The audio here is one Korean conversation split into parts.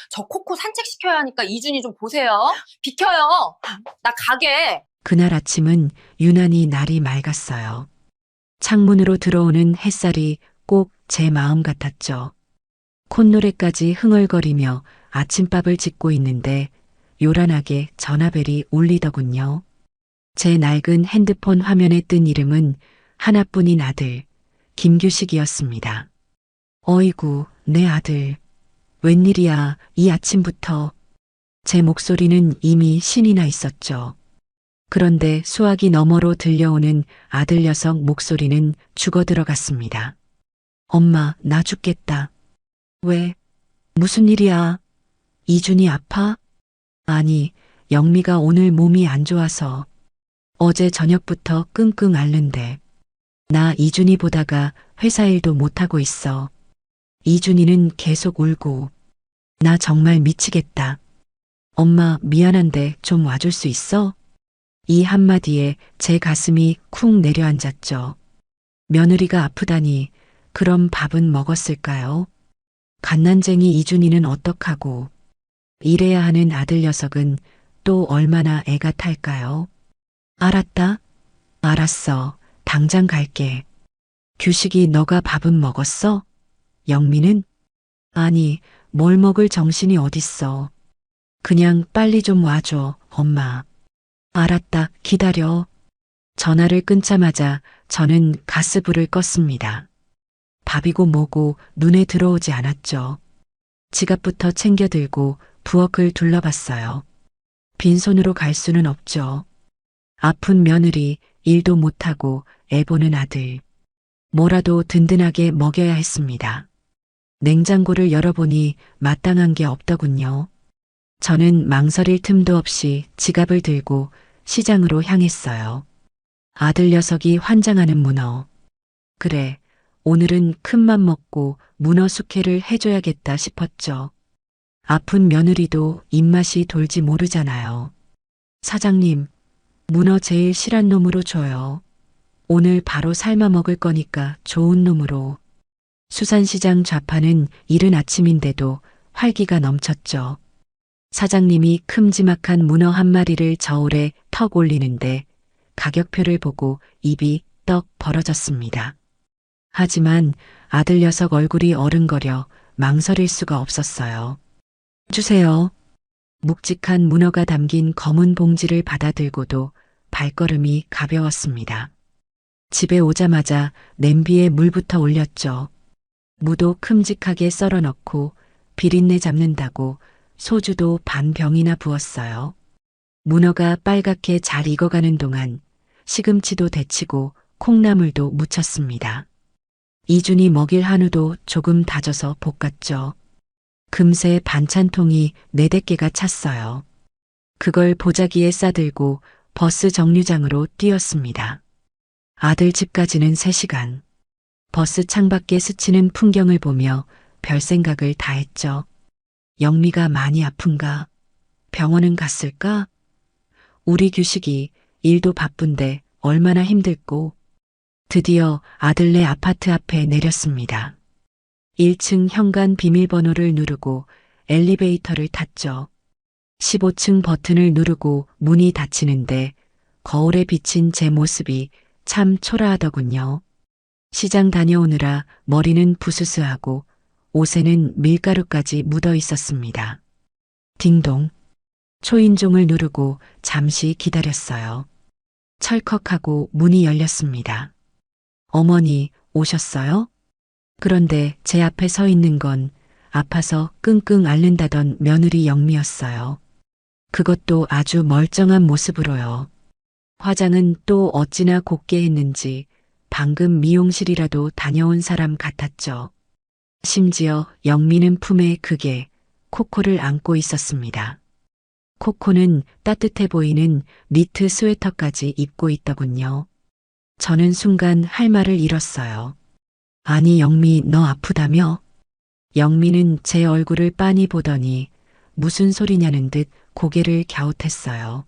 저 코코 산책시켜야 하니까 이준이 좀 보세요. 비켜요. 나 가게. 그날 아침은 유난히 날이 맑았어요. 창문으로 들어오는 햇살이 꼭 제 마음 같았죠. 콧노래까지 흥얼거리며 아침밥을 짓고 있는데 요란하게 전화벨이 울리더군요. 제 낡은 핸드폰 화면에 뜬 이름은 하나뿐인 아들, 김규식이었습니다. 어이구, 내 아들. 웬일이야, 이 아침부터. 제 목소리는 이미 신이 나 있었죠. 그런데 수화기 너머로 들려오는 아들 녀석 목소리는 죽어 들어갔습니다. 엄마, 나 죽겠다. 왜? 무슨 일이야? 이준이 아파? 아니, 영미가 오늘 몸이 안 좋아서. 어제 저녁부터 끙끙 앓는데. 나 이준이 보다가 회사 일도 못하고 있어. 이준이는 계속 울고. 나 정말 미치겠다. 엄마, 미안한데 좀 와줄 수 있어? 이 한마디에 제 가슴이 쿵 내려앉았죠. 며느리가 아프다니, 그럼 밥은 먹었을까요? 갓난쟁이 이준이는 어떡하고, 일해야 하는 아들 녀석은 또 얼마나 애가 탈까요? 알았다. 알았어. 당장 갈게. 규식이 너가 밥은 먹었어? 영미는? 아니, 뭘 먹을 정신이 어딨어. 그냥 빨리 좀 와줘, 엄마. 알았다, 기다려. 전화를 끊자마자 저는 가스불을 껐습니다. 밥이고 뭐고 눈에 들어오지 않았죠. 지갑부터 챙겨 들고 부엌을 둘러봤어요. 빈손으로 갈 수는 없죠. 아픈 며느리, 일도 못하고 애 보는 아들. 뭐라도 든든하게 먹여야 했습니다. 냉장고를 열어보니 마땅한 게 없더군요. 저는 망설일 틈도 없이 지갑을 들고 시장으로 향했어요. 아들 녀석이 환장하는 문어. 그래, 오늘은 큰맘 먹고 문어 숙회를 해줘야겠다 싶었죠. 아픈 며느리도 입맛이 돌지 모르잖아요. 사장님, 문어 제일 실한 놈으로 줘요. 오늘 바로 삶아 먹을 거니까 좋은 놈으로. 수산시장 좌파는 이른 아침인데도 활기가 넘쳤죠. 사장님이 큼지막한 문어 한 마리를 저울에 턱 올리는데 가격표를 보고 입이 떡 벌어졌습니다. 하지만 아들 녀석 얼굴이 어른거려 망설일 수가 없었어요. 주세요. 묵직한 문어가 담긴 검은 봉지를 받아들고도 발걸음이 가벼웠습니다. 집에 오자마자 냄비에 물부터 올렸죠. 무도 큼직하게 썰어 넣고 비린내 잡는다고 소주도 반 병이나 부었어요. 문어가 빨갛게 잘 익어가는 동안 시금치도 데치고 콩나물도 무쳤습니다. 이준이 먹일 한우도 조금 다져서 볶았죠. 금세 반찬통이 4-5개가 찼어요. 그걸 보자기에 싸들고 버스 정류장으로 뛰었습니다. 아들 집까지는 3시간. 버스 창밖에 스치는 풍경을 보며 별 생각을 다 했죠. 영미가 많이 아픈가? 병원은 갔을까? 우리 규식이 일도 바쁜데 얼마나 힘들고. 드디어 아들네 아파트 앞에 내렸습니다. 1층 현관 비밀번호를 누르고 엘리베이터를 탔죠. 15층 버튼을 누르고 문이 닫히는데 거울에 비친 제 모습이 참 초라하더군요. 시장 다녀오느라 머리는 부스스하고 옷에는 밀가루까지 묻어 있었습니다. 딩동. 초인종을 누르고 잠시 기다렸어요. 철컥하고 문이 열렸습니다. 어머니, 오셨어요? 그런데 제 앞에 서 있는 건 아파서 끙끙 앓는다던 며느리 영미였어요. 그것도 아주 멀쩡한 모습으로요. 화장은 또 어찌나 곱게 했는지 방금 미용실이라도 다녀온 사람 같았죠. 심지어 영미는 품에 그게 코코를 안고 있었습니다. 코코는 따뜻해 보이는 니트 스웨터까지 입고 있더군요. 저는 순간 할 말을 잃었어요. 아니 영미 너 아프다며? 영미는 제 얼굴을 빤히 보더니 무슨 소리냐는 듯 고개를 갸웃했어요.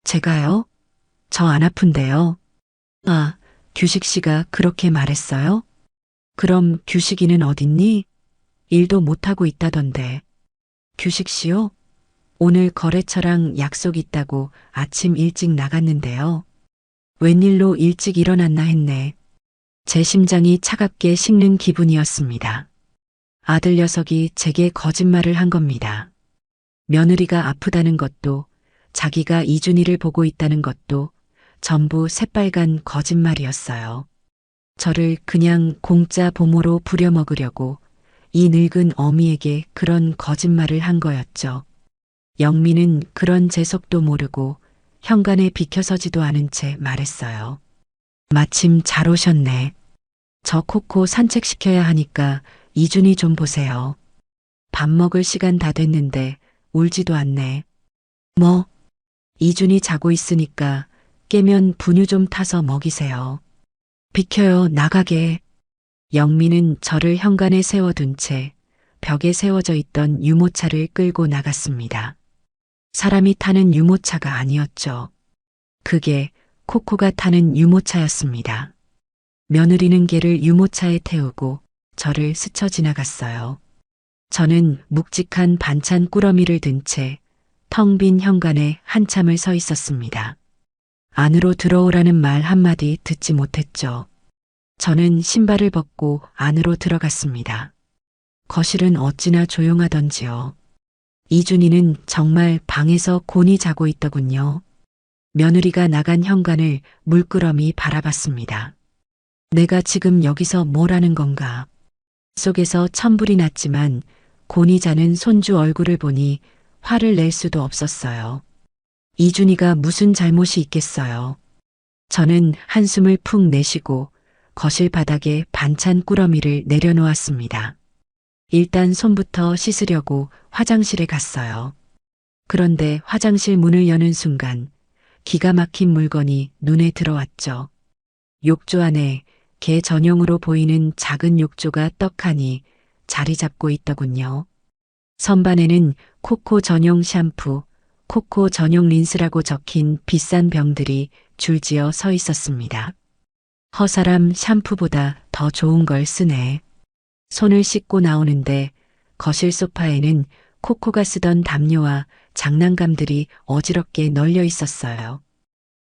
제가요? 저 안 아픈데요. 아, 규식 씨가 그렇게 말했어요? 그럼 규식이는 어딨니? 일도 못하고 있다던데. 규식 씨요? 오늘 거래처랑 약속 있다고 아침 일찍 나갔는데요. 웬일로 일찍 일어났나 했네. 제 심장이 차갑게 식는 기분이었습니다. 아들 녀석이 제게 거짓말을 한 겁니다. 며느리가 아프다는 것도 자기가 이준희를 보고 있다는 것도 전부 새빨간 거짓말이었어요. 저를 그냥 공짜 보모로 부려먹으려고 이 늙은 어미에게 그런 거짓말을 한 거였죠. 영미는 그런 재석도 모르고 현관에 비켜서지도 않은 채 말했어요. 마침 잘 오셨네. 저 코코 산책시켜야 하니까 이준희 좀 보세요. 밥 먹을 시간 다 됐는데 울지도 않네. 뭐? 이준희 자고 있으니까 깨면 분유 좀 타서 먹이세요. 비켜요, 나가게. 영미는 저를 현관에 세워둔 채 벽에 세워져 있던 유모차를 끌고 나갔습니다. 사람이 타는 유모차가 아니었죠. 그게 코코가 타는 유모차였습니다. 며느리는 걔를 유모차에 태우고 저를 스쳐 지나갔어요. 저는 묵직한 반찬 꾸러미를 든 채 텅 빈 현관에 한참을 서 있었습니다. 안으로 들어오라는 말 한마디 듣지 못했죠. 저는 신발을 벗고 안으로 들어갔습니다. 거실은 어찌나 조용하던지요. 이준희는 정말 방에서 곤히 자고 있더군요. 며느리가 나간 현관을 물끄러미 바라봤습니다. 내가 지금 여기서 뭘 하는 건가? 속에서 천불이 났지만 곤히 자는 손주 얼굴을 보니 화를 낼 수도 없었어요. 이준희가 무슨 잘못이 있겠어요. 저는 한숨을 푹 내쉬고 거실 바닥에 반찬 꾸러미를 내려놓았습니다. 일단 손부터 씻으려고 화장실에 갔어요. 그런데 화장실 문을 여는 순간 기가 막힌 물건이 눈에 들어왔죠. 욕조 안에 개 전용으로 보이는 작은 욕조가 떡하니 자리 잡고 있더군요. 선반에는 코코 전용 샴푸, 코코 전용 린스라고 적힌 비싼 병들이 줄지어 서 있었습니다. 허사람 샴푸보다 더 좋은 걸 쓰네. 손을 씻고 나오는데 거실 소파에는 코코가 쓰던 담요와 장난감들이 어지럽게 널려 있었어요.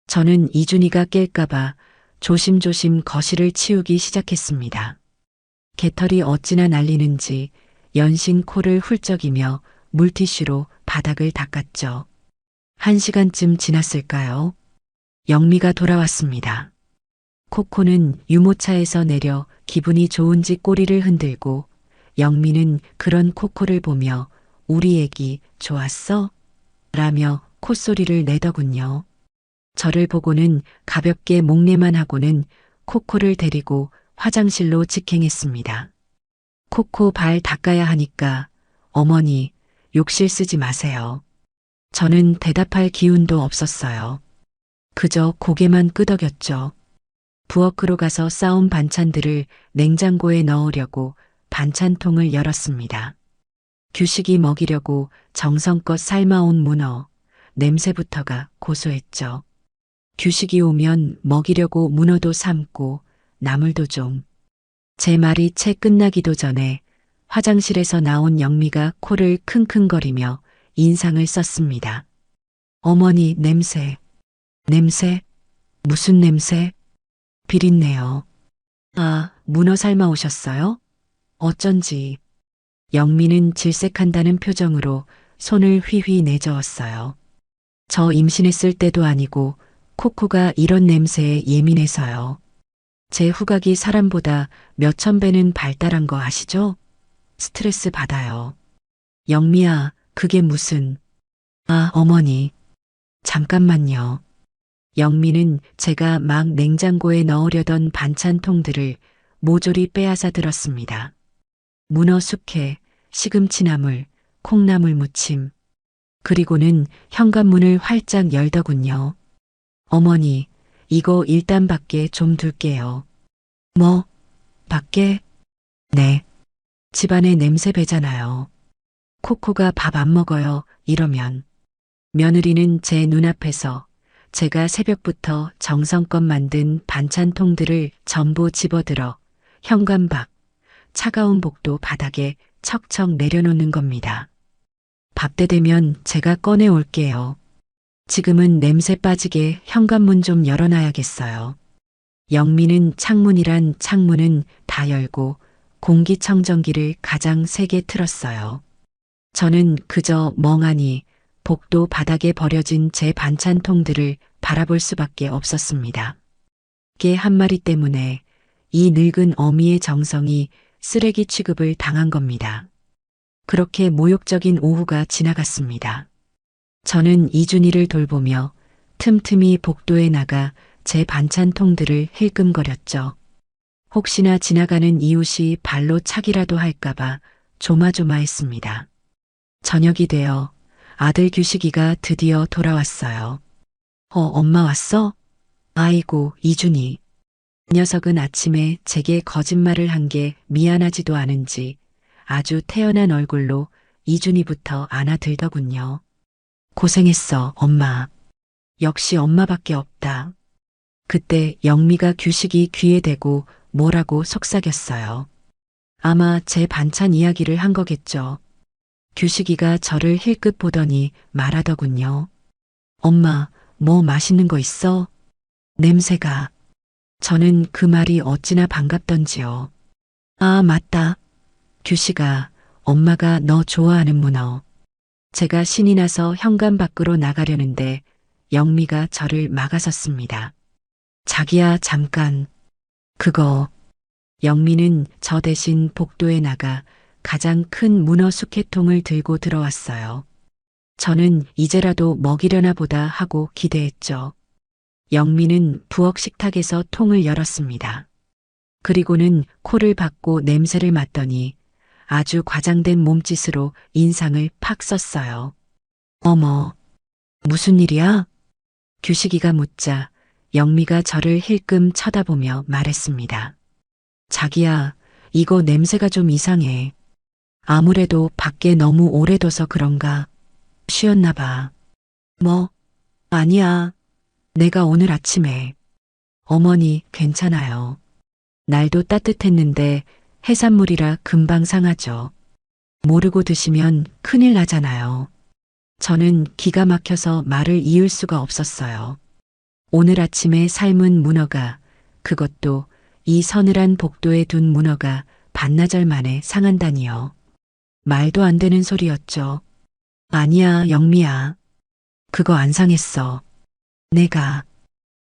저는 이준희가 깰까봐 조심조심 거실을 치우기 시작했습니다. 개털이 어찌나 날리는지 연신 코를 훌쩍이며 물티슈로 바닥을 닦았죠. 1시간쯤 지났을까요? 영미가 돌아왔습니다. 코코는 유모차에서 내려 기분이 좋은지 꼬리를 흔들고 영미는 그런 코코를 보며 우리 애기 좋았어? 라며 콧소리를 내더군요. 저를 보고는 가볍게 목례만 하고는 코코를 데리고 화장실로 직행했습니다. 코코 발 닦아야 하니까 어머니 욕실 쓰지 마세요. 저는 대답할 기운도 없었어요. 그저 고개만 끄덕였죠. 부엌으로 가서 싸온 반찬들을 냉장고에 넣으려고 반찬통을 열었습니다. 규식이 먹이려고 정성껏 삶아온 문어, 냄새부터가 고소했죠. 규식이 오면 먹이려고 문어도 삶고 나물도 좀. 제 말이 채 끝나기도 전에 화장실에서 나온 영미가 코를 킁킁거리며 인상을 썼습니다. 어머니 냄새. 냄새? 무슨 냄새? 비린내요. 아, 문어 삶아 오셨어요? 어쩐지. 영미는 질색한다는 표정으로 손을 휘휘 내저었어요. 저 임신했을 때도 아니고 코코가 이런 냄새에 예민해서요. 제 후각이 사람보다 몇천 배는 발달한 거 아시죠? 스트레스 받아요. 영미야, 그게 무슨... 아, 어머니. 잠깐만요. 영미는 제가 막 냉장고에 넣으려던 반찬통들을 모조리 빼앗아 들었습니다. 문어 숙회, 시금치나물, 콩나물 무침. 그리고는 현관문을 활짝 열더군요. 어머니, 이거 일단 밖에 좀 둘게요. 뭐? 밖에? 네. 집안에 냄새 배잖아요. 코코가 밥 안 먹어요, 이러면. 며느리는 제 눈앞에서 제가 새벽부터 정성껏 만든 반찬통들을 전부 집어들어 현관 밖, 차가운 복도 바닥에 척척 내려놓는 겁니다. 밥때 되면 제가 꺼내 올게요. 지금은 냄새 빠지게 현관문 좀 열어놔야겠어요. 영미는 창문이란 창문은 다 열고 공기청정기를 가장 세게 틀었어요. 저는 그저 멍하니 복도 바닥에 버려진 제 반찬통들을 바라볼 수밖에 없었습니다. 개 한 마리 때문에 이 늙은 어미의 정성이 쓰레기 취급을 당한 겁니다. 그렇게 모욕적인 오후가 지나갔습니다. 저는 이준이를 돌보며 틈틈이 복도에 나가 제 반찬통들을 힐끔거렸죠. 혹시나 지나가는 이웃이 발로 차기라도 할까봐 조마조마했습니다. 저녁이 되어 아들 규식이가 드디어 돌아왔어요. 엄마 왔어? 아이고, 이준이. 녀석은 아침에 제게 거짓말을 한 게 미안하지도 않은지 아주 태연한 얼굴로 이준이부터 안아들더군요. 고생했어, 엄마. 역시 엄마밖에 없다. 그때 영미가 규식이 귀에 대고 뭐라고 속삭였어요. 아마 제 반찬 이야기를 한 거겠죠. 규식이가 저를 힐끗 보더니 말하더군요. 엄마, 뭐 맛있는 거 있어? 냄새가. 저는 그 말이 어찌나 반갑던지요. 아, 맞다. 규식아, 엄마가 너 좋아하는 문어. 제가 신이 나서 현관 밖으로 나가려는데 영미가 저를 막아섰습니다. 자기야, 잠깐. 그거. 영미는 저 대신 복도에 나가 가장 큰 문어 숙회통을 들고 들어왔어요. 저는 이제라도 먹이려나 보다 하고 기대했죠. 영미는 부엌 식탁에서 통을 열었습니다. 그리고는 코를 박고 냄새를 맡더니 아주 과장된 몸짓으로 인상을 팍 썼어요. 어머, 무슨 일이야? 규식이가 묻자 영미가 저를 힐끔 쳐다보며 말했습니다. 자기야, 이거 냄새가 좀 이상해. 아무래도 밖에 너무 오래 둬서 그런가? 쉬었나 봐. 뭐? 아니야. 내가 오늘 아침에. 어머니, 괜찮아요. 날도 따뜻했는데 해산물이라 금방 상하죠. 모르고 드시면 큰일 나잖아요. 저는 기가 막혀서 말을 이을 수가 없었어요. 오늘 아침에 삶은 문어가, 그것도 이 서늘한 복도에 둔 문어가 반나절 만에 상한다니요. 말도 안 되는 소리였죠. 아니야, 영미야. 그거 안 상했어. 내가.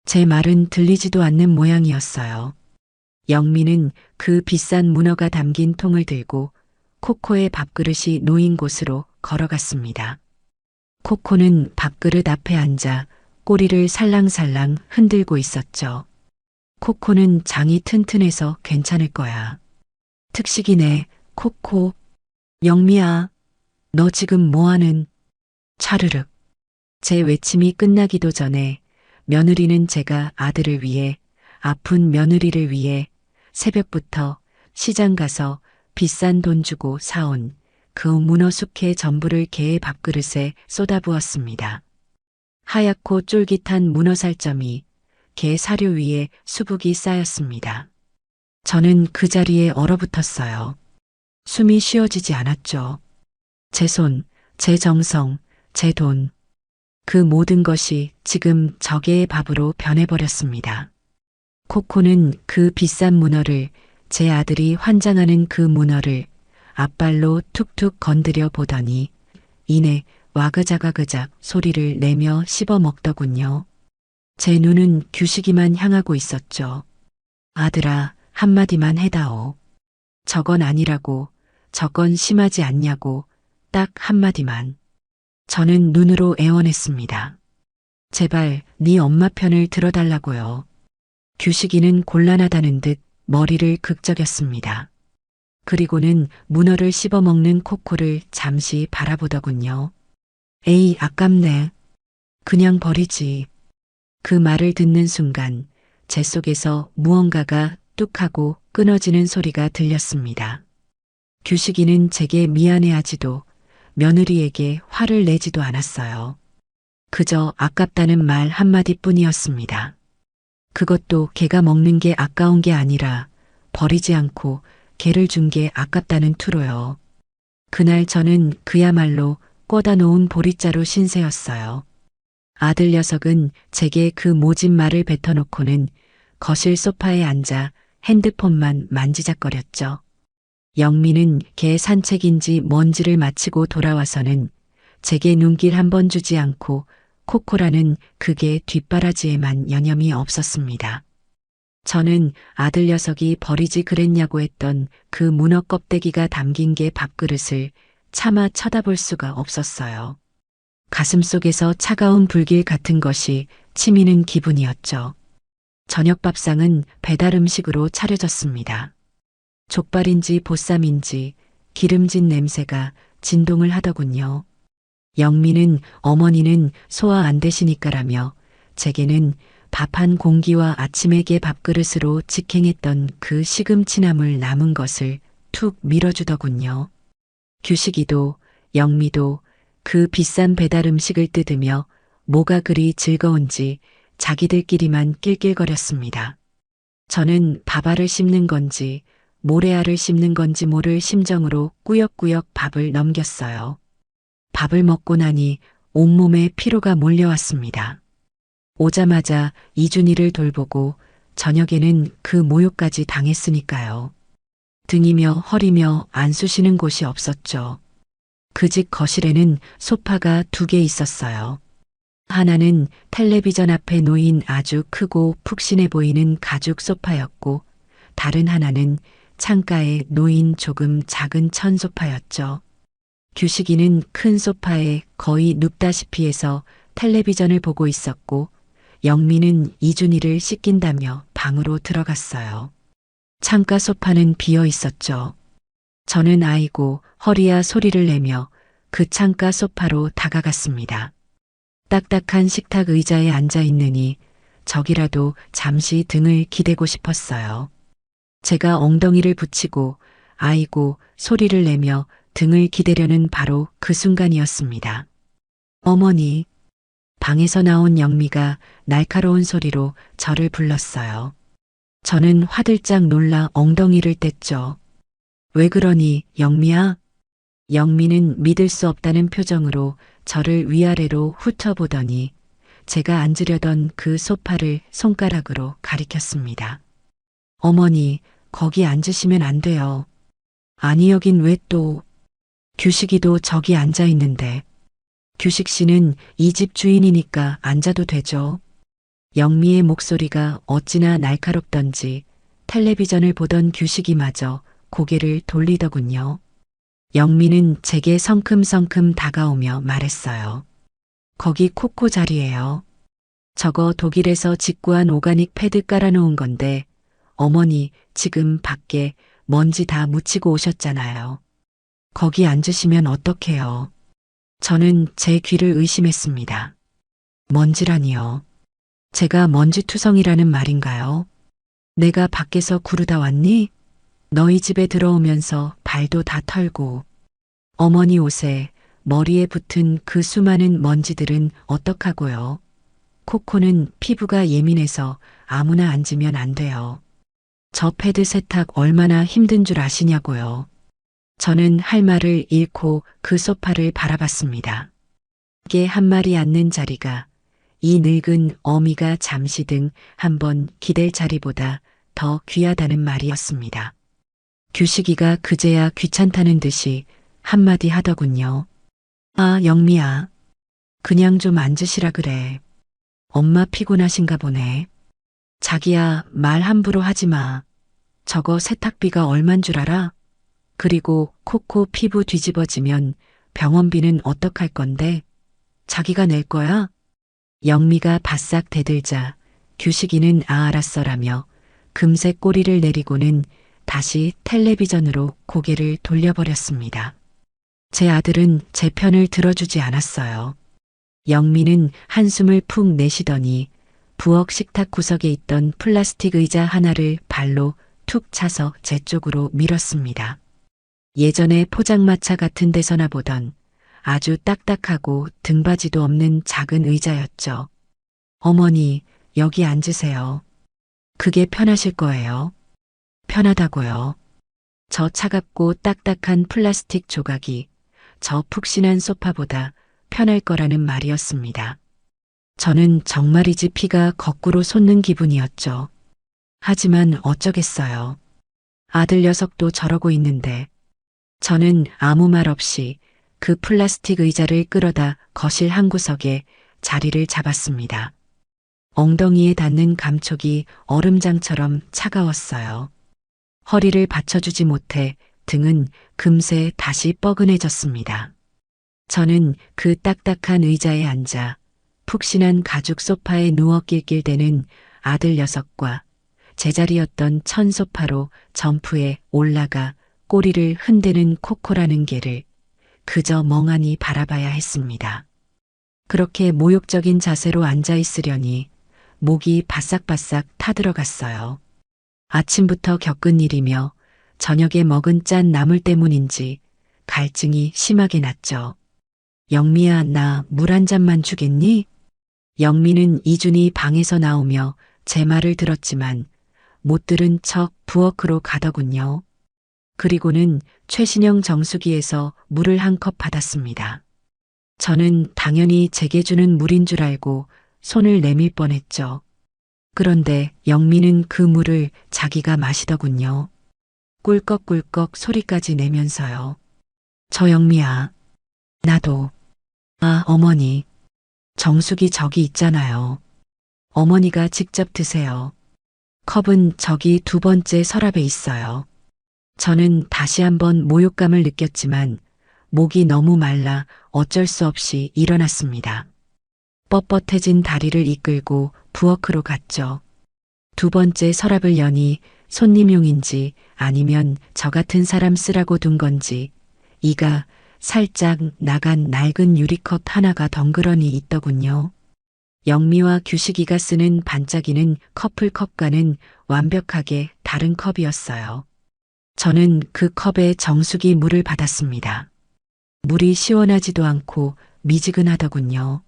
제 말은 들리지도 않는 모양이었어요. 영미는 그 비싼 문어가 담긴 통을 들고 코코의 밥그릇이 놓인 곳으로 걸어갔습니다. 코코는 밥그릇 앞에 앉아 꼬리를 살랑살랑 흔들고 있었죠. 코코는 장이 튼튼해서 괜찮을 거야. 특식이네, 코코. 영미야, 너 지금 뭐하는? 차르륵. 제 외침이 끝나기도 전에 며느리는 제가 아들을 위해, 아픈 며느리를 위해 새벽부터 시장 가서 비싼 돈 주고 사온 그 문어 숙회 전부를 개의 밥그릇에 쏟아부었습니다. 하얗고 쫄깃한 문어 살점이 개 사료 위에 수북이 쌓였습니다. 저는 그 자리에 얼어붙었어요. 숨이 쉬어지지 않았죠. 제 손, 제 정성, 제 돈. 그 모든 것이 지금 저 개의 밥으로 변해버렸습니다. 코코는 그 비싼 문어를, 제 아들이 환장하는 그 문어를 앞발로 툭툭 건드려 보더니 이내 와그작와그작 소리를 내며 씹어 먹더군요. 제 눈은 규식이만 향하고 있었죠. 아들아, 한마디만 해다오. 저건 아니라고, 저건 심하지 않냐고, 딱 한마디만. 저는 눈으로 애원했습니다. 제발 네 엄마 편을 들어달라고요. 규식이는 곤란하다는 듯 머리를 극적였습니다. 그리고는 문어를 씹어먹는 코코를 잠시 바라보더군요. 에이, 아깝네. 그냥 버리지. 그 말을 듣는 순간 제 속에서 무언가가 뚝 하고 끊어지는 소리가 들렸습니다. 규식이는 제게 미안해하지도 며느리에게 화를 내지도 않았어요. 그저 아깝다는 말 한마디뿐이었습니다. 그것도 개가 먹는 게 아까운 게 아니라 버리지 않고 개를 준 게 아깝다는 투로요. 그날 저는 그야말로 꽂아 놓은 보리자루 신세였어요. 아들 녀석은 제게 그 모진 말을 뱉어놓고는 거실 소파에 앉아 핸드폰만 만지작거렸죠. 영미는 개 산책인지 뭔지를 마치고 돌아와서는 제게 눈길 한 번 주지 않고 코코라는 그게 뒷바라지에만 여념이 없었습니다. 저는 아들 녀석이 버리지 그랬냐고 했던 그 문어 껍데기가 담긴 게 밥그릇을 차마 쳐다볼 수가 없었어요. 가슴속에서 차가운 불길 같은 것이 치미는 기분이었죠. 저녁 밥상은 배달 음식으로 차려졌습니다. 족발인지 보쌈인지 기름진 냄새가 진동을 하더군요. 영미는 어머니는 소화 안 되시니까라며 제게는 밥 한 공기와 아침에 개 밥그릇으로 직행했던 그 시금치나물 남은 것을 툭 밀어주더군요. 규식이도 영미도 그 비싼 배달 음식을 뜯으며 뭐가 그리 즐거운지 자기들끼리만 낄낄거렸습니다. 저는 밥알을 씹는 건지 모래알을 씹는 건지 모를 심정으로 꾸역꾸역 밥을 넘겼어요. 밥을 먹고 나니 온몸에 피로가 몰려왔습니다. 오자마자 이준이를 돌보고 저녁에는 그 모욕까지 당했으니까요. 등이며 허리며 안 쑤시는 곳이 없었죠. 그 집 거실에는 소파가 2개 있었어요. 하나는 텔레비전 앞에 놓인 아주 크고 푹신해 보이는 가죽 소파였고 다른 하나는 창가에 놓인 조금 작은 천 소파였죠. 규식이는 큰 소파에 거의 눕다시피 해서 텔레비전을 보고 있었고 영미는 이준이를 씻긴다며 방으로 들어갔어요. 창가 소파는 비어 있었죠. 저는 아이고 허리야 소리를 내며 그 창가 소파로 다가갔습니다. 딱딱한 식탁 의자에 앉아 있느니 저기라도 잠시 등을 기대고 싶었어요. 제가 엉덩이를 붙이고 아이고 소리를 내며 등을 기대려는 바로 그 순간이었습니다. 어머니, 방에서 나온 영미가 날카로운 소리로 저를 불렀어요. 저는 화들짝 놀라 엉덩이를 뗐죠. 왜 그러니, 영미야? 영미는 믿을 수 없다는 표정으로 저를 위아래로 훑어보더니 제가 앉으려던 그 소파를 손가락으로 가리켰습니다. 어머니, 거기 앉으시면 안 돼요. 아니 여긴 왜 또... 규식이도 저기 앉아 있는데. 규식 씨는 이 집 주인이니까 앉아도 되죠. 영미의 목소리가 어찌나 날카롭던지 텔레비전을 보던 규식이마저 고개를 돌리더군요. 영미는 제게 성큼성큼 다가오며 말했어요. 거기 코코 자리예요. 저거 독일에서 직구한 오가닉 패드 깔아놓은 건데 어머니 지금 밖에 먼지 다 묻히고 오셨잖아요. 거기 앉으시면 어떡해요. 저는 제 귀를 의심했습니다. 먼지라니요. 제가 먼지투성이라는 말인가요? 내가 밖에서 구르다 왔니? 너희 집에 들어오면서 발도 다 털고 어머니 옷에 머리에 붙은 그 수많은 먼지들은 어떡하고요? 코코는 피부가 예민해서 아무나 앉으면 안 돼요. 저 패드 세탁 얼마나 힘든 줄 아시냐고요. 저는 할 말을 잃고 그 소파를 바라봤습니다. 개 한 마리 앉는 자리가 이 늙은 어미가 잠시 등 한번 기댈 자리보다 더 귀하다는 말이었습니다. 규식이가 그제야 귀찮다는 듯이 한마디 하더군요. 아, 영미야. 그냥 좀 앉으시라 그래. 엄마 피곤하신가 보네. 자기야, 말 함부로 하지 마. 저거 세탁비가 얼만 줄 알아? 그리고 코코 피부 뒤집어지면 병원비는 어떡할 건데? 자기가 낼 거야? 영미가 바싹 대들자 규식이는 아 알았어라며 금세 꼬리를 내리고는 다시 텔레비전으로 고개를 돌려버렸습니다. 제 아들은 제 편을 들어주지 않았어요. 영미는 한숨을 푹 내쉬더니 부엌 식탁 구석에 있던 플라스틱 의자 하나를 발로 툭 차서 제 쪽으로 밀었습니다. 예전에 포장마차 같은 데서나 보던 아주 딱딱하고 등받이도 없는 작은 의자였죠. 어머니, 여기 앉으세요. 그게 편하실 거예요. 편하다고요. 저 차갑고 딱딱한 플라스틱 조각이 저 푹신한 소파보다 편할 거라는 말이었습니다. 저는 정말이지 피가 거꾸로 솟는 기분이었죠. 하지만 어쩌겠어요. 아들 녀석도 저러고 있는데 저는 아무 말 없이 그 플라스틱 의자를 끌어다 거실 한 구석에 자리를 잡았습니다. 엉덩이에 닿는 감촉이 얼음장처럼 차가웠어요. 허리를 받쳐주지 못해 등은 금세 다시 뻐근해졌습니다. 저는 그 딱딱한 의자에 앉아 푹신한 가죽 소파에 누워 낄낄대는 아들 녀석과 제자리였던 천 소파로 점프해 올라가 꼬리를 흔드는 코코라는 개를 그저 멍하니 바라봐야 했습니다. 그렇게 모욕적인 자세로 앉아 있으려니 목이 바싹바싹 타들어갔어요. 아침부터 겪은 일이며 저녁에 먹은 짠 나물 때문인지 갈증이 심하게 났죠. 영미야, 나 물 한 잔만 주겠니? 영미는 이준이 방에서 나오며 제 말을 들었지만 못 들은 척 부엌으로 가더군요. 그리고는 최신형 정수기에서 물을 한 컵 받았습니다. 저는 당연히 제게 주는 물인 줄 알고 손을 내밀 뻔했죠. 그런데 영미는 그 물을 자기가 마시더군요. 꿀꺽꿀꺽 소리까지 내면서요. 저 영미야, 나도. 아, 어머니. 정수기 저기 있잖아요. 어머니가 직접 드세요. 컵은 저기 두 번째 서랍에 있어요. 저는 다시 한번 모욕감을 느꼈지만 목이 너무 말라 어쩔 수 없이 일어났습니다. 뻣뻣해진 다리를 이끌고 부엌으로 갔죠. 두 번째 서랍을 여니 손님용인지 아니면 저 같은 사람 쓰라고 둔 건지 이가 살짝 나간 낡은 유리컵 하나가 덩그러니 있더군요. 영미와 규식이가 쓰는 반짝이는 커플컵과는 완벽하게 다른 컵이었어요. 저는 그 컵에 정수기 물을 받았습니다. 물이 시원하지도 않고 미지근하더군요.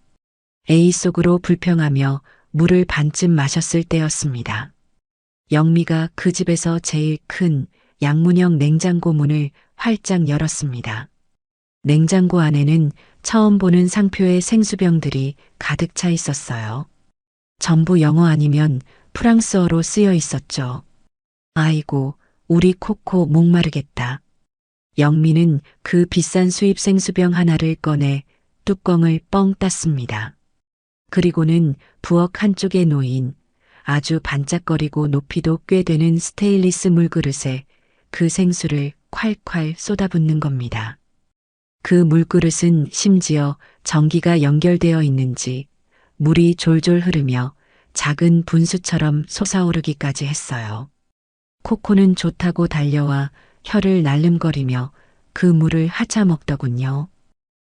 에이 속으로 불평하며 물을 반쯤 마셨을 때였습니다. 영미가 그 집에서 제일 큰 양문형 냉장고 문을 활짝 열었습니다. 냉장고 안에는 처음 보는 상표의 생수병들이 가득 차 있었어요. 전부 영어 아니면 프랑스어로 쓰여 있었죠. 아이고, 우리 코코 목마르겠다. 영미는 그 비싼 수입 생수병 하나를 꺼내 뚜껑을 뻥 땄습니다. 그리고는 부엌 한쪽에 놓인 아주 반짝거리고 높이도 꽤 되는 스테인리스 물그릇에 그 생수를 콸콸 쏟아붓는 겁니다. 그 물그릇은 심지어 전기가 연결되어 있는지 물이 졸졸 흐르며 작은 분수처럼 솟아오르기까지 했어요. 코코는 좋다고 달려와 혀를 날름거리며 그 물을 하차먹더군요.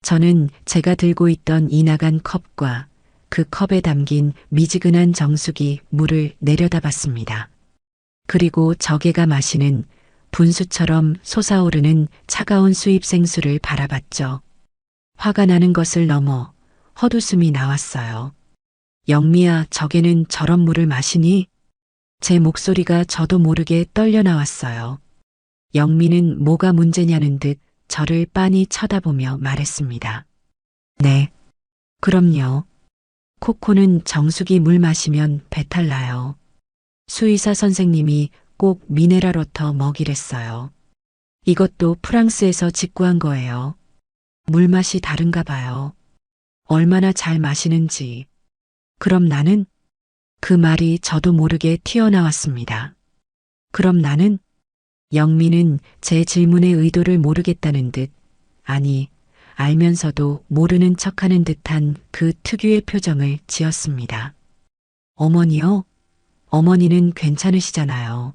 저는 제가 들고 있던 이 나간 컵과 그 컵에 담긴 미지근한 정수기 물을 내려다봤습니다. 그리고 저개가 마시는 분수처럼 솟아오르는 차가운 수입 생수를 바라봤죠. 화가 나는 것을 넘어 헛웃음이 나왔어요. 영미야, 저개는 저런 물을 마시니? 제 목소리가 저도 모르게 떨려 나왔어요. 영미는 뭐가 문제냐는 듯 저를 빤히 쳐다보며 말했습니다. 네, 그럼요. 코코는 정수기 물 마시면 배탈 나요. 수의사 선생님이 꼭 미네랄 워터 먹이랬어요. 이것도 프랑스에서 직구한 거예요. 물맛이 다른가 봐요. 얼마나 잘 마시는지. 그럼 나는? 그 말이 저도 모르게 튀어나왔습니다. 그럼 나는? 영미는 제 질문의 의도를 모르겠다는 듯, 아니, 알면서도 모르는 척하는 듯한 그 특유의 표정을 지었습니다. 어머니요? 어머니는 괜찮으시잖아요.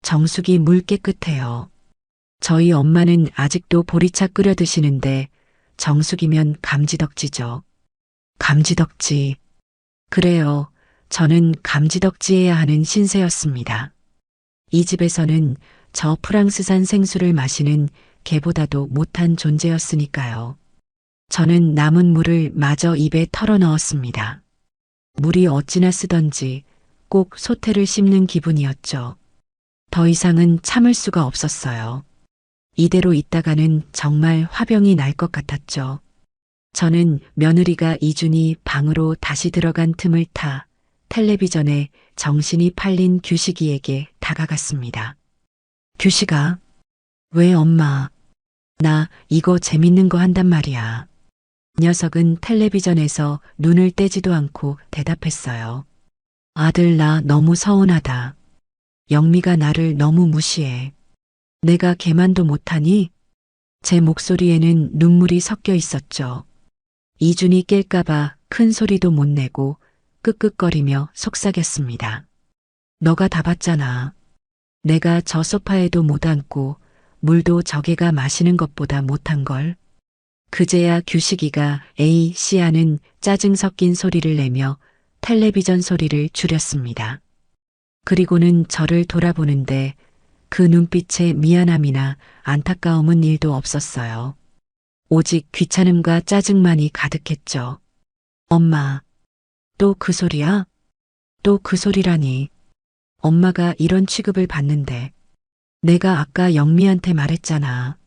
정수기 물 깨끗해요. 저희 엄마는 아직도 보리차 끓여 드시는데 정수기면 감지덕지죠. 감지덕지. 그래요. 저는 감지덕지해야 하는 신세였습니다. 이 집에서는 저 프랑스산 생수를 마시는 개보다도 못한 존재였으니까요. 저는 남은 물을 마저 입에 털어 넣었습니다. 물이 어찌나 쓰던지 꼭 소태를 씹는 기분이었죠. 더 이상은 참을 수가 없었어요. 이대로 있다가는 정말 화병이 날 것 같았죠. 저는 며느리가 이준이 방으로 다시 들어간 틈을 타 텔레비전에 정신이 팔린 규식이에게 다가갔습니다. 규식아, 왜 엄마? 나 이거 재밌는 거 한단 말이야. 녀석은 텔레비전에서 눈을 떼지도 않고 대답했어요. 아들, 나 너무 서운하다. 영미가 나를 너무 무시해. 내가 걔만도 못하니? 제 목소리에는 눈물이 섞여 있었죠. 이준이 깰까봐 큰 소리도 못 내고 끄끄거리며 속삭였습니다. 너가 다 봤잖아. 내가 저 소파에도 못 앉고 물도 저개가 마시는 것보다 못한 걸. 그제야 규식이가 에이 씨 하는 짜증 섞인 소리를 내며 텔레비전 소리를 줄였습니다. 그리고는 저를 돌아보는데 그 눈빛에 미안함이나 안타까움은 일도 없었어요. 오직 귀찮음과 짜증만이 가득했죠. 엄마, 또 그 소리야? 또 그 소리라니. 엄마가 이런 취급을 받는데 내가 아까 영미한테 말했잖아.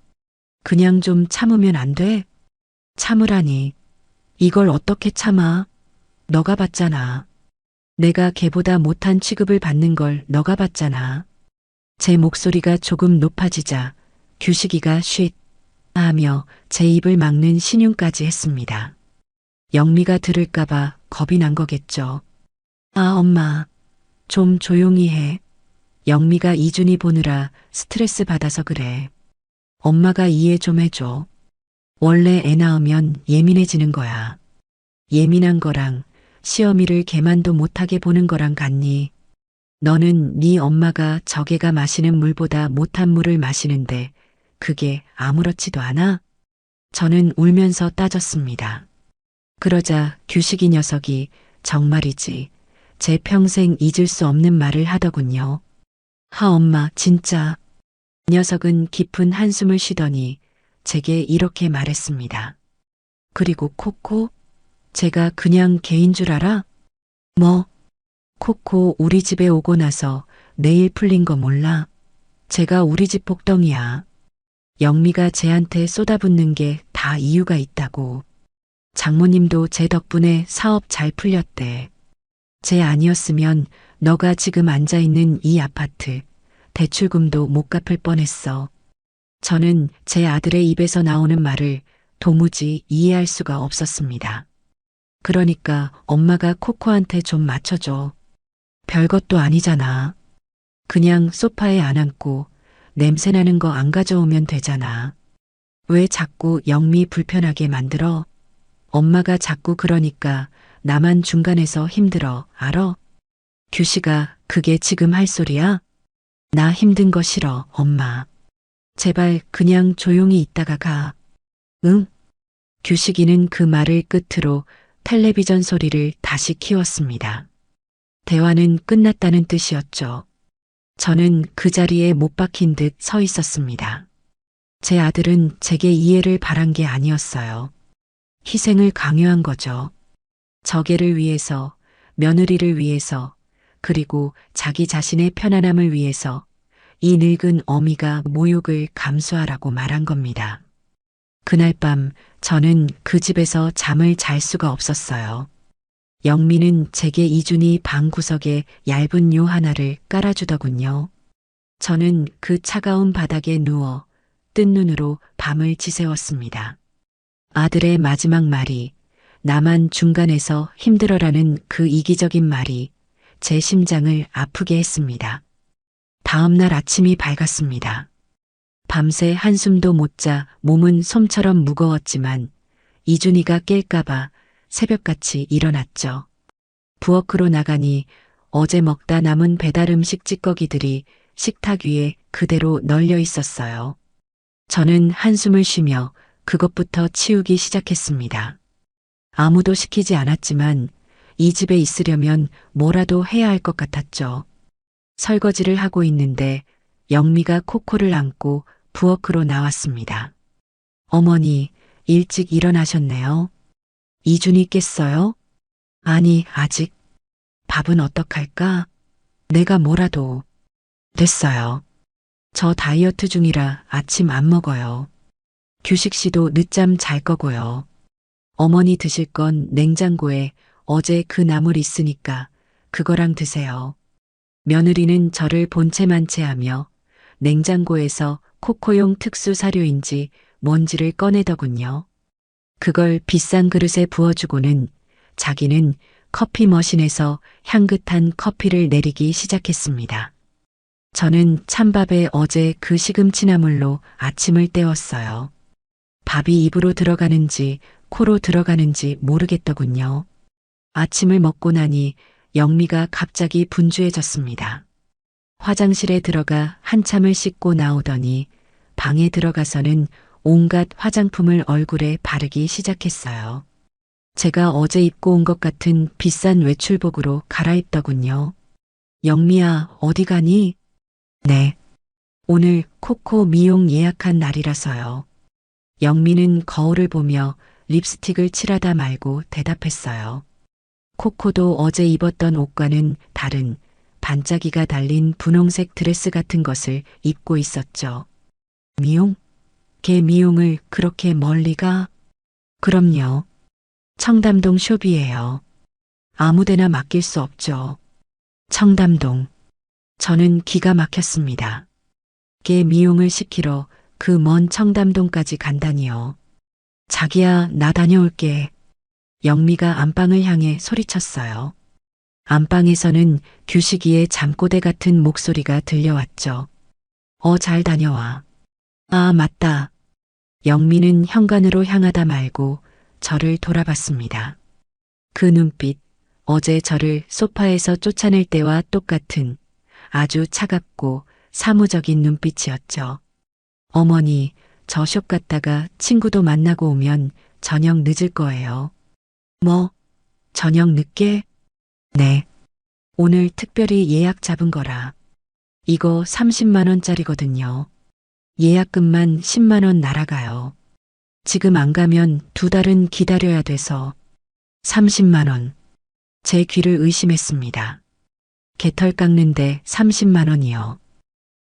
그냥 좀 참으면 안 돼? 참으라니. 이걸 어떻게 참아? 너가 봤잖아. 내가 걔보다 못한 취급을 받는 걸 너가 봤잖아. 제 목소리가 조금 높아지자 규식이가 쉿 하며 제 입을 막는 신용까지 했습니다. 영미가 들을까봐 겁이 난 거겠죠. 아, 엄마. 좀 조용히 해. 영미가 이준이 보느라 스트레스 받아서 그래. 엄마가 이해 좀 해줘. 원래 애 낳으면 예민해지는 거야. 예민한 거랑 시어미를 걔만도 못하게 보는 거랑 같니? 너는 네 엄마가 저개가 마시는 물보다 못한 물을 마시는데 그게 아무렇지도 않아? 저는 울면서 따졌습니다. 그러자 규식이 녀석이 정말이지 제 평생 잊을 수 없는 말을 하더군요. 하 엄마 진짜. 녀석은 깊은 한숨을 쉬더니 제게 이렇게 말했습니다. 그리고 코코? 제가 그냥 개인 줄 알아? 뭐? 코코 우리 집에 오고 나서 내일 풀린 거 몰라? 제가 우리 집 복덩이야. 영미가 쟤한테 쏟아붓는 게 다 이유가 있다고. 장모님도 제 덕분에 사업 잘 풀렸대. 쟤 아니었으면 너가 지금 앉아있는 이 아파트 대출금도 못 갚을 뻔했어. 저는 제 아들의 입에서 나오는 말을 도무지 이해할 수가 없었습니다. 그러니까 엄마가 코코한테 좀 맞춰줘. 별것도 아니잖아. 그냥 소파에 안 앉고 냄새나는 거 안 가져오면 되잖아. 왜 자꾸 영미 불편하게 만들어? 엄마가 자꾸 그러니까 나만 중간에서 힘들어, 알어? 규식아, 그게 지금 할 소리야? 나 힘든 거 싫어, 엄마. 제발 그냥 조용히 있다가 가. 응? 규식이는 그 말을 끝으로 텔레비전 소리를 다시 키웠습니다. 대화는 끝났다는 뜻이었죠. 저는 그 자리에 못 박힌 듯 서 있었습니다. 제 아들은 제게 이해를 바란 게 아니었어요. 희생을 강요한 거죠. 저개를 위해서, 며느리를 위해서, 그리고 자기 자신의 편안함을 위해서 이 늙은 어미가 모욕을 감수하라고 말한 겁니다. 그날 밤 저는 그 집에서 잠을 잘 수가 없었어요. 영미는 제게 이준이 방 구석에 얇은 요 하나를 깔아주더군요. 저는 그 차가운 바닥에 누워 뜬 눈으로 밤을 지새웠습니다. 아들의 마지막 말이 나만 중간에서 힘들어라는 그 이기적인 말이 제 심장을 아프게 했습니다. 다음 날 아침이 밝았습니다. 밤새 한숨도 못 자 몸은 솜처럼 무거웠지만 이준이가 깰까봐 새벽같이 일어났죠. 부엌으로 나가니 어제 먹다 남은 배달 음식 찌꺼기들이 식탁 위에 그대로 널려 있었어요. 저는 한숨을 쉬며 그것부터 치우기 시작했습니다. 아무도 시키지 않았지만 이 집에 있으려면 뭐라도 해야 할 것 같았죠. 설거지를 하고 있는데 영미가 코코를 안고 부엌으로 나왔습니다. 어머니, 일찍 일어나셨네요. 이준이 깼어요? 아니, 아직. 밥은 어떡할까? 내가 뭐라도. 됐어요. 저 다이어트 중이라 아침 안 먹어요. 규식 씨도 늦잠 잘 거고요. 어머니 드실 건 냉장고에 어제 그 나물 있으니까 그거랑 드세요. 며느리는 저를 본체만체 하며 냉장고에서 코코용 특수 사료인지 뭔지를 꺼내더군요. 그걸 비싼 그릇에 부어주고는 자기는 커피 머신에서 향긋한 커피를 내리기 시작했습니다. 저는 찬밥에 어제 그 시금치나물로 아침을 때웠어요. 밥이 입으로 들어가는지 코로 들어가는지 모르겠더군요. 아침을 먹고 나니 영미가 갑자기 분주해졌습니다. 화장실에 들어가 한참을 씻고 나오더니 방에 들어가서는 온갖 화장품을 얼굴에 바르기 시작했어요. 제가 어제 입고 온 것 같은 비싼 외출복으로 갈아입더군요. 영미야, 어디 가니? 네. 오늘 코코 미용 예약한 날이라서요. 영미는 거울을 보며 립스틱을 칠하다 말고 대답했어요. 코코도 어제 입었던 옷과는 다른 반짝이가 달린 분홍색 드레스 같은 것을 입고 있었죠. 미용? 걔 미용을 그렇게 멀리 가? 그럼요. 청담동 숍이에요. 아무데나 맡길 수 없죠. 청담동. 저는 기가 막혔습니다. 걔 미용을 시키러 그 먼 청담동까지 간다니요. 자기야, 나 다녀올게. 영미가 안방을 향해 소리쳤어요. 안방에서는 규식이의 잠꼬대 같은 목소리가 들려왔죠. 잘 다녀와. 아, 맞다. 영미는 현관으로 향하다 말고 저를 돌아봤습니다. 그 눈빛, 어제 저를 소파에서 쫓아낼 때와 똑같은 아주 차갑고 사무적인 눈빛이었죠. 어머니, 저 숍 갔다가 친구도 만나고 오면 저녁 늦을 거예요. 뭐? 저녁 늦게? 네. 오늘 특별히 예약 잡은 거라. 이거 30만 원짜리거든요. 예약금만 10만 원 날아가요. 지금 안 가면 2달은 기다려야 돼서 30만 원. 제 귀를 의심했습니다. 개털 깎는데 30만 원이요.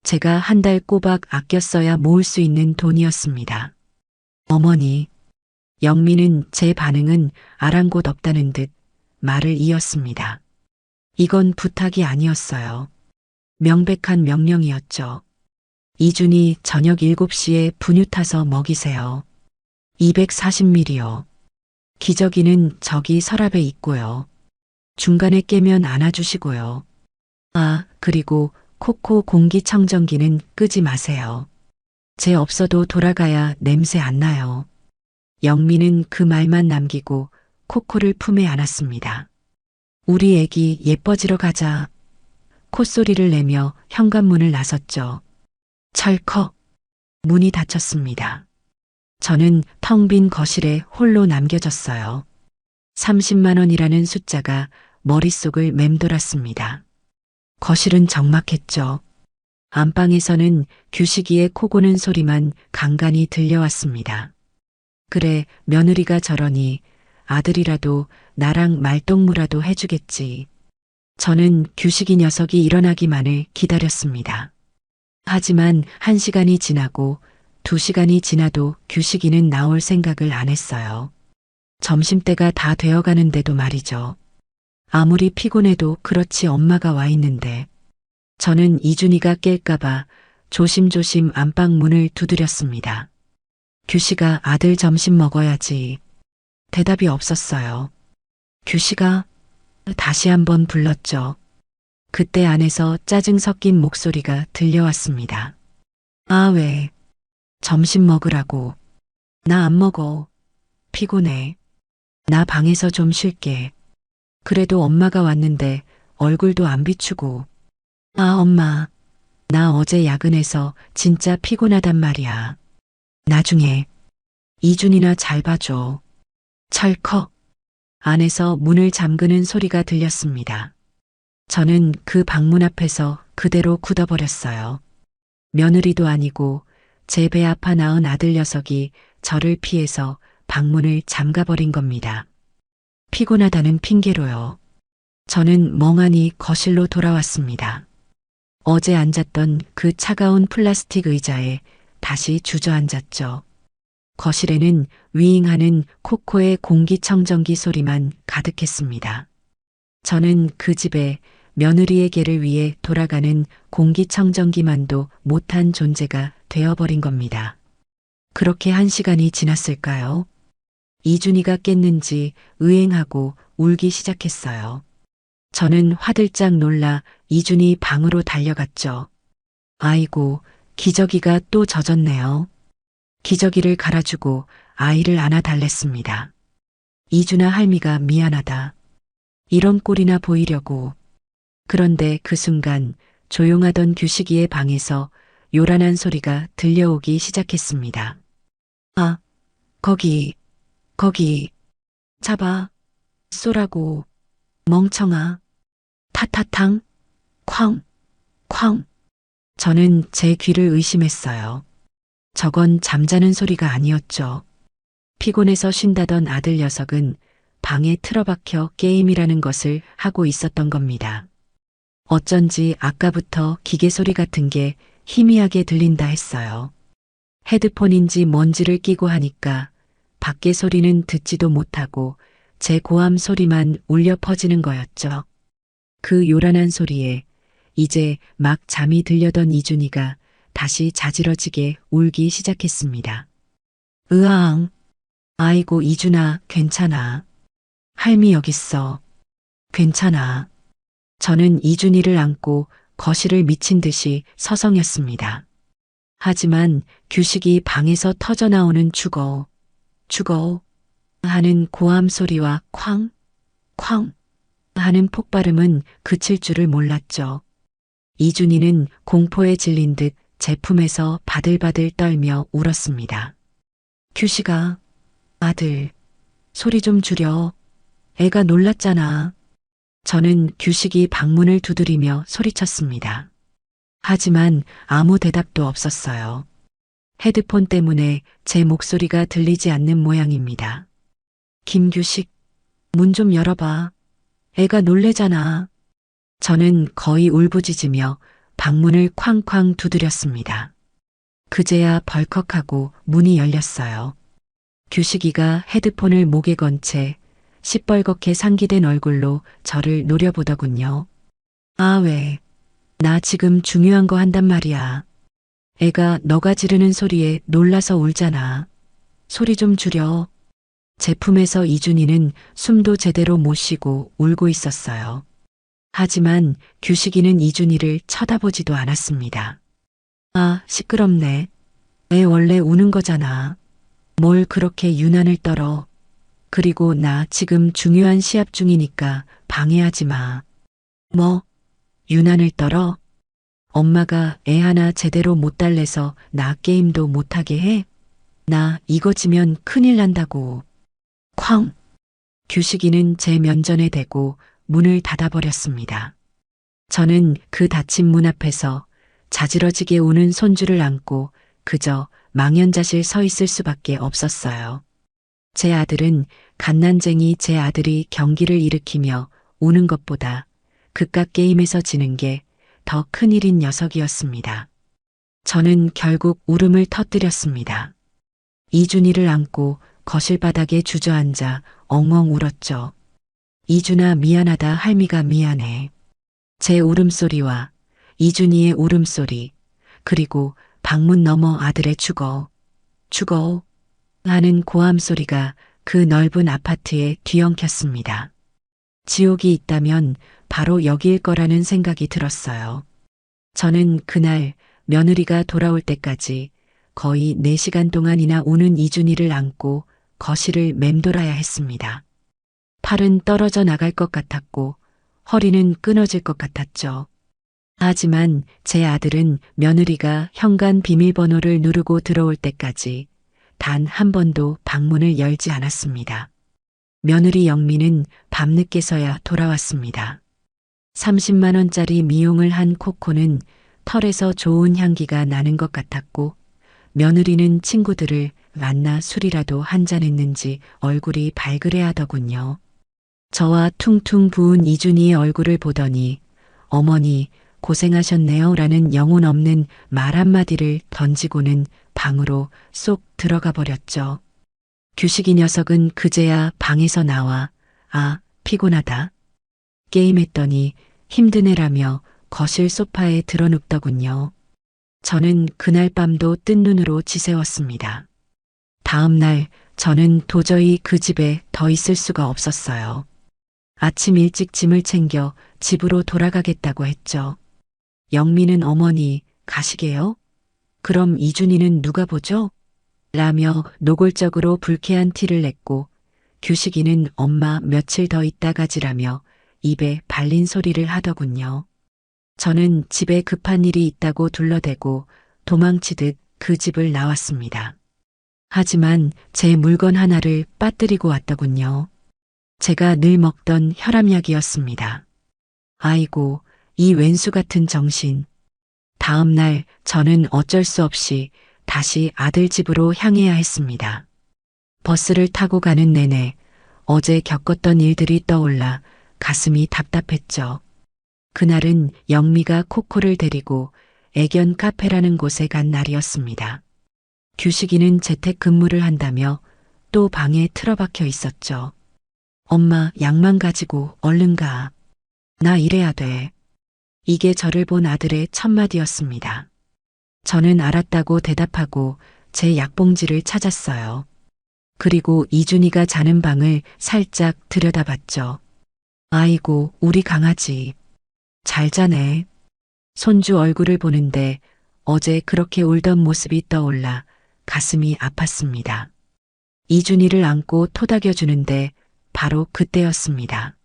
제가 한 달 꼬박 아껴 써야 모을 수 있는 돈이었습니다. 어머니, 영미는 제 반응은 아랑곳 없다는 듯 말을 이었습니다. 이건 부탁이 아니었어요. 명백한 명령이었죠. 이준이 저녁 7시에 분유 타서 먹이세요. 240ml요. 기저귀는 저기 서랍에 있고요. 중간에 깨면 안아주시고요. 아, 그리고 코코 공기청정기는 끄지 마세요. 제 없어도 돌아가야 냄새 안 나요. 영미는 그 말만 남기고 코코를 품에 안았습니다. 우리 애기 예뻐지러 가자. 콧소리를 내며 현관문을 나섰죠. 철컥. 문이 닫혔습니다. 저는 텅 빈 거실에 홀로 남겨졌어요. 30만 원이라는 숫자가 머릿속을 맴돌았습니다. 거실은 적막했죠. 안방에서는 규식이의 코 고는 소리만 간간히 들려왔습니다. 그래, 며느리가 저러니 아들이라도 나랑 말동무라도 해주겠지. 저는 규식이 녀석이 일어나기만을 기다렸습니다. 하지만 1시간이 지나고 2시간이 지나도 규식이는 나올 생각을 안 했어요. 점심때가 다 되어가는데도 말이죠. 아무리 피곤해도 그렇지 엄마가 와 있는데 저는 이준이가 깰까봐 조심조심 안방 문을 두드렸습니다. 규식아, 아들 점심 먹어야지. 대답이 없었어요. 규식아, 다시 한번 불렀죠. 그때 안에서 짜증 섞인 목소리가 들려왔습니다. 아, 왜? 점심 먹으라고. 나 안 먹어. 피곤해. 나 방에서 좀 쉴게. 그래도 엄마가 왔는데 얼굴도 안 비추고. 아, 엄마. 나 어제 야근해서 진짜 피곤하단 말이야. 나중에 이준이나 잘 봐줘. 철컥. 안에서 문을 잠그는 소리가 들렸습니다. 저는 그 방문 앞에서 그대로 굳어버렸어요. 며느리도 아니고 제 배 아파 낳은 아들 녀석이 저를 피해서 방문을 잠가버린 겁니다. 피곤하다는 핑계로요. 저는 멍하니 거실로 돌아왔습니다. 어제 앉았던 그 차가운 플라스틱 의자에 다시 주저앉았죠. 거실에는 윙하는 코코의 공기청정기 소리만 가득했습니다. 저는 그 집에 며느리에게를 위해 돌아가는 공기청정기만도 못한 존재가 되어버린 겁니다. 그렇게 1시간이 지났을까요? 이준이가 깼는지 의행하고 울기 시작했어요. 저는 화들짝 놀라 이준이 방으로 달려갔죠. 아이고, 기저귀가 또 젖었네요. 기저귀를 갈아주고 아이를 안아달랬습니다. 이준아 할미가 미안하다. 이런 꼴이나 보이려고. 그런데 그 순간 조용하던 규식이의 방에서 요란한 소리가 들려오기 시작했습니다. 아, 거기, 잡아, 쏘라고, 멍청아, 타타탕, 쾅, 쾅. 저는 제 귀를 의심했어요. 저건 잠자는 소리가 아니었죠. 피곤해서 쉰다던 아들 녀석은 방에 틀어박혀 게임이라는 것을 하고 있었던 겁니다. 어쩐지 아까부터 기계 소리 같은 게 희미하게 들린다 했어요. 헤드폰인지 뭔지를 끼고 하니까 밖의 소리는 듣지도 못하고 제 고함 소리만 울려 퍼지는 거였죠. 그 요란한 소리에 이제 막 잠이 들려던 이준이가 다시 자지러지게 울기 시작했습니다. 으앙, 아이고 이준아 괜찮아. 할미 여기 있어. 괜찮아. 저는 이준이를 안고 거실을 미친 듯이 서성였습니다. 하지만 규식이 방에서 터져나오는 죽어 하는 고함 소리와 쾅 하는 폭발음은 그칠 줄을 몰랐죠. 이준이는 공포에 질린 듯 제품에서 바들바들 떨며 울었습니다. 규식아, 아들, 소리 좀 줄여. 애가 놀랐잖아. 저는 규식이 방문을 두드리며 소리쳤습니다. 하지만 아무 대답도 없었어요. 헤드폰 때문에 제 목소리가 들리지 않는 모양입니다. 김규식, 문 좀 열어봐. 애가 놀래잖아. 저는 거의 울부짖으며 방문을 쾅쾅 두드렸습니다. 그제야 벌컥하고 문이 열렸어요. 규식이가 헤드폰을 목에 건 채 시뻘겋게 상기된 얼굴로 저를 노려보더군요. 아, 왜? 나 지금 중요한 거 한단 말이야. 애가 너가 지르는 소리에 놀라서 울잖아. 소리 좀 줄여. 제품에서 이준이는 숨도 제대로 못 쉬고 울고 있었어요. 하지만 규식이는 이준이를 쳐다보지도 않았습니다. 아, 시끄럽네. 애 원래 우는 거잖아. 뭘 그렇게 유난을 떨어. 그리고 나 지금 중요한 시합 중이니까 방해하지 마. 뭐? 유난을 떨어? 엄마가 애 하나 제대로 못 달래서 나 게임도 못하게 해? 나 이거 지면 큰일 난다고. 쾅! 규식이는 제 면전에 대고 문을 닫아버렸습니다. 저는 그 닫힌 문 앞에서 자지러지게 우는 손주를 안고 그저 망연자실 서 있을 수밖에 없었어요. 제 아들은 갓난쟁이 제 아들이 경기를 일으키며 우는 것보다 그깟 게임에서 지는 게 더 큰일인 녀석이었습니다. 저는 결국 울음을 터뜨렸습니다. 이준이를 안고 거실 바닥에 주저앉아 엉엉 울었죠. 이준아 미안하다 할미가 미안해. 제 울음소리와 이준이의 울음소리 그리고 방문 너머 아들의 죽어 하는 고함 소리가 그 넓은 아파트에 뒤엉켰습니다. 지옥이 있다면 바로 여기일 거라는 생각이 들었어요. 저는 그날 며느리가 돌아올 때까지 거의 4시간 동안이나 우는 이준이를 안고 거실을 맴돌아야 했습니다. 팔은 떨어져 나갈 것 같았고 허리는 끊어질 것 같았죠. 하지만 제 아들은 며느리가 현관 비밀번호를 누르고 들어올 때까지 단 한 번도 방문을 열지 않았습니다. 며느리 영미는 밤늦게서야 돌아왔습니다. 30만 원짜리 미용을 한 코코는 털에서 좋은 향기가 나는 것 같았고 며느리는 친구들을 만나 술이라도 한잔했는지 얼굴이 발그레하더군요. 저와 퉁퉁 부은 이준이의 얼굴을 보더니 어머니 고생하셨네요. 라는 영혼 없는 말 한마디를 던지고는 방으로 쏙 들어가 버렸죠. 규식이 녀석은 그제야 방에서 나와 피곤하다. 게임했더니 힘든 애라며 거실 소파에 드러눕더군요. 저는 그날 밤도 뜬 눈으로 지새웠습니다. 다음 날 저는 도저히 그 집에 더 있을 수가 없었어요. 아침 일찍 짐을 챙겨 집으로 돌아가겠다고 했죠. 영미는 어머니 가시게요? 그럼 이준이는 누가 보죠? 라며 노골적으로 불쾌한 티를 냈고 규식이는 엄마 며칠 더 있다 가지라며 입에 발린 소리를 하더군요. 저는 집에 급한 일이 있다고 둘러대고 도망치듯 그 집을 나왔습니다. 하지만 제 물건 하나를 빠뜨리고 왔더군요. 제가 늘 먹던 혈압약이었습니다. 아이고, 이 왼수 같은 정신. 다음 날 저는 어쩔 수 없이 다시 아들 집으로 향해야 했습니다. 버스를 타고 가는 내내 어제 겪었던 일들이 떠올라 가슴이 답답했죠. 그날은 영미가 코코를 데리고 애견 카페라는 곳에 간 날이었습니다. 규식이는 재택근무를 한다며 또 방에 틀어박혀 있었죠. 엄마, 약만 가지고 얼른 가. 나 일해야 돼. 이게 저를 본 아들의 첫마디였습니다. 저는 알았다고 대답하고 제 약봉지를 찾았어요. 그리고 이준이가 자는 방을 살짝 들여다봤죠. 아이고, 우리 강아지. 잘 자네. 손주 얼굴을 보는데 어제 그렇게 울던 모습이 떠올라 가슴이 아팠습니다. 이준이를 안고 토닥여주는데 바로 그때였습니다.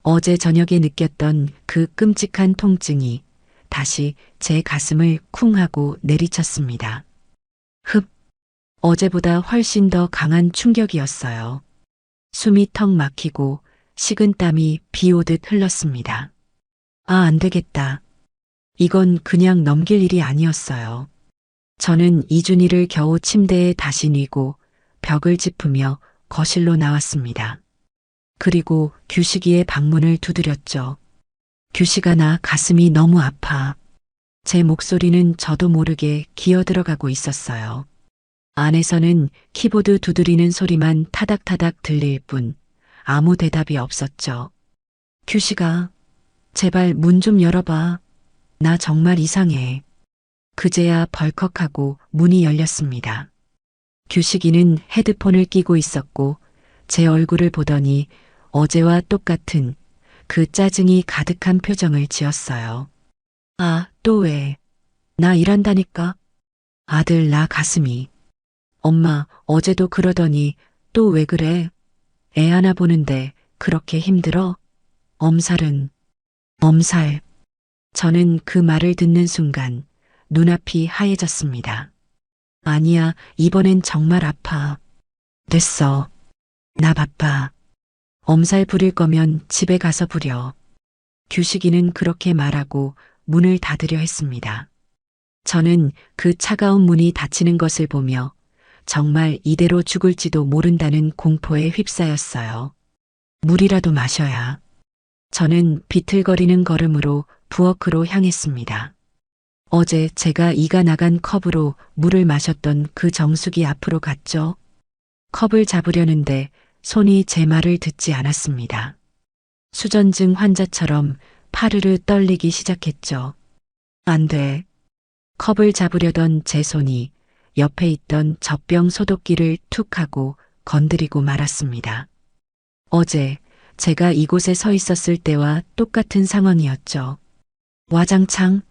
어제 저녁에 느꼈던 그 끔찍한 통증이 다시 제 가슴을 쿵 하고 내리쳤습니다. 흡, 어제보다 훨씬 더 강한 충격이었어요. 숨이 턱 막히고 식은땀이 비 오듯 흘렀습니다. 안 되겠다. 이건 그냥 넘길 일이 아니었어요. 저는 이준이를 겨우 침대에 다시 뉘고 벽을 짚으며 거실로 나왔습니다. 그리고 규식이의 방문을 두드렸죠. 규식아, 나 가슴이 너무 아파. 제 목소리는 저도 모르게 기어들어가고 있었어요. 안에서는 키보드 두드리는 소리만 타닥타닥 들릴 뿐 아무 대답이 없었죠. 규식아, 제발 문 좀 열어봐. 나 정말 이상해. 그제야 벌컥하고 문이 열렸습니다. 규식이는 헤드폰을 끼고 있었고 제 얼굴을 보더니 어제와 똑같은 그 짜증이 가득한 표정을 지었어요. 또 왜? 나 일한다니까. 아들, 나 가슴이. 엄마, 어제도 그러더니 또 왜 그래? 애 하나 보는데 그렇게 힘들어? 엄살은. 엄살. 저는 그 말을 듣는 순간 눈앞이 하얘졌습니다. 아니야, 이번엔 정말 아파. 됐어. 나 바빠. 엄살 부릴 거면 집에 가서 부려. 규식이는 그렇게 말하고 문을 닫으려 했습니다. 저는 그 차가운 문이 닫히는 것을 보며 정말 이대로 죽을지도 모른다는 공포에 휩싸였어요. 물이라도 마셔야. 저는 비틀거리는 걸음으로 부엌으로 향했습니다. 어제 제가 이가 나간 컵으로 물을 마셨던 그 정수기 앞으로 갔죠. 컵을 잡으려는데 손이 제 말을 듣지 않았습니다. 수전증 환자처럼 파르르 떨리기 시작했죠. 안 돼. 컵을 잡으려던 제 손이 옆에 있던 젖병 소독기를 툭 하고 건드리고 말았습니다. 어제 제가 이곳에 서 있었을 때와 똑같은 상황이었죠. 와장창.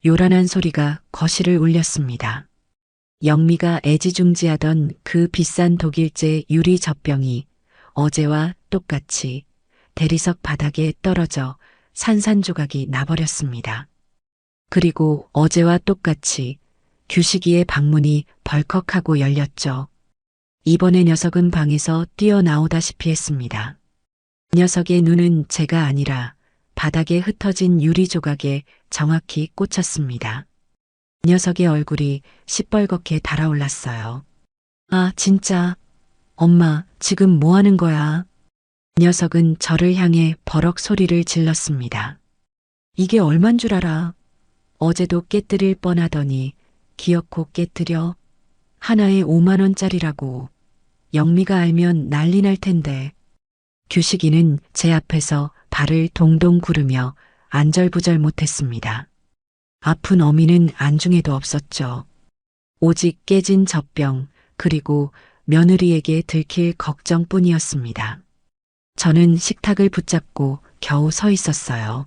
요란한 소리가 거실을 울렸습니다. 영미가 애지중지하던 그 비싼 독일제 유리 젖병이 어제와 똑같이 대리석 바닥에 떨어져 산산조각이 나버렸습니다. 그리고 어제와 똑같이 규식이의 방문이 벌컥하고 열렸죠. 이번에 녀석은 방에서 뛰어나오다시피 했습니다. 녀석의 눈은 제가 아니라 바닥에 흩어진 유리 조각에 정확히 꽂혔습니다. 녀석의 얼굴이 시뻘겋게 달아올랐어요. 진짜. 엄마, 지금 뭐 하는 거야? 녀석은 저를 향해 버럭 소리를 질렀습니다. 이게 얼만 줄 알아? 어제도 깨뜨릴 뻔하더니 기어코 깨뜨려. 하나에 5만 원짜리라고. 영미가 알면 난리 날 텐데. 규식이는 제 앞에서 발을 동동 구르며 안절부절 못했습니다. 아픈 어미는 안중에도 없었죠. 오직 깨진 젖병 그리고 며느리에게 들킬 걱정뿐이었습니다. 저는 식탁을 붙잡고 겨우 서 있었어요.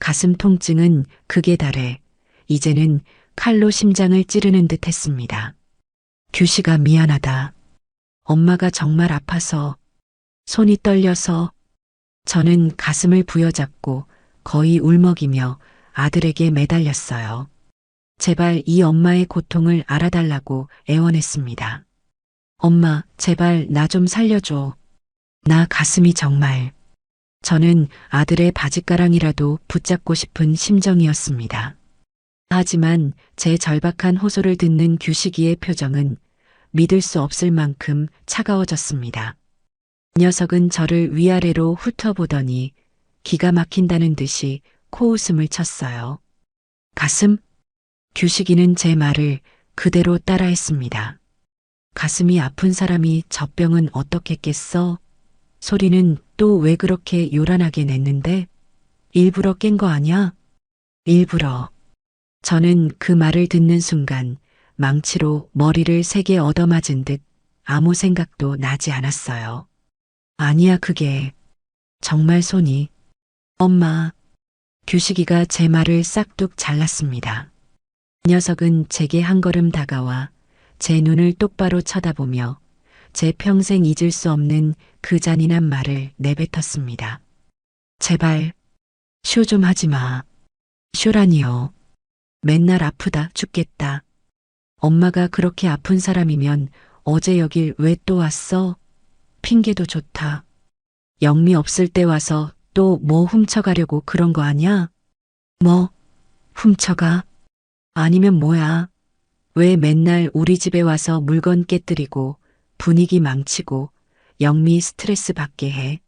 가슴 통증은 극에 달해 이제는 칼로 심장을 찌르는 듯 했습니다. 규식아 미안하다. 엄마가 정말 아파서, 손이 떨려서. 저는 가슴을 부여잡고 거의 울먹이며 아들에게 매달렸어요. 제발 이 엄마의 고통을 알아달라고 애원했습니다. 엄마, 제발 나 좀 살려줘. 나 가슴이 정말. 저는 아들의 바짓가랑이라도 붙잡고 싶은 심정이었습니다. 하지만 제 절박한 호소를 듣는 규식이의 표정은 믿을 수 없을 만큼 차가워졌습니다. 녀석은 저를 위아래로 훑어보더니 기가 막힌다는 듯이 코웃음을 쳤어요. 가슴? 규식이는 제 말을 그대로 따라했습니다. 가슴이 아픈 사람이 젖병은 어떻겠겠어? 소리는 또 왜 그렇게 요란하게 냈는데? 일부러 깬 거 아냐? 일부러. 저는 그 말을 듣는 순간 망치로 머리를 세게 얻어맞은 듯 아무 생각도 나지 않았어요. 아니야 그게. 정말 손이. 엄마. 규식이가 제 말을 싹둑 잘랐습니다. 녀석은 제게 한 걸음 다가와 제 눈을 똑바로 쳐다보며 제 평생 잊을 수 없는 그 잔인한 말을 내뱉었습니다. 제발 쇼 좀 하지 마. 쇼라니요. 맨날 아프다 죽겠다. 엄마가 그렇게 아픈 사람이면 어제 여길 왜 또 왔어? 핑계도 좋다. 영미 없을 때 와서 또 뭐 훔쳐가려고 그런 거 아냐? 뭐? 훔쳐가? 아니면 뭐야? 왜 맨날 우리 집에 와서 물건 깨뜨리고 분위기 망치고 영미 스트레스 받게 해?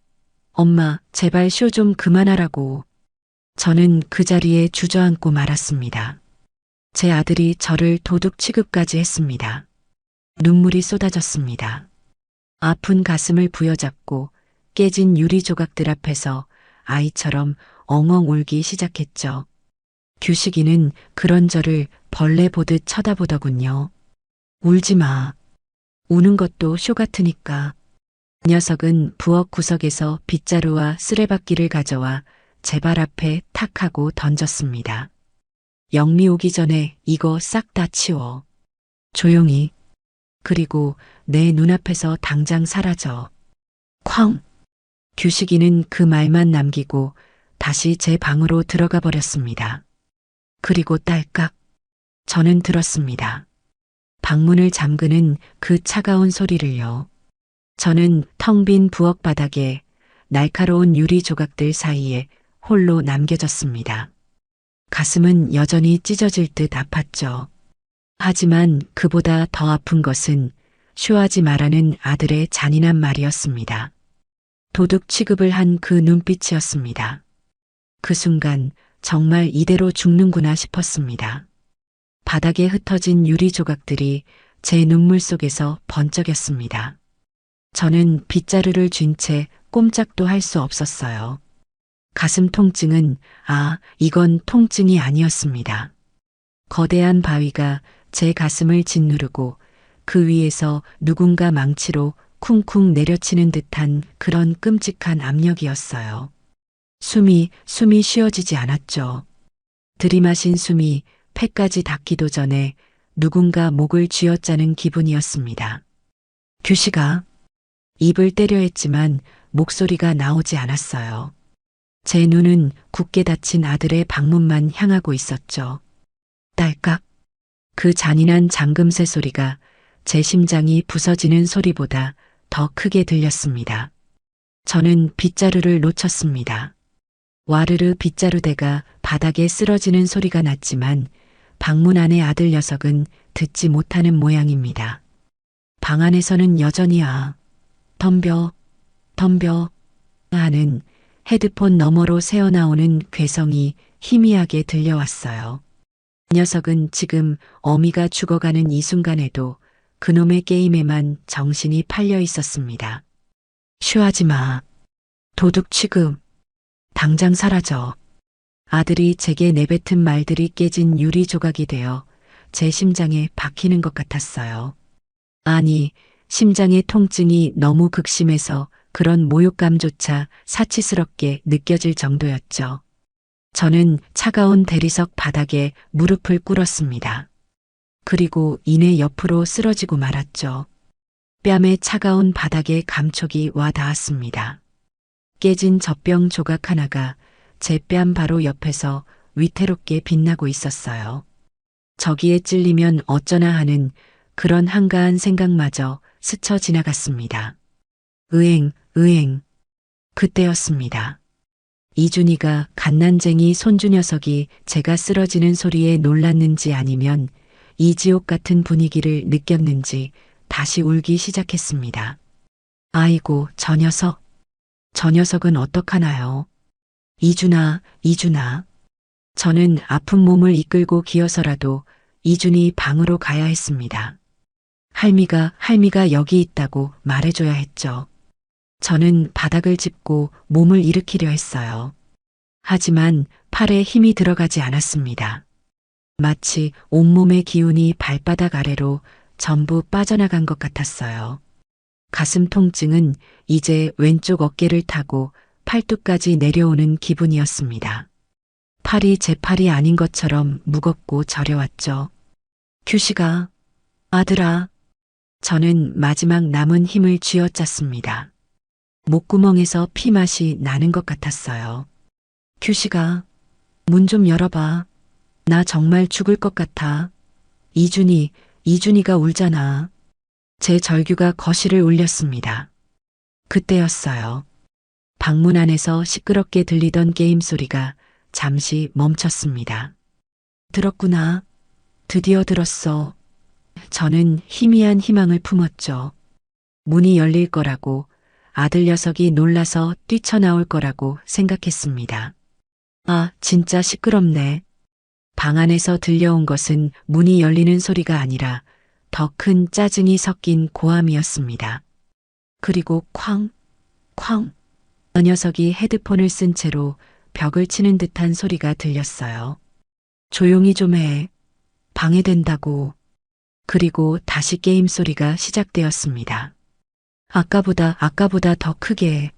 엄마, 제발 쇼 좀 그만하라고. 저는 그 자리에 주저앉고 말았습니다. 제 아들이 저를 도둑 취급까지 했습니다. 눈물이 쏟아졌습니다. 아픈 가슴을 부여잡고 깨진 유리 조각들 앞에서 아이처럼 엉엉 울기 시작했죠. 규식이는 그런 저를 벌레 보듯 쳐다보더군요. 울지 마. 우는 것도 쇼 같으니까. 녀석은 부엌 구석에서 빗자루와 쓰레받기를 가져와 제 발 앞에 탁 하고 던졌습니다. 영미 오기 전에 이거 싹 다 치워. 조용히. 그리고 내 눈앞에서 당장 사라져. 쾅! 규식이는 그 말만 남기고 다시 제 방으로 들어가 버렸습니다. 그리고 딸깍. 저는 들었습니다. 방문을 잠그는 그 차가운 소리를요. 저는 텅 빈 부엌 바닥에 날카로운 유리 조각들 사이에 홀로 남겨졌습니다. 가슴은 여전히 찢어질 듯 아팠죠. 하지만 그보다 더 아픈 것은 쇼하지 말라는 아들의 잔인한 말이었습니다. 도둑 취급을 한 그 눈빛이었습니다. 그 순간 정말 이대로 죽는구나 싶었습니다. 바닥에 흩어진 유리 조각들이 제 눈물 속에서 번쩍였습니다. 저는 빗자루를 쥔 채 꼼짝도 할 수 없었어요. 가슴 통증은 이건 통증이 아니었습니다. 거대한 바위가 제 가슴을 짓누르고 그 위에서 누군가 망치로 쿵쿵 내려치는 듯한 그런 끔찍한 압력이었어요. 숨이 쉬어지지 않았죠. 들이마신 숨이 폐까지 닿기도 전에 누군가 목을 쥐어짜는 기분이었습니다. 규식아. 입을 때려 했지만 목소리가 나오지 않았어요. 제 눈은 굳게 닫힌 아들의 방문만 향하고 있었죠. 딸깍. 그 잔인한 잠금새 소리가 제 심장이 부서지는 소리보다 더 크게 들렸습니다. 저는 빗자루를 놓쳤습니다. 와르르 빗자루대가 바닥에 쓰러지는 소리가 났지만 방문 안의 아들 녀석은 듣지 못하는 모양입니다. 방 안에서는 여전히 덤벼 하는 헤드폰 너머로 새어나오는 괴성이 희미하게 들려왔어요. 녀석은 지금 어미가 죽어가는 이 순간에도 그놈의 게임에만 정신이 팔려 있었습니다. 쉬하지 마. 도둑 취급. 당장 사라져. 아들이 제게 내뱉은 말들이 깨진 유리 조각이 되어 제 심장에 박히는 것 같았어요. 아니, 심장의 통증이 너무 극심해서 그런 모욕감조차 사치스럽게 느껴질 정도였죠. 저는 차가운 대리석 바닥에 무릎을 꿇었습니다. 그리고 이내 옆으로 쓰러지고 말았죠. 뺨에 차가운 바닥에 감촉이 와 닿았습니다. 깨진 젖병 조각 하나가 제 뺨 바로 옆에서 위태롭게 빛나고 있었어요. 저기에 찔리면 어쩌나 하는 그런 한가한 생각마저 스쳐 지나갔습니다. 으엥. 그때였습니다. 이준이가 갓난쟁이 손주 녀석이 제가 쓰러지는 소리에 놀랐는지 아니면 이 지옥 같은 분위기를 느꼈는지 다시 울기 시작했습니다. 아이고, 저 녀석. 저 녀석은 어떡하나요? 이준아. 저는 아픈 몸을 이끌고 기어서라도 이준이 방으로 가야 했습니다. 할미가 여기 있다고 말해줘야 했죠. 저는 바닥을 짚고 몸을 일으키려 했어요. 하지만 팔에 힘이 들어가지 않았습니다. 마치 온몸의 기운이 발바닥 아래로 전부 빠져나간 것 같았어요. 가슴 통증은 이제 왼쪽 어깨를 타고 팔뚝까지 내려오는 기분이었습니다. 팔이 제 팔이 아닌 것처럼 무겁고 저려왔죠. 규식아, 아들아. 저는 마지막 남은 힘을 쥐어짰습니다. 목구멍에서 피맛이 나는 것 같았어요. 규식아, 문 좀 열어봐. 나 정말 죽을 것 같아. 이준이가 울잖아. 제 절규가 거실을 울렸습니다. 그때였어요. 방문 안에서 시끄럽게 들리던 게임 소리가 잠시 멈췄습니다. 들었구나. 드디어 들었어. 저는 희미한 희망을 품었죠. 문이 열릴 거라고, 아들 녀석이 놀라서 뛰쳐나올 거라고 생각했습니다. 아, 진짜 시끄럽네. 방 안에서 들려온 것은 문이 열리는 소리가 아니라 더 큰 짜증이 섞인 고함이었습니다. 그리고 쾅. 저 녀석이 헤드폰을 쓴 채로 벽을 치는 듯한 소리가 들렸어요. 조용히 좀 해. 방해된다고. 그리고 다시 게임 소리가 시작되었습니다. 아까보다 더 크게.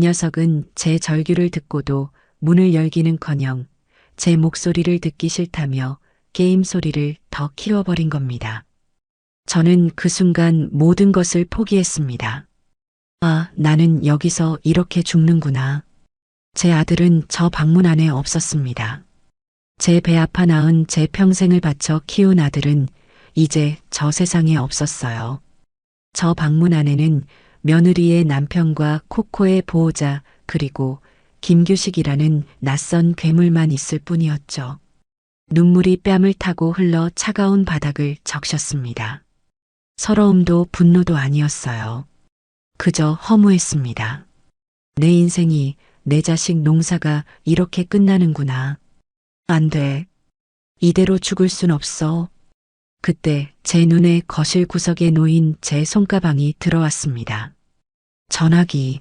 녀석은 제 절규를 듣고도 문을 열기는커녕 제 목소리를 듣기 싫다며 게임 소리를 더 키워버린 겁니다. 저는 그 순간 모든 것을 포기했습니다. 아, 나는 여기서 이렇게 죽는구나. 제 아들은 저 방문 안에 없었습니다. 제 배 아파 낳은 제 평생을 바쳐 키운 아들은 이제 저 세상에 없었어요. 저 방문 안에는 며느리의 남편과 코코의 보호자 그리고 김규식이라는 낯선 괴물만 있을 뿐이었죠. 눈물이 뺨을 타고 흘러 차가운 바닥을 적셨습니다. 서러움도 분노도 아니었어요. 그저 허무했습니다. 내 인생이, 내 자식 농사가 이렇게 끝나는구나. 안 돼. 이대로 죽을 순 없어. 그때 제 눈에 거실 구석에 놓인 제 손가방이 들어왔습니다. 전화기.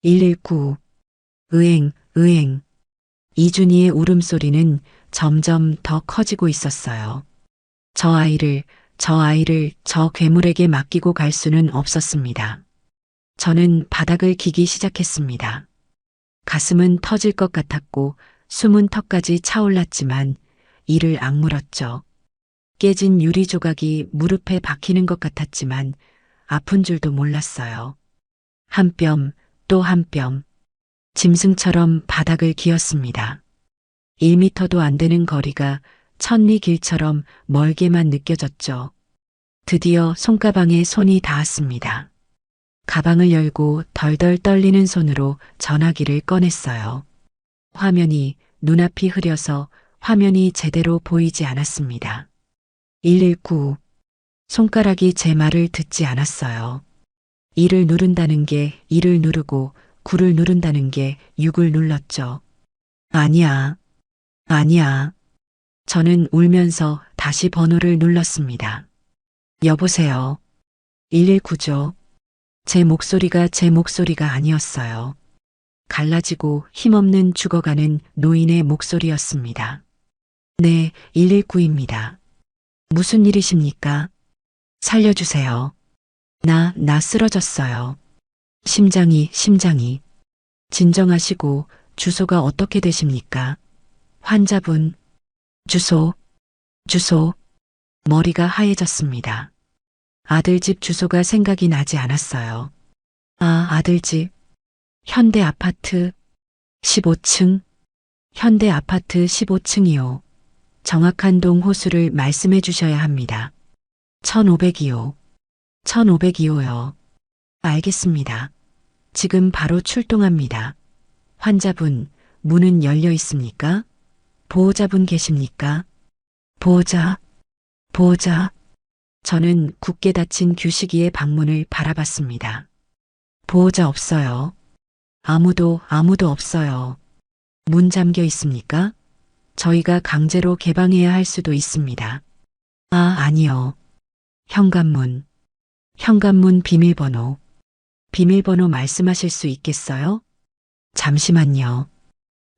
119. 으엥. 이준이의 울음소리는 점점 더 커지고 있었어요. 저 아이를 저 괴물에게 맡기고 갈 수는 없었습니다. 저는 바닥을 기기 시작했습니다. 가슴은 터질 것 같았고 숨은 턱까지 차올랐지만 이를 악물었죠. 깨진 유리 조각이 무릎에 박히는 것 같았지만 아픈 줄도 몰랐어요. 한 뼘, 또 한 뼘. 짐승처럼 바닥을 기었습니다. 1미터도 안 되는 거리가 천리 길처럼 멀게만 느껴졌죠. 드디어 손가방에 손이 닿았습니다. 가방을 열고 덜덜 떨리는 손으로 전화기를 꺼냈어요. 화면이 눈앞이 흐려서 화면이 제대로 보이지 않았습니다. 119. 손가락이 제 말을 듣지 않았어요. 1을 누른다는 게 1을 누르고 9를 누른다는 게 6을 눌렀죠. 아니야. 아니야. 저는 울면서 다시 번호를 눌렀습니다. 여보세요. 119죠. 제 목소리가 아니었어요. 갈라지고 힘없는 죽어가는 노인의 목소리였습니다. 네, 119입니다. 무슨 일이십니까? 살려주세요. 나 쓰러졌어요. 심장이. 진정하시고 주소가 어떻게 되십니까? 환자분. 주소. 머리가 하얘졌습니다. 아들 집 주소가 생각이 나지 않았어요. 아, 아들 집. 현대 아파트 15층. 현대 아파트 15층이요. 정확한 동 호수를 말씀해 주셔야 합니다. 1502호. 1502호요. 알겠습니다. 지금 바로 출동합니다. 환자분, 문은 열려 있습니까? 보호자분 계십니까? 보호자. 저는 굳게 닫힌 규식이의 방문을 바라봤습니다. 보호자 없어요. 아무도 없어요. 문 잠겨 있습니까? 저희가 강제로 개방해야 할 수도 있습니다. 아, 아니요. 현관문 비밀번호. 비밀번호 말씀하실 수 있겠어요? 잠시만요.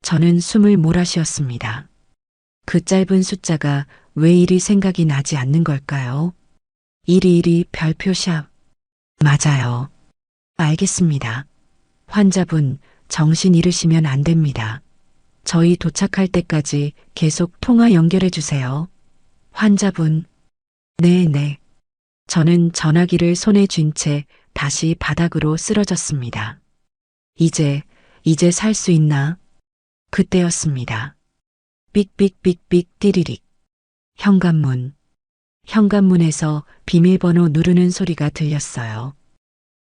저는 숨을 몰아쉬었습니다. 그 짧은 숫자가 왜 이리 생각이 나지 않는 걸까요? 122 별표샵. 맞아요. 알겠습니다. 환자분, 정신 잃으시면 안 됩니다. 저희 도착할 때까지 계속 통화 연결해 주세요. 환자분. 네. 저는 전화기를 손에 쥔 채 다시 바닥으로 쓰러졌습니다. 이제 살 수 있나? 그때였습니다. 삑삑삑삑 띠리릭. 현관문에서 비밀번호 누르는 소리가 들렸어요.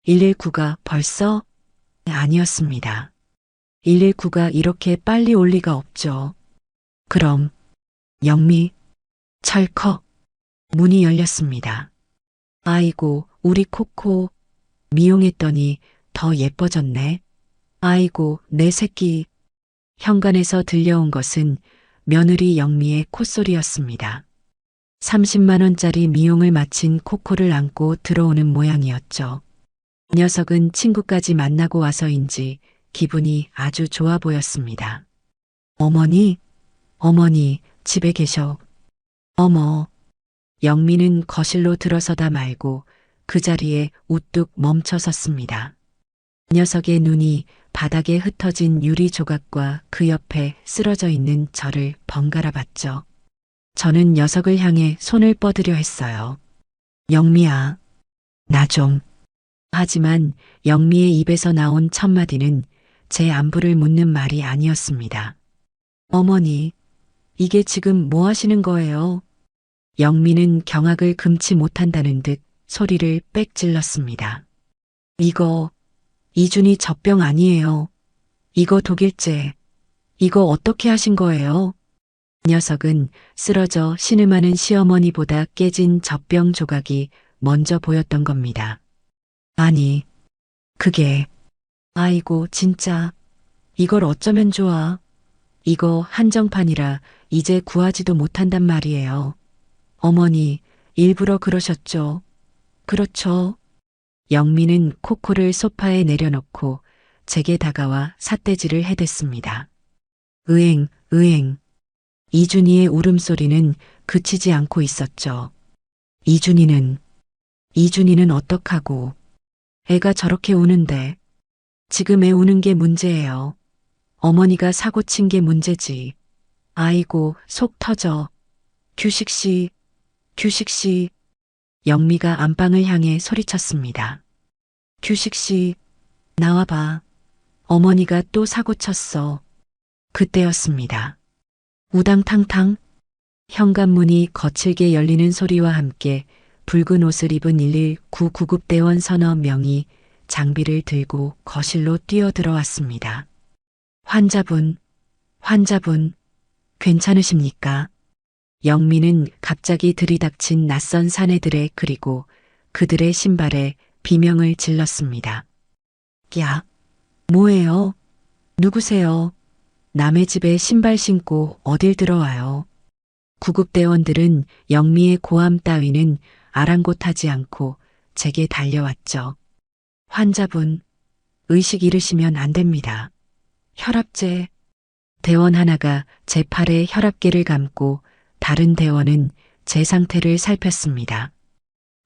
119가 벌써? 아니었습니다. 119가 이렇게 빨리 올 리가 없죠. 그럼 영미, 철컥. 문이 열렸습니다. 아이고, 우리 코코. 미용했더니 더 예뻐졌네. 아이고, 내 새끼. 현관에서 들려온 것은 며느리 영미의 콧소리였습니다. 30만 원짜리 미용을 마친 코코를 안고 들어오는 모양이었죠. 녀석은 친구까지 만나고 와서인지 기분이 아주 좋아 보였습니다. 어머니, 집에 계셔. 어머. 영미는 거실로 들어서다 말고 그 자리에 우뚝 멈춰 섰습니다. 녀석의 눈이 바닥에 흩어진 유리 조각과 그 옆에 쓰러져 있는 저를 번갈아 봤죠. 저는 녀석을 향해 손을 뻗으려 했어요. 영미야, 나 좀. 하지만 영미의 입에서 나온 첫 마디는 제 안부를 묻는 말이 아니었습니다. 어머니, 이게 지금 뭐 하시는 거예요? 영미는 경악을 금치 못한다는 듯 소리를 빽 질렀습니다. 이거 이준이 젖병 아니에요. 이거 독일제. 이거 어떻게 하신 거예요? 녀석은 쓰러져 신음하는 시어머니보다 깨진 젖병 조각이 먼저 보였던 겁니다. 아니, 그게, 아이고, 진짜, 이걸 어쩌면 좋아. 이거 한정판이라 이제 구하지도 못한단 말이에요. 어머니, 일부러 그러셨죠? 그렇죠. 영미는 코코를 소파에 내려놓고 제게 다가와 삿대질을 해댔습니다. 으엥. 이준이의 울음소리는 그치지 않고 있었죠. 이준이는 어떡하고. 애가 저렇게 우는데. 지금 애 우는 게 문제예요. 어머니가 사고 친 게 문제지. 아이고, 속 터져. 규식 씨. 영미가 안방을 향해 소리쳤습니다. 규식 씨, 나와봐. 어머니가 또 사고 쳤어. 그때였습니다. 우당탕탕. 현관문이 거칠게 열리는 소리와 함께 붉은 옷을 입은 119 구급대원 서너 명이 장비를 들고 거실로 뛰어들어왔습니다. 환자분, 괜찮으십니까? 영미는 갑자기 들이닥친 낯선 사내들의 그리고 그들의 신발에 비명을 질렀습니다. 야, 뭐예요? 누구세요? 남의 집에 신발 신고 어딜 들어와요. 구급대원들은 영미의 고함 따위는 아랑곳하지 않고 제게 달려왔죠. 환자분, 의식 잃으시면 안 됩니다. 혈압제. 대원 하나가 제 팔에 혈압계를 감고 다른 대원은 제 상태를 살폈습니다.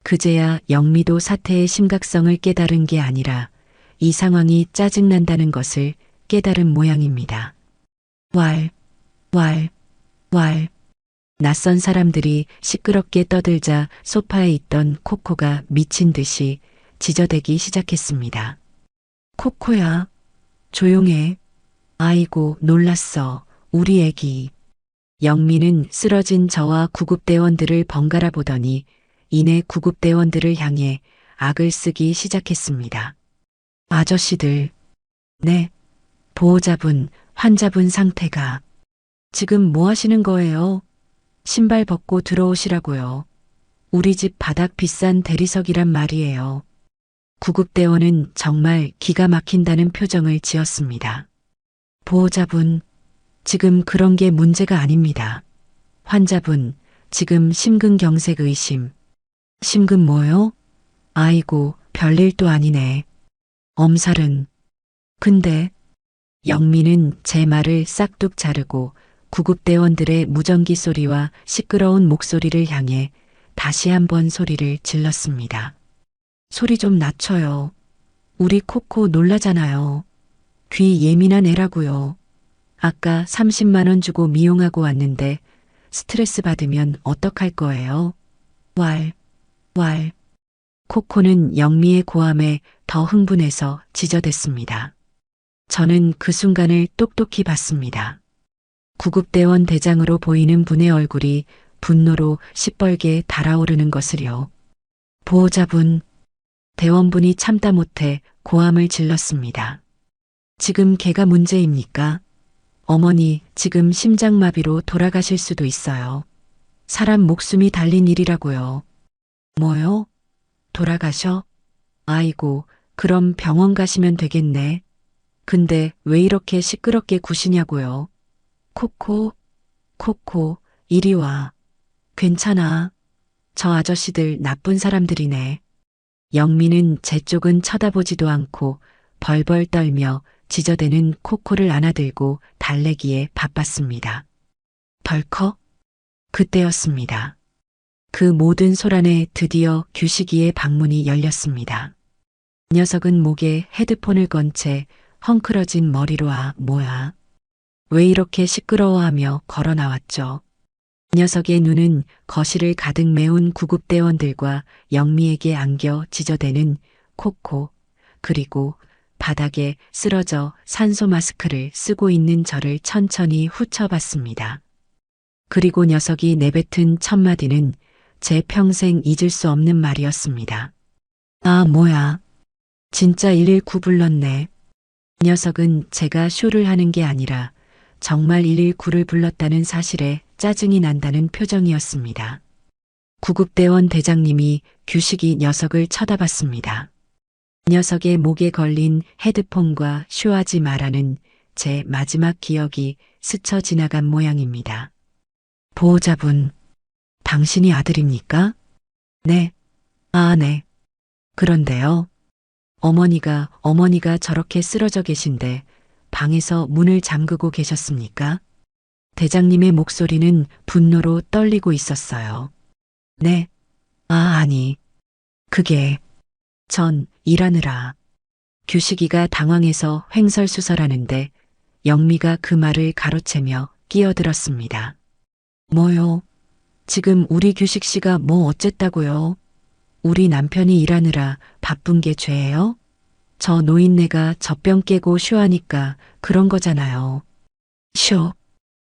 그제야 영미도 사태의 심각성을 깨달은 게 아니라 이 상황이 짜증난다는 것을 깨달은 모양입니다. 왈, 왈, 왈. 낯선 사람들이 시끄럽게 떠들자 소파에 있던 코코가 미친 듯이 지저대기 시작했습니다. 코코야, 조용해. 아이고, 놀랐어. 우리 애기. 영미는 쓰러진 저와 구급대원들을 번갈아 보더니 이내 구급대원들을 향해 악을 쓰기 시작했습니다. 아저씨들. 네. 보호자분, 환자분 상태가. 지금 뭐 하시는 거예요? 신발 벗고 들어오시라고요. 우리 집 바닥 비싼 대리석이란 말이에요. 구급대원은 정말 기가 막힌다는 표정을 지었습니다. 보호자분, 지금 그런 게 문제가 아닙니다. 환자분, 지금 심근경색 의심. 심근 뭐요? 아이고, 별일도 아니네. 엄살은. 근데 영미는 제 말을 싹둑 자르고 구급대원들의 무전기 소리와 시끄러운 목소리를 향해 다시 한번 소리를 질렀습니다. 소리 좀 낮춰요. 우리 코코 놀라잖아요. 귀 예민한 애라고요. 아까 30만 원 주고 미용하고 왔는데 스트레스 받으면 어떡할 거예요? 왈, 왈. 코코는 영미의 고함에 더 흥분해서 지저댔습니다. 저는 그 순간을 똑똑히 봤습니다. 구급대원 대장으로 보이는 분의 얼굴이 분노로 시뻘게 달아오르는 것을요. 보호자분, 대원분이 참다 못해 고함을 질렀습니다. 지금 걔가 문제입니까? 어머니, 지금 심장마비로 돌아가실 수도 있어요. 사람 목숨이 달린 일이라고요. 뭐요? 돌아가셔? 아이고, 그럼 병원 가시면 되겠네. 근데 왜 이렇게 시끄럽게 구시냐고요? 코코, 코코, 이리 와. 괜찮아. 저 아저씨들 나쁜 사람들이네. 영미는 제 쪽은 쳐다보지도 않고 벌벌 떨며 지저대는 코코를 안아들고 달래기에 바빴습니다. 덜컥? 그때였습니다. 그 모든 소란에 드디어 규식이의 방문이 열렸습니다. 녀석은 목에 헤드폰을 건 채 헝클어진 머리로 뭐야. 왜 이렇게 시끄러워하며 걸어 나왔죠. 녀석의 눈은 거실을 가득 메운 구급대원들과 영미에게 안겨 지저대는 코코, 그리고 바닥에 쓰러져 산소 마스크를 쓰고 있는 저를 천천히 훑어봤습니다. 그리고 녀석이 내뱉은 첫 마디는 제 평생 잊을 수 없는 말이었습니다. 아, 뭐야. 진짜 119 불렀네. 녀석은 제가 쇼를 하는 게 아니라 정말 119를 불렀다는 사실에 짜증이 난다는 표정이었습니다. 구급대원 대장님이 규식이 녀석을 쳐다봤습니다. 녀석의 목에 걸린 헤드폰과 쇼하지 마라는 제 마지막 기억이 스쳐 지나간 모양입니다. 보호자분, 당신이 아들입니까? 네. 아, 네. 그런데요. 어머니가 저렇게 쓰러져 계신데 방에서 문을 잠그고 계셨습니까? 대장님의 목소리는 분노로 떨리고 있었어요. 네. 아, 아니. 그게 전 일하느라. 규식이가 당황해서 횡설수설하는데 영미가 그 말을 가로채며 끼어들었습니다. 뭐요? 지금 우리 규식 씨가 뭐 어쨌다고요? 우리 남편이 일하느라 바쁜 게 죄예요? 저 노인네가 젖병 깨고 쇼하니까 그런 거잖아요. 쇼.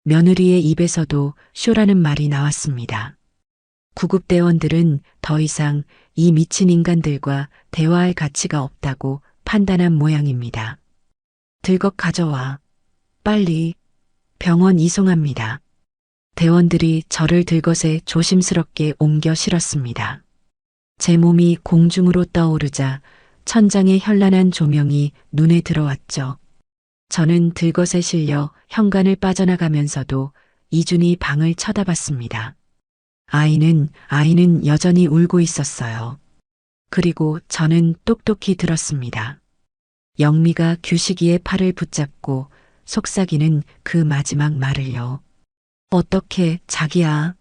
며느리의 입에서도 쇼라는 말이 나왔습니다. 구급대원들은 더 이상 이 미친 인간들과 대화할 가치가 없다고 판단한 모양입니다. 들것 가져와. 빨리. 병원 이송합니다. 대원들이 저를 들것에 조심스럽게 옮겨 실었습니다. 제 몸이 공중으로 떠오르자 천장의 현란한 조명이 눈에 들어왔죠. 저는 들것에 실려 현관을 빠져나가면서도 이준이 방을 쳐다봤습니다. 아이는 여전히 울고 있었어요. 그리고 저는 똑똑히 들었습니다. 영미가 규식이의 팔을 붙잡고 속삭이는 그 마지막 말을요. 어떻게 자기야.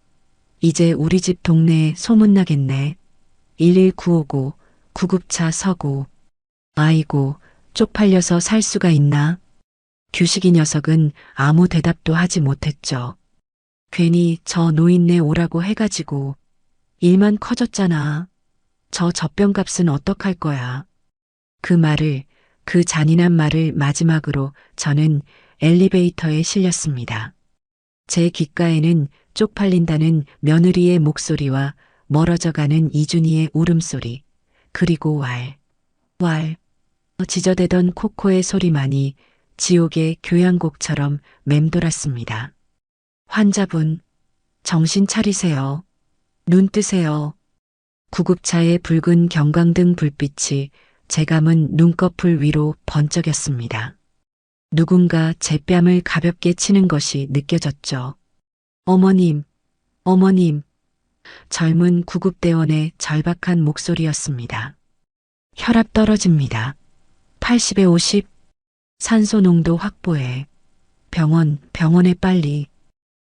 이제 우리 집 동네에 소문나겠네. 119오고 구급차 서고. 아이고 쪽팔려서 살 수가 있나. 규식이 녀석은 아무 대답도 하지 못했죠. 괜히 저 노인네 오라고 해가지고 일만 커졌잖아. 저 젖병값은 어떡할 거야. 그 잔인한 말을 마지막으로 저는 엘리베이터에 실렸습니다. 제 귓가에는 쪽팔린다는 며느리의 목소리와 멀어져가는 이준희의 울음소리, 그리고 지저대던 코코의 소리만이 지옥의 교향곡처럼 맴돌았습니다. 환자분, 정신 차리세요. 눈 뜨세요. 구급차의 붉은 경광등 불빛이 제 감은 눈꺼풀 위로 번쩍였습니다. 누군가 제 뺨을 가볍게 치는 것이 느껴졌죠. 어머님, 어머님. 젊은 구급대원의 절박한 목소리였습니다. 혈압 떨어집니다. 80에 50. 산소 농도 확보해. 병원에 빨리.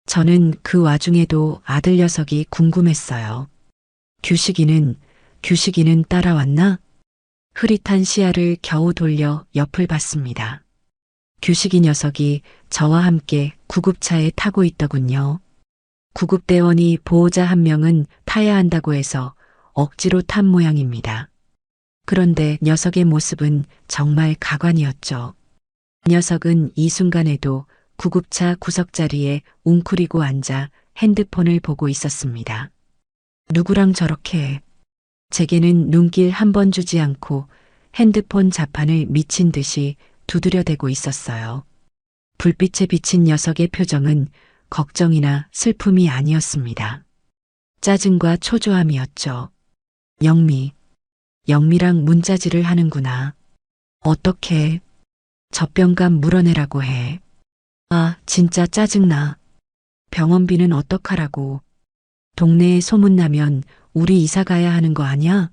저는 그 와중에도 아들 녀석이 궁금했어요. 규식이는 따라왔나? 흐릿한 시야를 겨우 돌려 옆을 봤습니다. 규식이 녀석이 저와 함께 구급차에 타고 있더군요. 구급대원이 보호자 한 명은 타야 한다고 해서 억지로 탄 모양입니다. 그런데 녀석의 모습은 정말 가관이었죠. 녀석은 이 순간에도 구급차 구석자리에 웅크리고 앉아 핸드폰을 보고 있었습니다. 누구랑 저렇게. 제게는 눈길 한 번 주지 않고 핸드폰 자판을 미친 듯이 두드려대고 있었어요. 불빛에 비친 녀석의 표정은 걱정이나 슬픔이 아니었습니다. 짜증과 초조함이었죠. 영미랑 문자질을 하는구나. 어떻게 젖병값 물어내라고 해. 아, 진짜 짜증나. 병원비는 어떡하라고. 동네에 소문나면 우리 이사 가야 하는 거 아냐?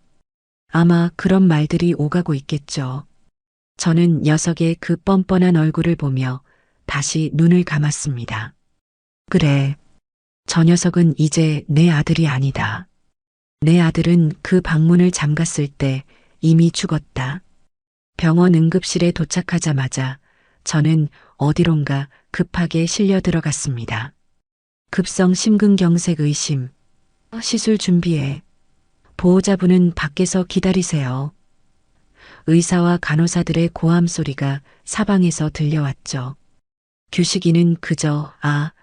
아마 그런 말들이 오가고 있겠죠. 저는 녀석의 그 뻔뻔한 얼굴을 보며 다시 눈을 감았습니다. 그래. 저 녀석은 이제 내 아들이 아니다. 내 아들은 그 방문을 잠갔을 때 이미 죽었다. 병원 응급실에 도착하자마자 저는 어디론가 급하게 실려 들어갔습니다. 급성 심근경색 의심. 시술 준비해. 보호자분은 밖에서 기다리세요. 의사와 간호사들의 고함 소리가 사방에서 들려왔죠. 규식이는 그저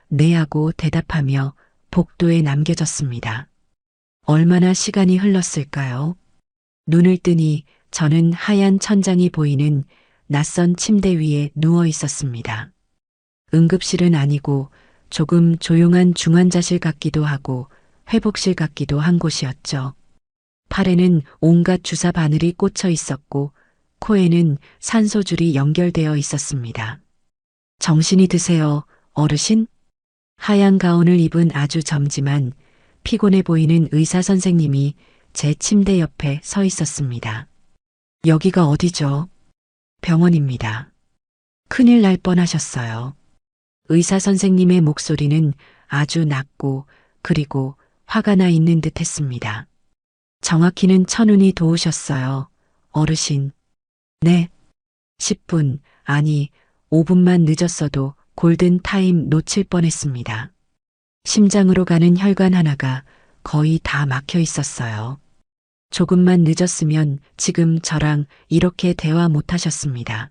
네 하고 대답하며 복도에 남겨졌습니다. 얼마나 시간이 흘렀을까요? 눈을 뜨니 저는 하얀 천장이 보이는 낯선 침대 위에 누워 있었습니다. 응급실은 아니고 조금 조용한 중환자실 같기도 하고 회복실 같기도 한 곳이었죠. 팔에는 온갖 주사 바늘이 꽂혀 있었고 코에는 산소줄이 연결되어 있었습니다. 정신이 드세요, 어르신? 하얀 가운을 입은 아주 젊지만 피곤해 보이는 의사 선생님이 제 침대 옆에 서 있었습니다. 여기가 어디죠? 병원입니다. 큰일 날 뻔하셨어요. 의사 선생님의 목소리는 아주 낮고 그리고 화가 나 있는 듯 했습니다. 정확히는 천운이 도우셨어요, 어르신. 네. 10분, 아니 5분만 늦었어도 골든 타임 놓칠 뻔했습니다. 심장으로 가는 혈관 하나가 거의 다 막혀 있었어요. 조금만 늦었으면 지금 저랑 이렇게 대화 못 하셨습니다.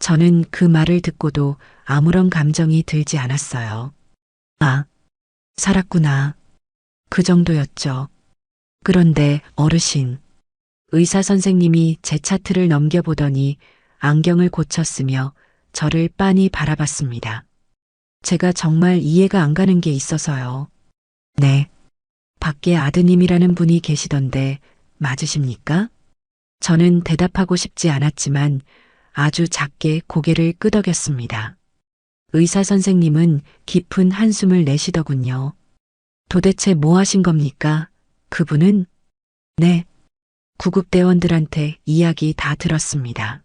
저는 그 말을 듣고도 아무런 감정이 들지 않았어요. 아, 살았구나. 그 정도였죠. 그런데 어르신, 의사 선생님이 제 차트를 넘겨보더니 안경을 고쳤으며 저를 빤히 바라봤습니다. 제가 정말 이해가 안 가는 게 있어서요. 네. 밖에 아드님이라는 분이 계시던데 맞으십니까? 저는 대답하고 싶지 않았지만 아주 작게 고개를 끄덕였습니다. 의사 선생님은 깊은 한숨을 내쉬더군요. 도대체 뭐 하신 겁니까? 그분은? 네. 구급대원들한테 이야기 다 들었습니다.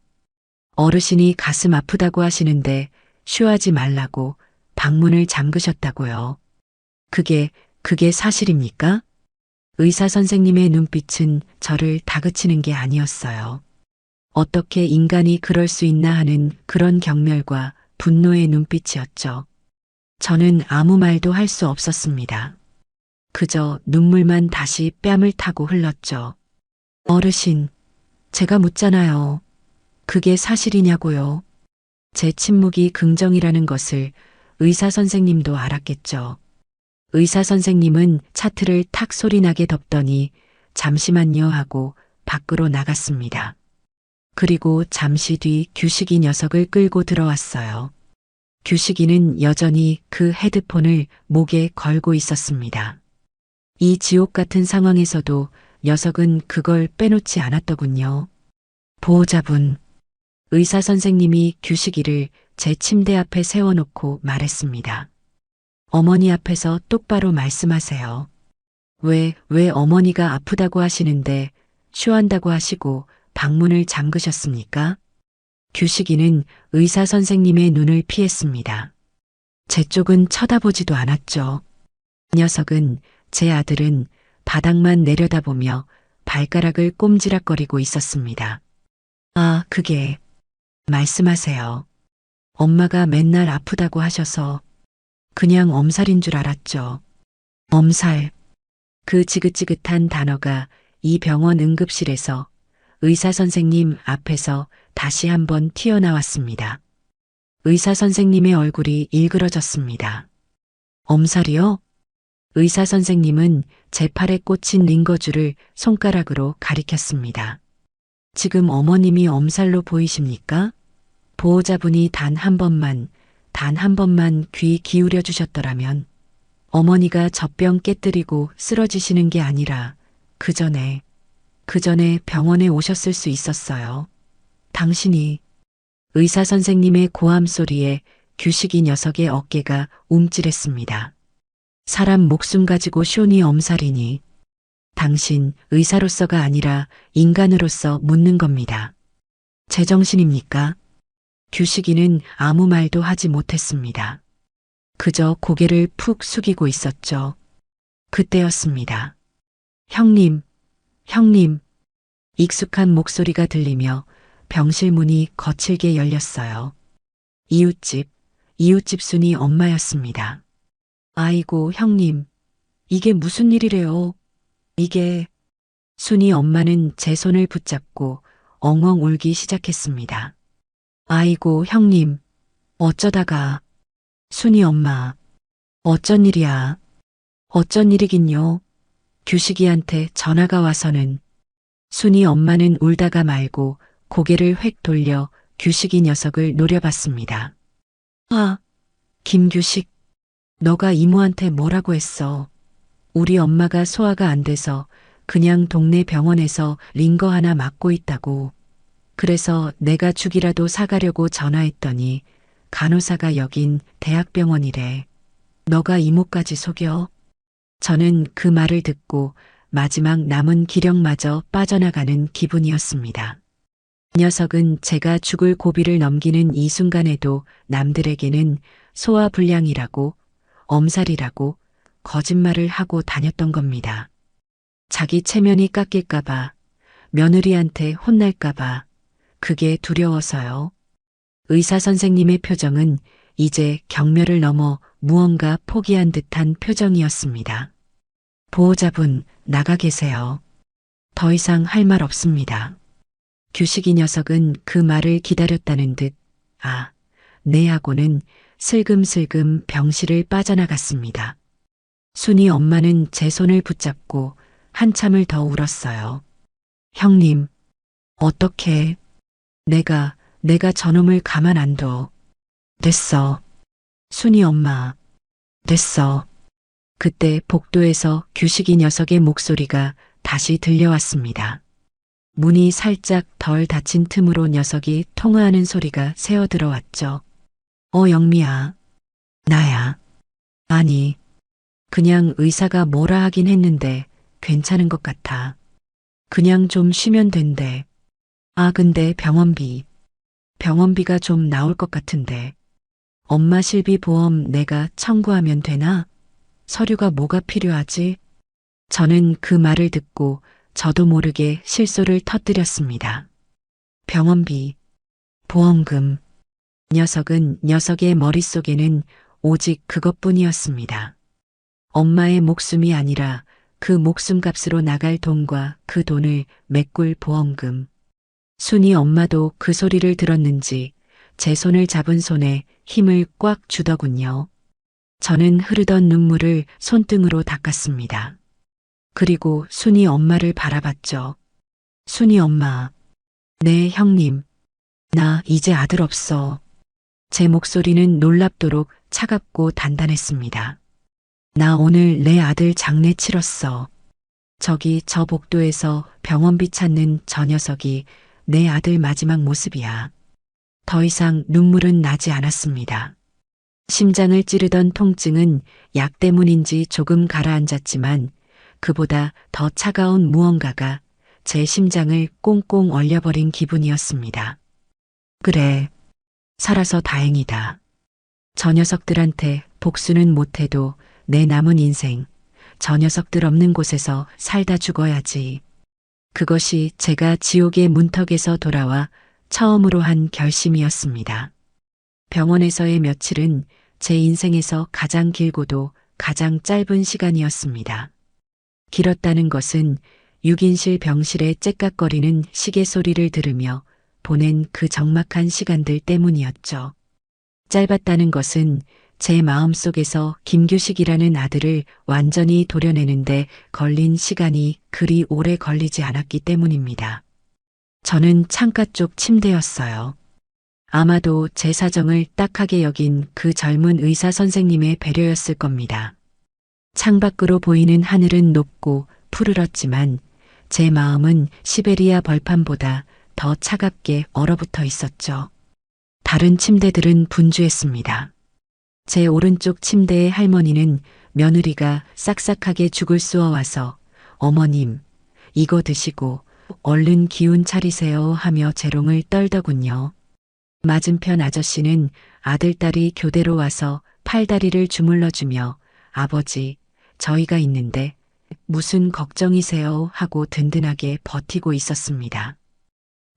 어르신이 가슴 아프다고 하시는데 쉬하지 말라고 방문을 잠그셨다고요. 그게 사실입니까? 의사 선생님의 눈빛은 저를 다그치는 게 아니었어요. 어떻게 인간이 그럴 수 있나 하는 그런 경멸과 분노의 눈빛이었죠. 저는 아무 말도 할 수 없었습니다. 그저 눈물만 다시 뺨을 타고 흘렀죠. 어르신, 제가 묻잖아요. 그게 사실이냐고요. 제 침묵이 긍정이라는 것을 의사 선생님도 알았겠죠. 의사 선생님은 차트를 탁 소리나게 덮더니 잠시만요 하고 밖으로 나갔습니다. 그리고 잠시 뒤 규식이 녀석을 끌고 들어왔어요. 규식이는 여전히 그 헤드폰을 목에 걸고 있었습니다. 이 지옥 같은 상황에서도 녀석은 그걸 빼놓지 않았더군요. 보호자분, 의사 선생님이 규식이를 제 침대 앞에 세워놓고 말했습니다. 어머니 앞에서 똑바로 말씀하세요. 왜 어머니가 아프다고 하시는데 쉬한다고 하시고 방문을 잠그셨습니까? 규식이는 의사 선생님의 눈을 피했습니다. 제 쪽은 쳐다보지도 않았죠. 녀석은, 제 아들은 바닥만 내려다보며 발가락을 꼼지락거리고 있었습니다. 아, 그게. 말씀하세요. 엄마가 맨날 아프다고 하셔서 그냥 엄살인 줄 알았죠. 엄살. 그 지긋지긋한 단어가 이 병원 응급실에서 의사 선생님 앞에서 다시 한번 튀어나왔습니다. 의사 선생님의 얼굴이 일그러졌습니다. 엄살이요? 의사 선생님은 제 팔에 꽂힌 링거줄을 손가락으로 가리켰습니다. 지금 어머님이 엄살로 보이십니까? 보호자분이 단 한 번만 귀 기울여 주셨더라면 어머니가 젖병 깨뜨리고 쓰러지시는 게 아니라 그 전에 병원에 오셨을 수 있었어요. 당신이. 의사 선생님의 고함 소리에 규식이 녀석의 어깨가 움찔했습니다. 사람 목숨 가지고 쇼니 엄살이니. 당신 의사로서가 아니라 인간으로서 묻는 겁니다. 제정신입니까? 규식이는 아무 말도 하지 못했습니다. 그저 고개를 푹 숙이고 있었죠. 그때였습니다. 형님. 익숙한 목소리가 들리며 병실 문이 거칠게 열렸어요. 이웃집 순이 엄마였습니다. 아이고, 형님. 이게 무슨 일이래요? 이게. 순이 엄마는 제 손을 붙잡고 엉엉 울기 시작했습니다. 아이고, 형님. 어쩌다가. 순이 엄마. 어쩐 일이야. 어쩐 일이긴요. 규식이한테 전화가 와서는. 순이 엄마는 울다가 말고 고개를 획 돌려 규식이 녀석을 노려봤습니다. 아, 김규식. 너가 이모한테 뭐라고 했어? 우리 엄마가 소화가 안 돼서 그냥 동네 병원에서 링거 하나 맞고 있다고. 그래서 내가 죽이라도 사가려고 전화했더니 간호사가 여긴 대학병원이래. 너가 이모까지 속여? 저는 그 말을 듣고 마지막 남은 기력마저 빠져나가는 기분이었습니다. 녀석은 제가 죽을 고비를 넘기는 이 순간에도 남들에게는 소화불량이라고, 엄살이라고 거짓말을 하고 다녔던 겁니다. 자기 체면이 깎일까봐, 며느리한테 혼날까봐, 그게 두려워서요. 의사 선생님의 표정은 이제 경멸을 넘어 무언가 포기한 듯한 표정이었습니다. 보호자분, 나가 계세요. 더 이상 할 말 없습니다. 규식이 녀석은 그 말을 기다렸다는 듯, 아, 네 하고는 슬금슬금 병실을 빠져나갔습니다. 순이 엄마는 제 손을 붙잡고 한참을 더 울었어요. 형님, 어떻게? 내가 저놈을 가만 안 둬. 됐어. 순이 엄마. 됐어. 그때 복도에서 규식이 녀석의 목소리가 다시 들려왔습니다. 문이 살짝 덜 닫힌 틈으로 녀석이 통화하는 소리가 새어 들어왔죠. 영미야. 나야. 아니, 그냥 의사가 뭐라 하긴 했는데 괜찮은 것 같아. 그냥 좀 쉬면 된대. 근데 병원비가 좀 나올 것 같은데. 엄마 실비 보험 내가 청구하면 되나? 서류가 뭐가 필요하지? 저는 그 말을 듣고 저도 모르게 실소를 터뜨렸습니다. 병원비, 보험금. 녀석은 녀석의 머릿속에는 오직 그것뿐이었습니다. 엄마의 목숨이 아니라 그 목숨값으로 나갈 돈과 그 돈을 메꿀 보험금. 순이 엄마도 그 소리를 들었는지 제 손을 잡은 손에 힘을 꽉 주더군요. 저는 흐르던 눈물을 손등으로 닦았습니다. 그리고 순이 엄마를 바라봤죠. 순이 엄마. 네, 형님. 나 이제 아들 없어. 제 목소리는 놀랍도록 차갑고 단단했습니다. 나 오늘 내 아들 장례 치렀어. 저기 저 복도에서 병원비 찾는 저 녀석이 내 아들 마지막 모습이야. 더 이상 눈물은 나지 않았습니다. 심장을 찌르던 통증은 약 때문인지 조금 가라앉았지만 그보다 더 차가운 무언가가 제 심장을 꽁꽁 얼려버린 기분이었습니다. 그래, 살아서 다행이다. 저 녀석들한테 복수는 못해도 내 남은 인생, 저 녀석들 없는 곳에서 살다 죽어야지. 그것이 제가 지옥의 문턱에서 돌아와 처음으로 한 결심이었습니다. 병원에서의 며칠은 제 인생에서 가장 길고도 가장 짧은 시간이었습니다. 길었다는 것은 6인실 병실의 째깍거리는 시계 소리를 들으며 보낸 그 적막한 시간들 때문이었죠. 짧았다는 것은 제 마음속에서 김규식이라는 아들을 완전히 도려내는데 걸린 시간이 그리 오래 걸리지 않았기 때문입니다. 저는 창가 쪽 침대였어요. 아마도 제 사정을 딱하게 여긴 그 젊은 의사 선생님의 배려였을 겁니다. 창밖으로 보이는 하늘은 높고 푸르렀지만 제 마음은 시베리아 벌판보다 더 차갑게 얼어붙어 있었죠. 다른 침대들은 분주했습니다. 제 오른쪽 침대의 할머니는 며느리가 싹싹하게 죽을 쑤어와서 어머님, 이거 드시고 얼른 기운 차리세요 하며 재롱을 떨더군요. 맞은편 아저씨는 아들딸이 교대로 와서 팔다리를 주물러주며 아버지, 저희가 있는데 무슨 걱정이세요 하고 든든하게 버티고 있었습니다.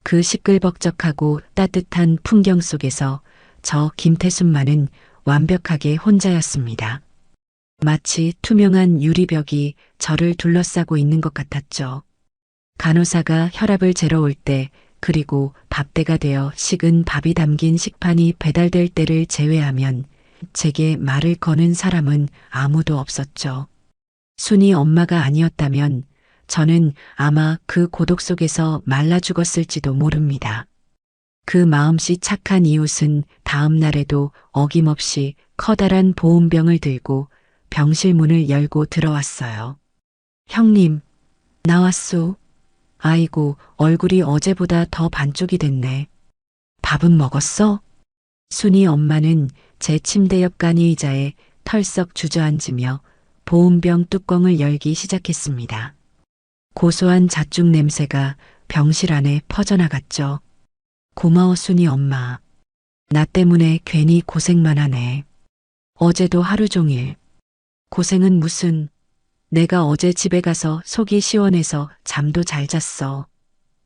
그 시끌벅적하고 따뜻한 풍경 속에서 저 김태순만은 완벽하게 혼자였습니다. 마치 투명한 유리벽이 저를 둘러싸고 있는 것 같았죠. 간호사가 혈압을 재러 올 때, 그리고 밥때가 되어 식은 밥이 담긴 식판이 배달될 때를 제외하면 제게 말을 거는 사람은 아무도 없었죠. 순이 엄마가 아니었다면 저는 아마 그 고독 속에서 말라 죽었을지도 모릅니다. 그 마음씨 착한 이웃은 다음 날에도 어김없이 커다란 보온병을 들고 병실 문을 열고 들어왔어요. 형님, 나왔소. 아이고, 얼굴이 어제보다 더 반쪽이 됐네. 밥은 먹었어? 순이 엄마는 제 침대 옆 간이 의자에 털썩 주저앉으며 보온병 뚜껑을 열기 시작했습니다. 고소한 잣죽 냄새가 병실 안에 퍼져나갔죠. 고마워 순이 엄마. 나 때문에 괜히 고생만 하네. 어제도 하루 종일. 고생은 무슨. 내가 어제 집에 가서 속이 시원해서 잠도 잘 잤어.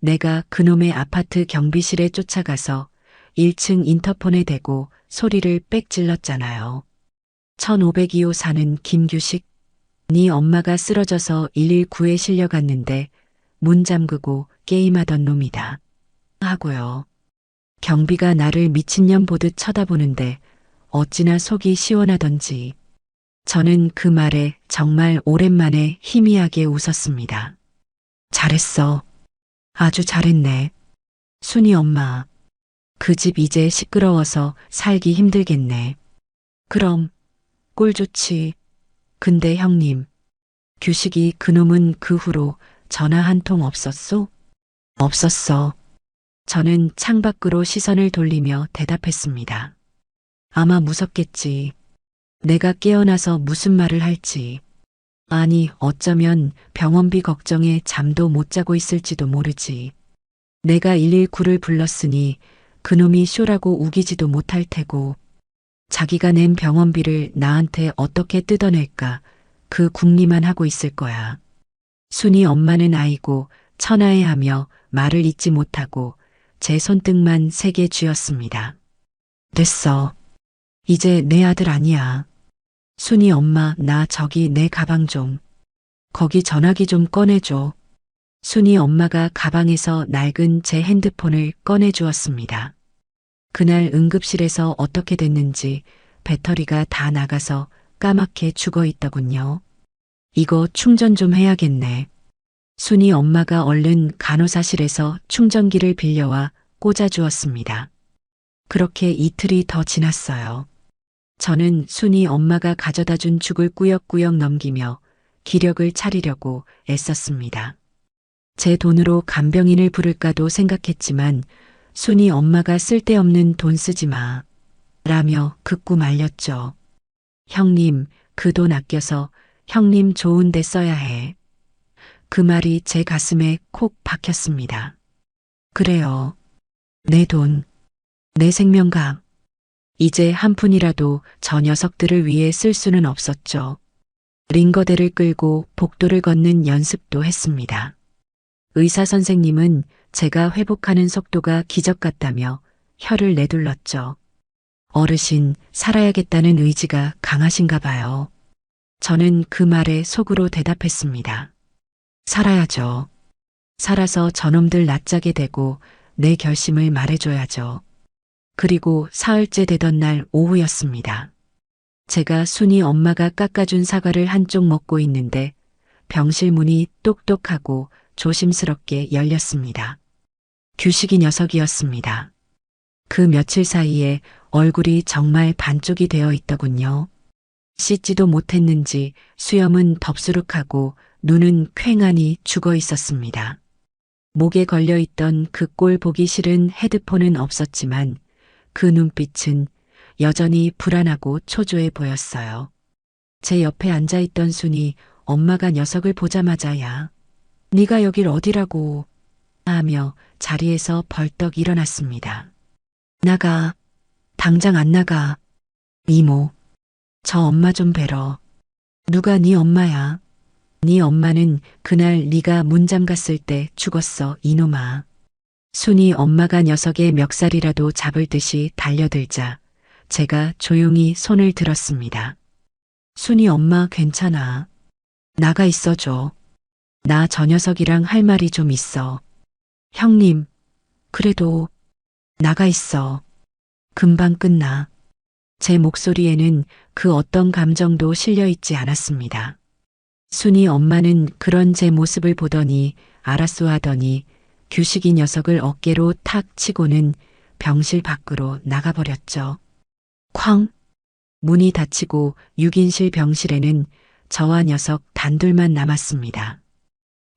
내가 그놈의 아파트 경비실에 쫓아가서 1층 인터폰에 대고 소리를 빽 질렀잖아요. 1502호 사는 김규식. 네 엄마가 쓰러져서 119에 실려갔는데 문 잠그고 게임하던 놈이다. 하고요. 경비가 나를 미친년 보듯 쳐다보는데 어찌나 속이 시원하던지. 저는 그 말에 정말 오랜만에 희미하게 웃었습니다. 잘했어. 아주 잘했네. 순이 엄마. 그 집 이제 시끄러워서 살기 힘들겠네. 그럼 꼴 좋지. 근데 형님, 규식이 그놈은 그 후로 전화 한 통 없었소? 없었어. 저는 창밖으로 시선을 돌리며 대답했습니다. 아마 무섭겠지. 내가 깨어나서 무슨 말을 할지. 아니, 어쩌면 병원비 걱정에 잠도 못 자고 있을지도 모르지. 내가 119를 불렀으니 그놈이 쇼라고 우기지도 못할 테고, 자기가 낸 병원비를 나한테 어떻게 뜯어낼까 그 궁리만 하고 있을 거야. 순이 엄마는 아이고 천하에하며 말을 잇지 못하고 제 손등만 세게 쥐었습니다. 됐어. 이제 내 아들 아니야. 순이 엄마, 나 저기 내 가방 좀. 거기 전화기 좀 꺼내줘. 순이 엄마가 가방에서 낡은 제 핸드폰을 꺼내주었습니다. 그날 응급실에서 어떻게 됐는지 배터리가 다 나가서 까맣게 죽어 있더군요. 이거 충전 좀 해야겠네. 순이 엄마가 얼른 간호사실에서 충전기를 빌려와 꽂아주었습니다. 그렇게 이틀이 더 지났어요. 저는 순이 엄마가 가져다 준 죽을 꾸역꾸역 넘기며 기력을 차리려고 애썼습니다. 제 돈으로 간병인을 부를까도 생각했지만 순이 엄마가 쓸데없는 돈 쓰지 마. 라며 극구 말렸죠. 형님, 그 돈 아껴서 형님 좋은 데 써야 해. 그 말이 제 가슴에 콕 박혔습니다. 그래요. 내 돈, 내 생명감. 이제 한 푼이라도 저 녀석들을 위해 쓸 수는 없었죠. 링거대를 끌고 복도를 걷는 연습도 했습니다. 의사 선생님은 제가 회복하는 속도가 기적 같다며 혀를 내둘렀죠. 어르신, 살아야겠다는 의지가 강하신가 봐요. 저는 그 말에 속으로 대답했습니다. 살아야죠. 살아서 저놈들 낯짜게 되고 내 결심을 말해줘야죠. 그리고 사흘째 되던 날 오후였습니다. 제가 순이 엄마가 깎아준 사과를 한쪽 먹고 있는데 병실 문이 똑똑하고 조심스럽게 열렸습니다. 규식이 녀석이었습니다. 그 며칠 사이에 얼굴이 정말 반쪽이 되어 있더군요. 씻지도 못했는지 수염은 덥수룩하고 눈은 퀭하니 죽어 있었습니다. 목에 걸려 있던 그 꼴 보기 싫은 헤드폰은 없었지만 그 눈빛은 여전히 불안하고 초조해 보였어요. 제 옆에 앉아있던 순이 엄마가 녀석을 보자마자 야, 네가 여길 어디라고 하며 자리에서 벌떡 일어났습니다. 나가. 당장 안 나가. 이모, 저 엄마 좀 뵈러. 누가 네 엄마야? 네 엄마는 그날 네가 문 잠갔을 때 죽었어, 이놈아. 순이 엄마가 녀석의 멱살이라도 잡을 듯이 달려들자 제가 조용히 손을 들었습니다. 순이 엄마 괜찮아. 나가 있어줘. 나 저 녀석이랑 할 말이 좀 있어. 형님, 그래도 나가 있어. 금방 끝나. 제 목소리에는 그 어떤 감정도 실려 있지 않았습니다. 순이 엄마는 그런 제 모습을 보더니 알았소 하더니 규식이 녀석을 어깨로 탁 치고는 병실 밖으로 나가버렸죠. 쾅! 문이 닫히고 6인실 병실에는 저와 녀석 단둘만 남았습니다.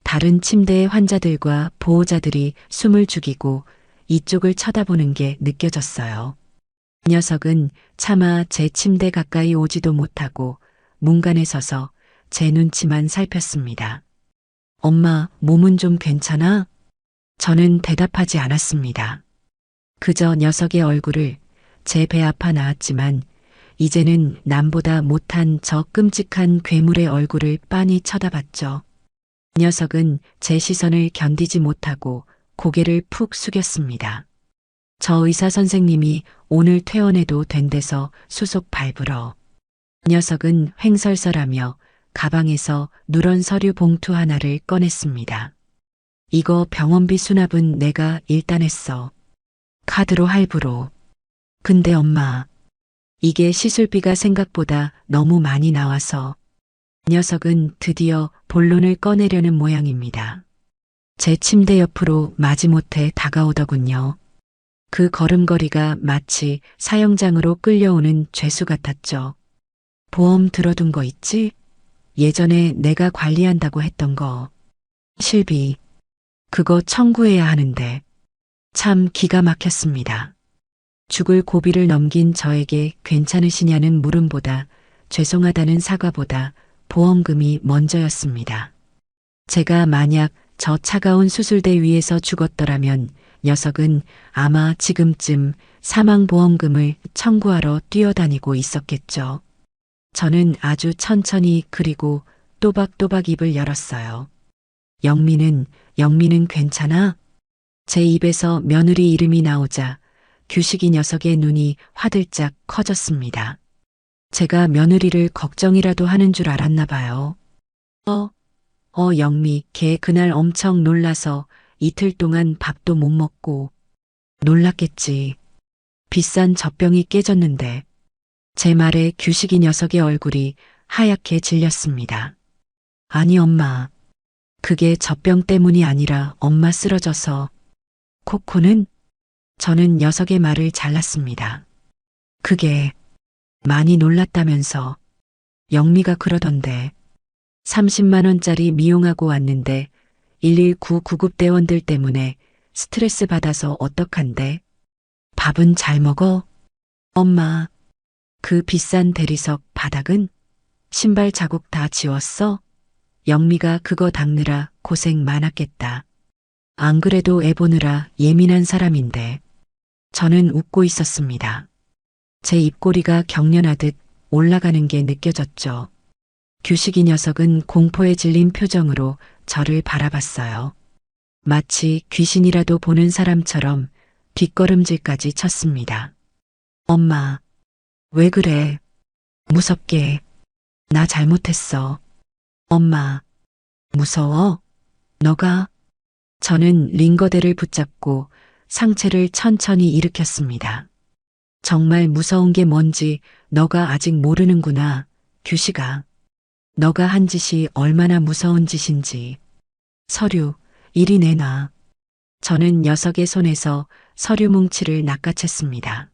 다른 침대의 환자들과 보호자들이 숨을 죽이고 이쪽을 쳐다보는 게 느껴졌어요. 녀석은 차마 제 침대 가까이 오지도 못하고 문간에 서서 제 눈치만 살폈습니다. 엄마, 몸은 좀 괜찮아? 저는 대답하지 않았습니다. 그저 녀석의 얼굴을 제 배 아파 나았지만 이제는 남보다 못한 저 끔찍한 괴물의 얼굴을 빤히 쳐다봤죠. 녀석은 제 시선을 견디지 못하고 고개를 푹 숙였습니다. 저 의사 선생님이 오늘 퇴원해도 된대서 수속 밟으러. 녀석은 횡설설하며 가방에서 누런 서류 봉투 하나를 꺼냈습니다. 이거 병원비 수납은 내가 일단 했어. 카드로 할부로. 근데 엄마, 이게 시술비가 생각보다 너무 많이 나와서. 녀석은 드디어 본론을 꺼내려는 모양입니다. 제 침대 옆으로 마지못해 다가오더군요. 그 걸음걸이가 마치 사형장으로 끌려오는 죄수 같았죠. 보험 들어둔 거 있지? 예전에 내가 관리한다고 했던 거. 실비. 그거 청구해야 하는데. 참 기가 막혔습니다. 죽을 고비를 넘긴 저에게 괜찮으시냐는 물음보다 죄송하다는 사과보다 보험금이 먼저였습니다. 제가 만약 저 차가운 수술대 위에서 죽었더라면 녀석은 아마 지금쯤 사망보험금을 청구하러 뛰어다니고 있었겠죠. 저는 아주 천천히 그리고 또박또박 입을 열었어요. 영미는 괜찮아? 제 입에서 며느리 이름이 나오자 규식이 녀석의 눈이 화들짝 커졌습니다. 제가 며느리를 걱정이라도 하는 줄 알았나 봐요. 영미, 걔 그날 엄청 놀라서 이틀 동안 밥도 못 먹고. 놀랐겠지. 비싼 젖병이 깨졌는데. 제 말에 규식이 녀석의 얼굴이 하얗게 질렸습니다. 아니 엄마. 그게 젖병 때문이 아니라 엄마 쓰러져서. 코코는? 저는 녀석의 말을 잘랐습니다. 그게 많이 놀랐다면서. 영미가 그러던데. 30만 원짜리 미용하고 왔는데 119 구급대원들 때문에 스트레스 받아서 어떡한데? 밥은 잘 먹어? 엄마, 그 비싼 대리석 바닥은? 신발 자국 다 지웠어? 영미가 그거 닦느라 고생 많았겠다. 안 그래도 애 보느라 예민한 사람인데. 저는 웃고 있었습니다. 제 입꼬리가 경련하듯 올라가는 게 느껴졌죠. 규식이 녀석은 공포에 질린 표정으로 저를 바라봤어요. 마치 귀신이라도 보는 사람처럼 뒷걸음질까지 쳤습니다. 엄마, 왜 그래? 무섭게. 나 잘못했어. 엄마, 무서워? 너가? 저는 링거대를 붙잡고 상체를 천천히 일으켰습니다. 정말 무서운 게 뭔지 너가 아직 모르는구나, 규식아. 너가 한 짓이 얼마나 무서운 짓인지. 서류, 이리 내놔. 저는 녀석의 손에서 서류 뭉치를 낚아챘습니다.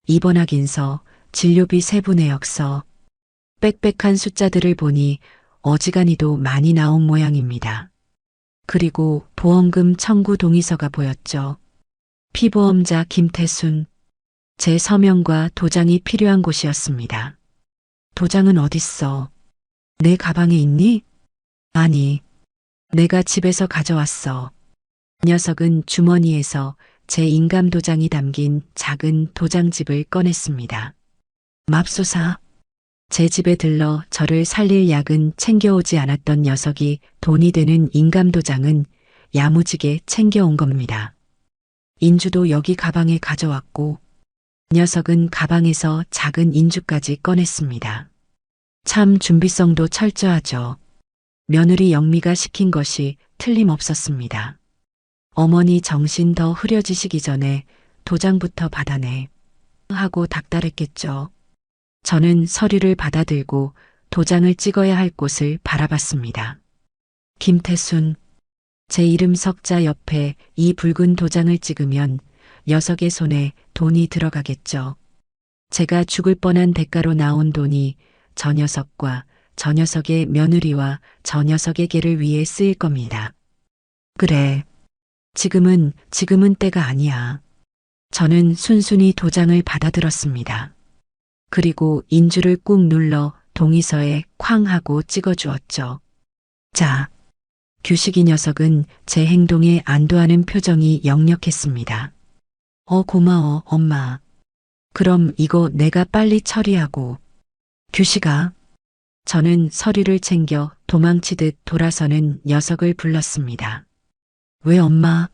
입원 확인서, 진료비 세부 내역서, 빽빽한 숫자들을 보니 어지간히도 많이 나온 모양입니다. 그리고 보험금 청구 동의서가 보였죠. 피보험자 김태순. 제 서명과 도장이 필요한 곳이었습니다. 도장은 어딨어? 내 가방에 있니? 아니, 내가 집에서 가져왔어. 녀석은 주머니에서 제 인감 도장이 담긴 작은 도장집을 꺼냈습니다. 맙소사. 제 집에 들러 저를 살릴 약은 챙겨오지 않았던 녀석이 돈이 되는 인감 도장은 야무지게 챙겨온 겁니다. 인주도 여기 가방에 가져왔고, 녀석은 가방에서 작은 인주까지 꺼냈습니다. 참 준비성도 철저하죠. 며느리 영미가 시킨 것이 틀림없었습니다. 어머니 정신 더 흐려지시기 전에 도장부터 받아내 하고 닥달했겠죠. 저는 서류를 받아들고 도장을 찍어야 할 곳을 바라봤습니다. 김태순. 제 이름 석자 옆에 이 붉은 도장을 찍으면 녀석의 손에 돈이 들어가겠죠. 제가 죽을 뻔한 대가로 나온 돈이 저 녀석과 저 녀석의 며느리와 저 녀석의 개를 위해 쓰일 겁니다. 그래. 지금은 때가 아니야. 저는 순순히 도장을 받아들었습니다. 그리고 인주를 꾹 눌러 동의서에 쾅 하고 찍어주었죠. 자, 규식이 녀석은 제 행동에 안도하는 표정이 역력했습니다. 고마워, 엄마. 그럼 이거 내가 빨리 처리하고. 규식아. 저는 서류를 챙겨 도망치듯 돌아서는 녀석을 불렀습니다. 왜 엄마?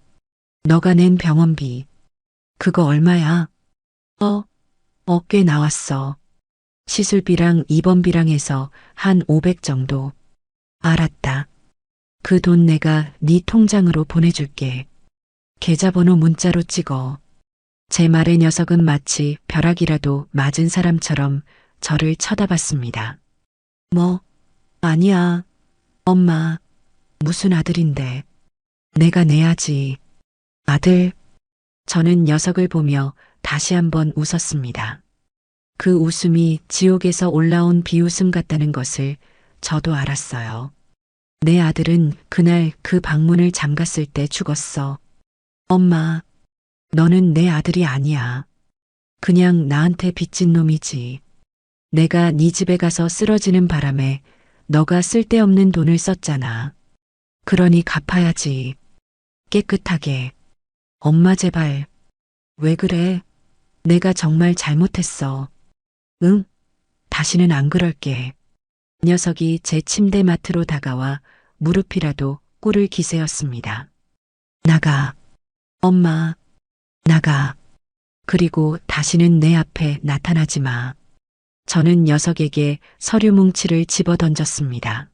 너가 낸 병원비. 그거 얼마야? 꽤 나왔어. 시술비랑 입원비랑 해서 한 500 정도. 알았다. 그 돈 내가 네 통장으로 보내줄게. 계좌번호 문자로 찍어. 제 말에 녀석은 마치 벼락이라도 맞은 사람처럼 저를 쳐다봤습니다. 아니야. 엄마, 무슨 아들인데. 내가 내야지. 아들. 저는 녀석을 보며 다시 한번 웃었습니다. 그 웃음이 지옥에서 올라온 비웃음 같다는 것을 저도 알았어요. 내 아들은 그날 그 방문을 잠갔을 때 죽었어. 엄마, 너는 내 아들이 아니야. 그냥 나한테 빚진 놈이지. 내가 네 집에 가서 쓰러지는 바람에 너가 쓸데없는 돈을 썼잖아. 그러니 갚아야지. 깨끗하게. 엄마 제발. 왜 그래? 내가 정말 잘못했어. 응? 다시는 안 그럴게. 녀석이 제 침대 맡으로 다가와 무릎이라도 꿇을 기세였습니다. 나가. 엄마. 나가. 그리고 다시는 내 앞에 나타나지 마. 저는 녀석에게 서류 뭉치를 집어 던졌습니다.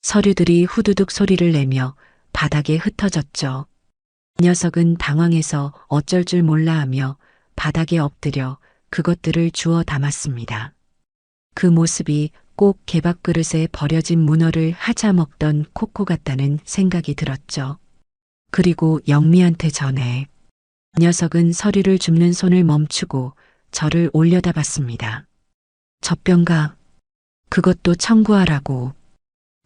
서류들이 후두둑 소리를 내며 바닥에 흩어졌죠. 녀석은 당황해서 어쩔 줄 몰라 하며 바닥에 엎드려 그것들을 주워 담았습니다. 그 모습이 꼭 개밥그릇에 버려진 문어를 하자먹던 코코 같다는 생각이 들었죠. 그리고 영미한테 전해. 녀석은 서류를 줍는 손을 멈추고 저를 올려다봤습니다. 젖병가, 그것도 청구하라고.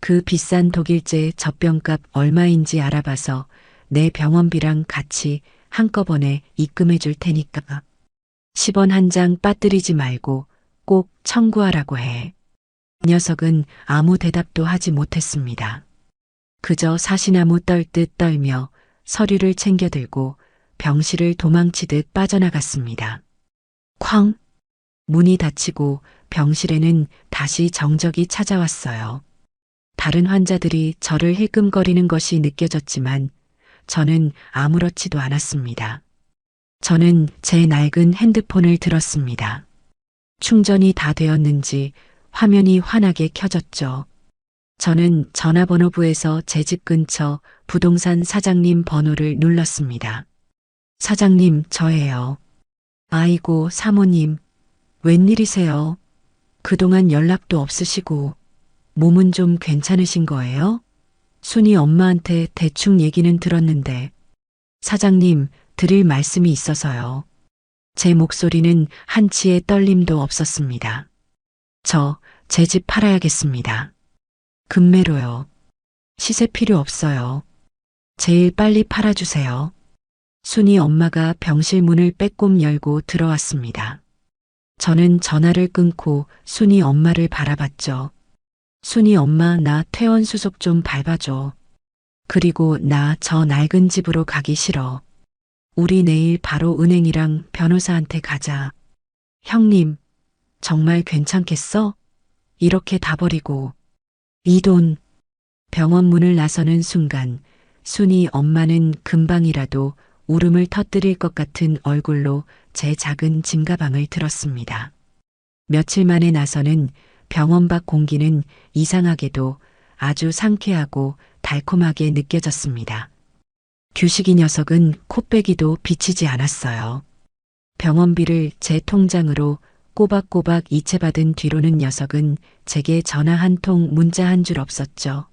그 비싼 독일제 젖병값 얼마인지 알아봐서 내 병원비랑 같이 한꺼번에 입금해 줄 테니까. 10원 한 장 빠뜨리지 말고 꼭 청구하라고 해. 녀석은 아무 대답도 하지 못했습니다. 그저 사시나무 떨듯 떨며 서류를 챙겨들고 병실을 도망치듯 빠져나갔습니다. 쾅! 문이 닫히고 병실에는 다시 정적이 찾아왔어요. 다른 환자들이 저를 힐끔거리는 것이 느껴졌지만 저는 아무렇지도 않았습니다. 저는 제 낡은 핸드폰을 들었습니다. 충전이 다 되었는지 화면이 환하게 켜졌죠. 저는 전화번호부에서 제 집 근처 부동산 사장님 번호를 눌렀습니다. 사장님, 저예요. 아이고, 사모님, 웬일이세요? 그동안 연락도 없으시고 몸은 좀 괜찮으신 거예요? 순이 엄마한테 대충 얘기는 들었는데 사장님, 드릴 말씀이 있어서요. 제 목소리는 한치의 떨림도 없었습니다. 제 집 팔아야겠습니다. 금매로요. 시세 필요 없어요. 제일 빨리 팔아주세요. 순이 엄마가 병실 문을 빼꼼 열고 들어왔습니다. 저는 전화를 끊고 순이 엄마를 바라봤죠. 순이 엄마, 나 퇴원 수속 좀 밟아줘. 그리고 나 저 낡은 집으로 가기 싫어. 우리 내일 바로 은행이랑 변호사한테 가자. 형님, 정말 괜찮겠어? 이렇게 다 버리고. 이 돈. 병원 문을 나서는 순간 순이 엄마는 금방이라도 울음을 터뜨릴 것 같은 얼굴로 제 작은 짐가방을 들었습니다. 며칠 만에 나서는 병원 밖 공기는 이상하게도 아주 상쾌하고 달콤하게 느껴졌습니다. 규식이 녀석은 코빼기도 비치지 않았어요. 병원비를 제 통장으로 꼬박꼬박 이체받은 뒤로는 녀석은 제게 전화 한 통, 문자 한 줄 없었죠.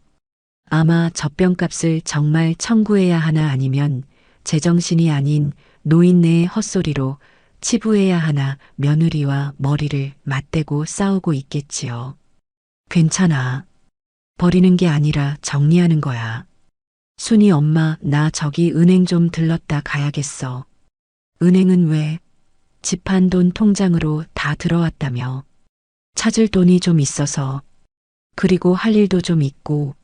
아마 젖병값을 정말 청구해야 하나 아니면 제정신이 아닌 노인네의 헛소리로 치부해야 하나 며느리와 머리를 맞대고 싸우고 있겠지요. 괜찮아. 버리는 게 아니라 정리하는 거야. 순이 엄마, 나 저기 은행 좀 들렀다 가야겠어. 은행은 왜? 집한 돈 통장으로 다 들어왔다며. 찾을 돈이 좀 있어서. 그리고 할 일도 좀 있고.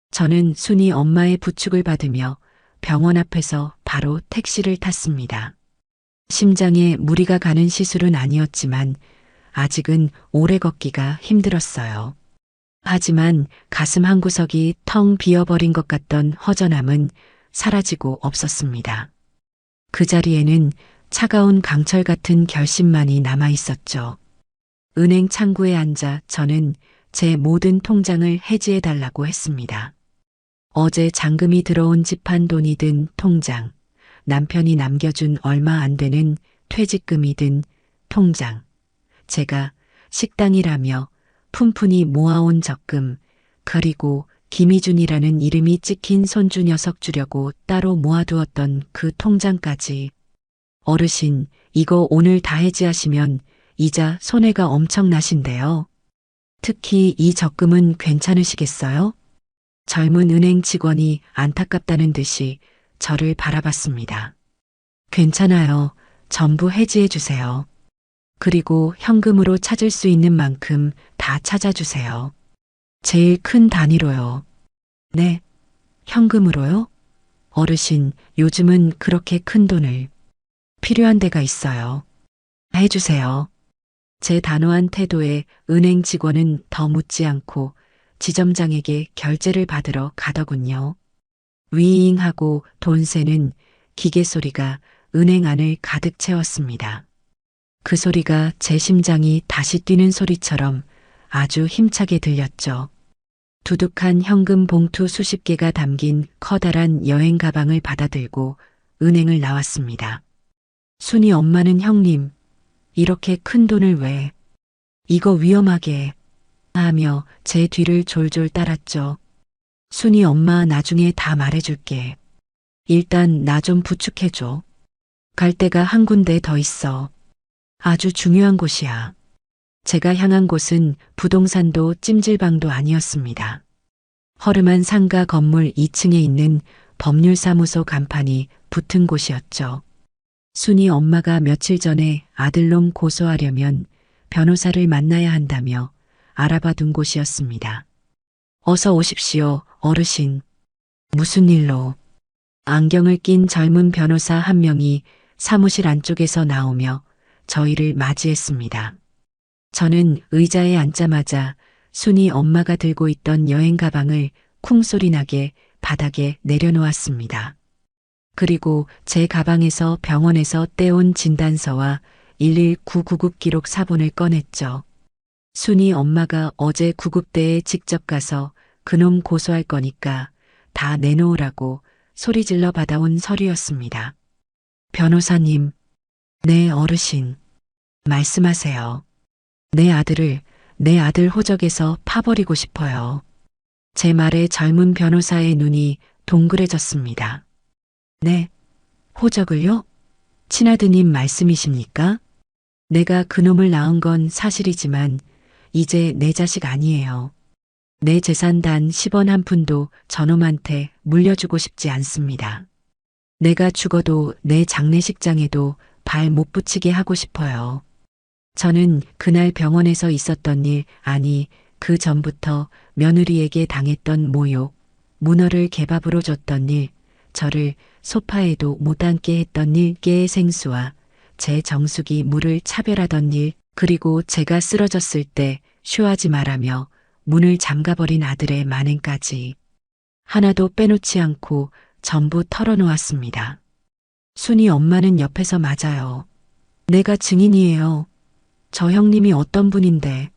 저는 순이 엄마의 부축을 받으며 병원 앞에서 바로 택시를 탔습니다. 심장에 무리가 가는 시술은 아니었지만 아직은 오래 걷기가 힘들었어요. 하지만 가슴 한구석이 텅 비어버린 것 같던 허전함은 사라지고 없었습니다. 그 자리에는 차가운 강철 같은 결심만이 남아 있었죠. 은행 창구에 앉아 저는 제 모든 통장을 해지해달라고 했습니다. 어제 잔금이 들어온 집한 돈이 든 통장, 남편이 남겨준 얼마 안 되는 퇴직금이 든 통장, 제가 식당이라며 푼푼히 모아온 적금, 그리고 김희준이라는 이름이 찍힌 손주 녀석 주려고 따로 모아두었던 그 통장까지. 어르신, 이거 오늘 다 해지하시면 이자 손해가 엄청나신데요. 특히 이 적금은 괜찮으시겠어요? 젊은 은행 직원이 안타깝다는 듯이 저를 바라봤습니다. 괜찮아요. 전부 해지해 주세요. 그리고 현금으로 찾을 수 있는 만큼 다 찾아주세요. 제일 큰 단위로요. 네, 현금으로요? 어르신, 요즘은 그렇게 큰 돈을 필요한 데가 있어요. 해주세요. 제 단호한 태도에 은행 직원은 더 묻지 않고 지점장에게 결제를 받으러 가더군요. 위잉하고 돈 세는 기계 소리가 은행 안을 가득 채웠습니다. 그 소리가 제 심장이 다시 뛰는 소리처럼 아주 힘차게 들렸죠. 두둑한 현금 봉투 수십 개가 담긴 커다란 여행 가방을 받아들고 은행을 나왔습니다. 순이 엄마는 형님, 이렇게 큰 돈을 왜, 이거 위험하게 하며 제 뒤를 졸졸 따랐죠. 순이 엄마 나중에 다 말해줄게. 일단 나 좀 부축해줘. 갈 데가 한 군데 더 있어. 아주 중요한 곳이야. 제가 향한 곳은 부동산도 찜질방도 아니었습니다. 허름한 상가 건물 2층에 있는 법률사무소 간판이 붙은 곳이었죠. 순이 엄마가 며칠 전에 아들놈 고소하려면 변호사를 만나야 한다며 알아봐 둔 곳이었습니다. 어서 오십시오, 어르신. 무슨 일로? 안경을 낀 젊은 변호사 한 명이 사무실 안쪽에서 나오며 저희를 맞이했습니다. 저는 의자에 앉자마자 순이 엄마가 들고 있던 여행 가방을 쿵소리 나게 바닥에 내려놓았습니다. 그리고 제 가방에서 병원에서 떼온 진단서와 119 구급 기록 사본을 꺼냈죠. 순이 엄마가 어제 구급대에 직접 가서 그놈 고소할 거니까 다 내놓으라고 소리질러 받아온 서류였습니다. 변호사님, 네 어르신, 말씀하세요. 내 아들 호적에서 파버리고 싶어요. 제 말에 젊은 변호사의 눈이 동그래졌습니다. 네, 호적을요? 친아드님 말씀이십니까? 내가 그놈을 낳은 건 사실이지만 이제 내 자식 아니에요. 내 재산 단 10원 한 푼도 저놈한테 물려주고 싶지 않습니다. 내가 죽어도 내 장례식장에도 발 못 붙이게 하고 싶어요. 저는 그날 병원에서 있었던 일, 아니 그 전부터 며느리에게 당했던 모욕, 문어를 개밥으로 줬던 일, 저를 소파에도 못 앉게 했던 일, 깨의 생수와 제 정수기 물을 차별하던 일, 그리고 제가 쓰러졌을 때 쉬하지 말라며 문을 잠가버린 아들의 만행까지 하나도 빼놓지 않고 전부 털어놓았습니다. 순이 엄마는 옆에서 맞아요. 내가 증인이에요. 저 형님이 어떤 분인데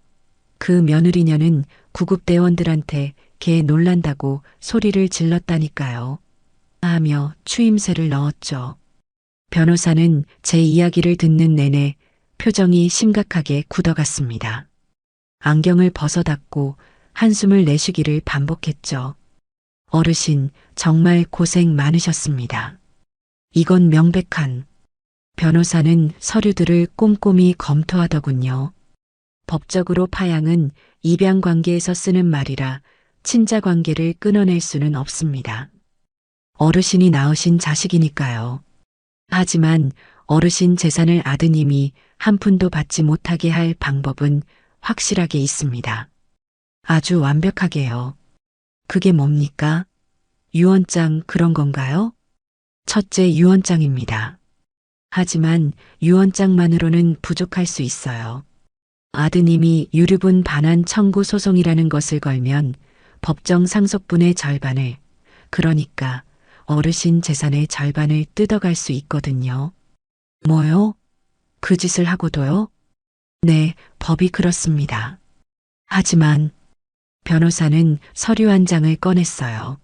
그 며느리녀는 구급대원들한테 걔 놀란다고 소리를 질렀다니까요. 하며 추임새를 넣었죠. 변호사는 제 이야기를 듣는 내내 표정이 심각하게 굳어갔습니다. 안경을 벗어닫고 한숨을 내쉬기를 반복했죠. 어르신, 정말 고생 많으셨습니다. 이건 명백한. 변호사는 서류들을 꼼꼼히 검토하더군요. 법적으로 파양은 입양 관계에서 쓰는 말이라 친자 관계를 끊어낼 수는 없습니다. 어르신이 낳으신 자식이니까요. 하지만 어르신 재산을 아드님이 한 푼도 받지 못하게 할 방법은 확실하게 있습니다. 아주 완벽하게요. 그게 뭡니까? 유언장 그런 건가요? 첫째 유언장입니다. 하지만 유언장만으로는 부족할 수 있어요. 아드님이 유류분 반환 청구 소송이라는 것을 걸면 법정 상속분의 절반을, 그러니까 어르신 재산의 절반을 뜯어갈 수 있거든요. 뭐요? 그 짓을 하고도요? 네, 법이 그렇습니다. 하지만 변호사는 서류 한 장을 꺼냈어요.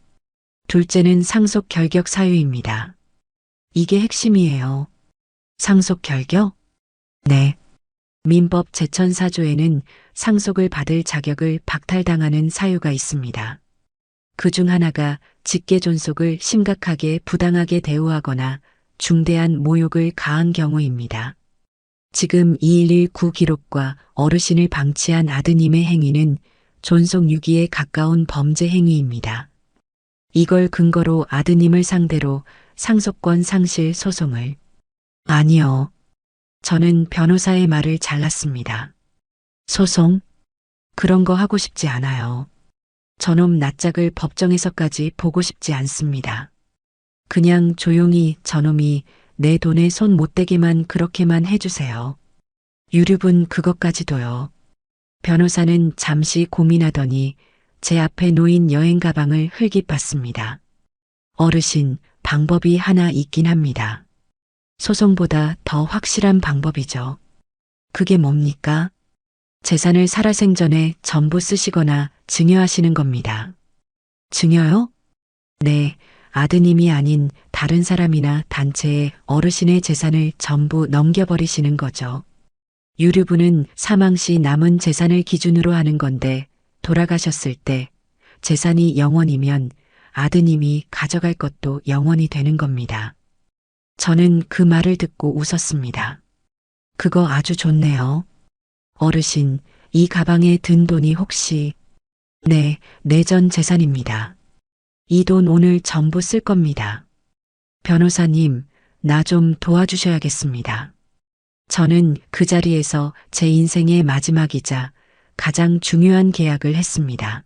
둘째는 상속 결격 사유입니다. 이게 핵심이에요. 상속 결격? 네. 민법 제1004조에는 상속을 받을 자격을 박탈당하는 사유가 있습니다. 그 중 하나가 직계존속을 심각하게 부당하게 대우하거나 중대한 모욕을 가한 경우입니다. 지금 2119 기록과 어르신을 방치한 아드님의 행위는 존속 유기에 가까운 범죄 행위입니다. 이걸 근거로 아드님을 상대로 상속권 상실 소송을. 아니요. 저는 변호사의 말을 잘랐습니다. 소송? 그런 거 하고 싶지 않아요. 저놈 낯짝을 법정에서까지 보고 싶지 않습니다. 그냥 조용히 저놈이 내 돈에 손 못 대게만 그렇게만 해주세요. 유류분 그것까지도요. 변호사는 잠시 고민하더니 제 앞에 놓인 여행 가방을 흘깃봤습니다. 어르신, 방법이 하나 있긴 합니다. 소송보다 더 확실한 방법이죠. 그게 뭡니까? 재산을 살아생전에 전부 쓰시거나 증여하시는 겁니다. 증여요? 네, 아드님이 아닌 다른 사람이나 단체에 어르신의 재산을 전부 넘겨버리시는 거죠. 유류분은 사망 시 남은 재산을 기준으로 하는 건데 돌아가셨을 때 재산이 0원이면 아드님이 가져갈 것도 0원이 되는 겁니다. 저는 그 말을 듣고 웃었습니다. 그거 아주 좋네요. 어르신, 이 가방에 든 돈이 혹시... 네, 내전 재산입니다. 이 돈 오늘 전부 쓸 겁니다. 변호사님, 나 좀 도와주셔야겠습니다. 저는 그 자리에서 제 인생의 마지막이자 가장 중요한 계약을 했습니다.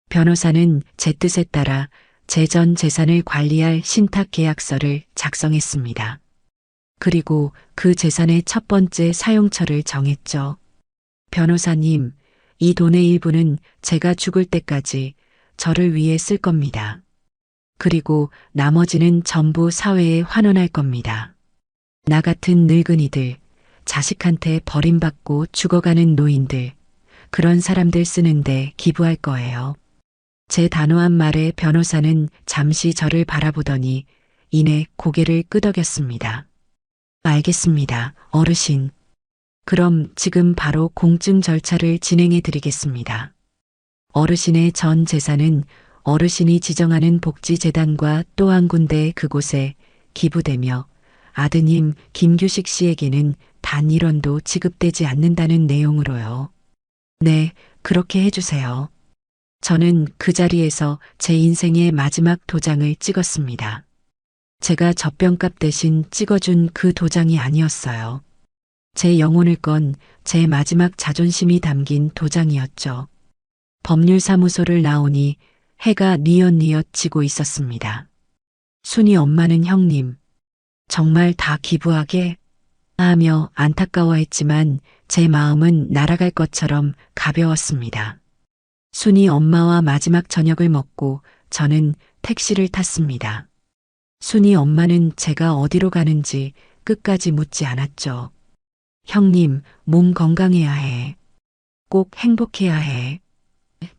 변호사는 제 뜻에 따라 제 전 재산을 관리할 신탁 계약서를 작성했습니다. 그리고 그 재산의 첫 번째 사용처를 정했죠. 변호사님, 이 돈의 일부는 제가 죽을 때까지 저를 위해 쓸 겁니다. 그리고 나머지는 전부 사회에 환원할 겁니다. 나 같은 늙은이들, 자식한테 버림받고 죽어가는 노인들, 그런 사람들 쓰는데 기부할 거예요. 제 단호한 말에 변호사는 잠시 저를 바라보더니 이내 고개를 끄덕였습니다. 알겠습니다, 어르신. 그럼 지금 바로 공증 절차를 진행해 드리겠습니다. 어르신의 전 재산은 어르신이 지정하는 복지재단과 또 한 군데 그곳에 기부되며 아드님 김규식 씨에게는 단 1원도 지급되지 않는다는 내용으로요. 네, 그렇게 해주세요. 저는 그 자리에서 제 인생의 마지막 도장을 찍었습니다. 제가 젖병값 대신 찍어준 그 도장이 아니었어요. 제 영혼을 건 제 마지막 자존심이 담긴 도장이었죠. 법률사무소를 나오니 해가 뉘엿뉘엿 지고 있었습니다. 순이 엄마는 형님, 정말 다 기부하게? 하며 안타까워했지만 제 마음은 날아갈 것처럼 가벼웠습니다. 순이 엄마와 마지막 저녁을 먹고 저는 택시를 탔습니다. 순이 엄마는 제가 어디로 가는지 끝까지 묻지 않았죠. 형님, 몸 건강해야 해. 꼭 행복해야 해.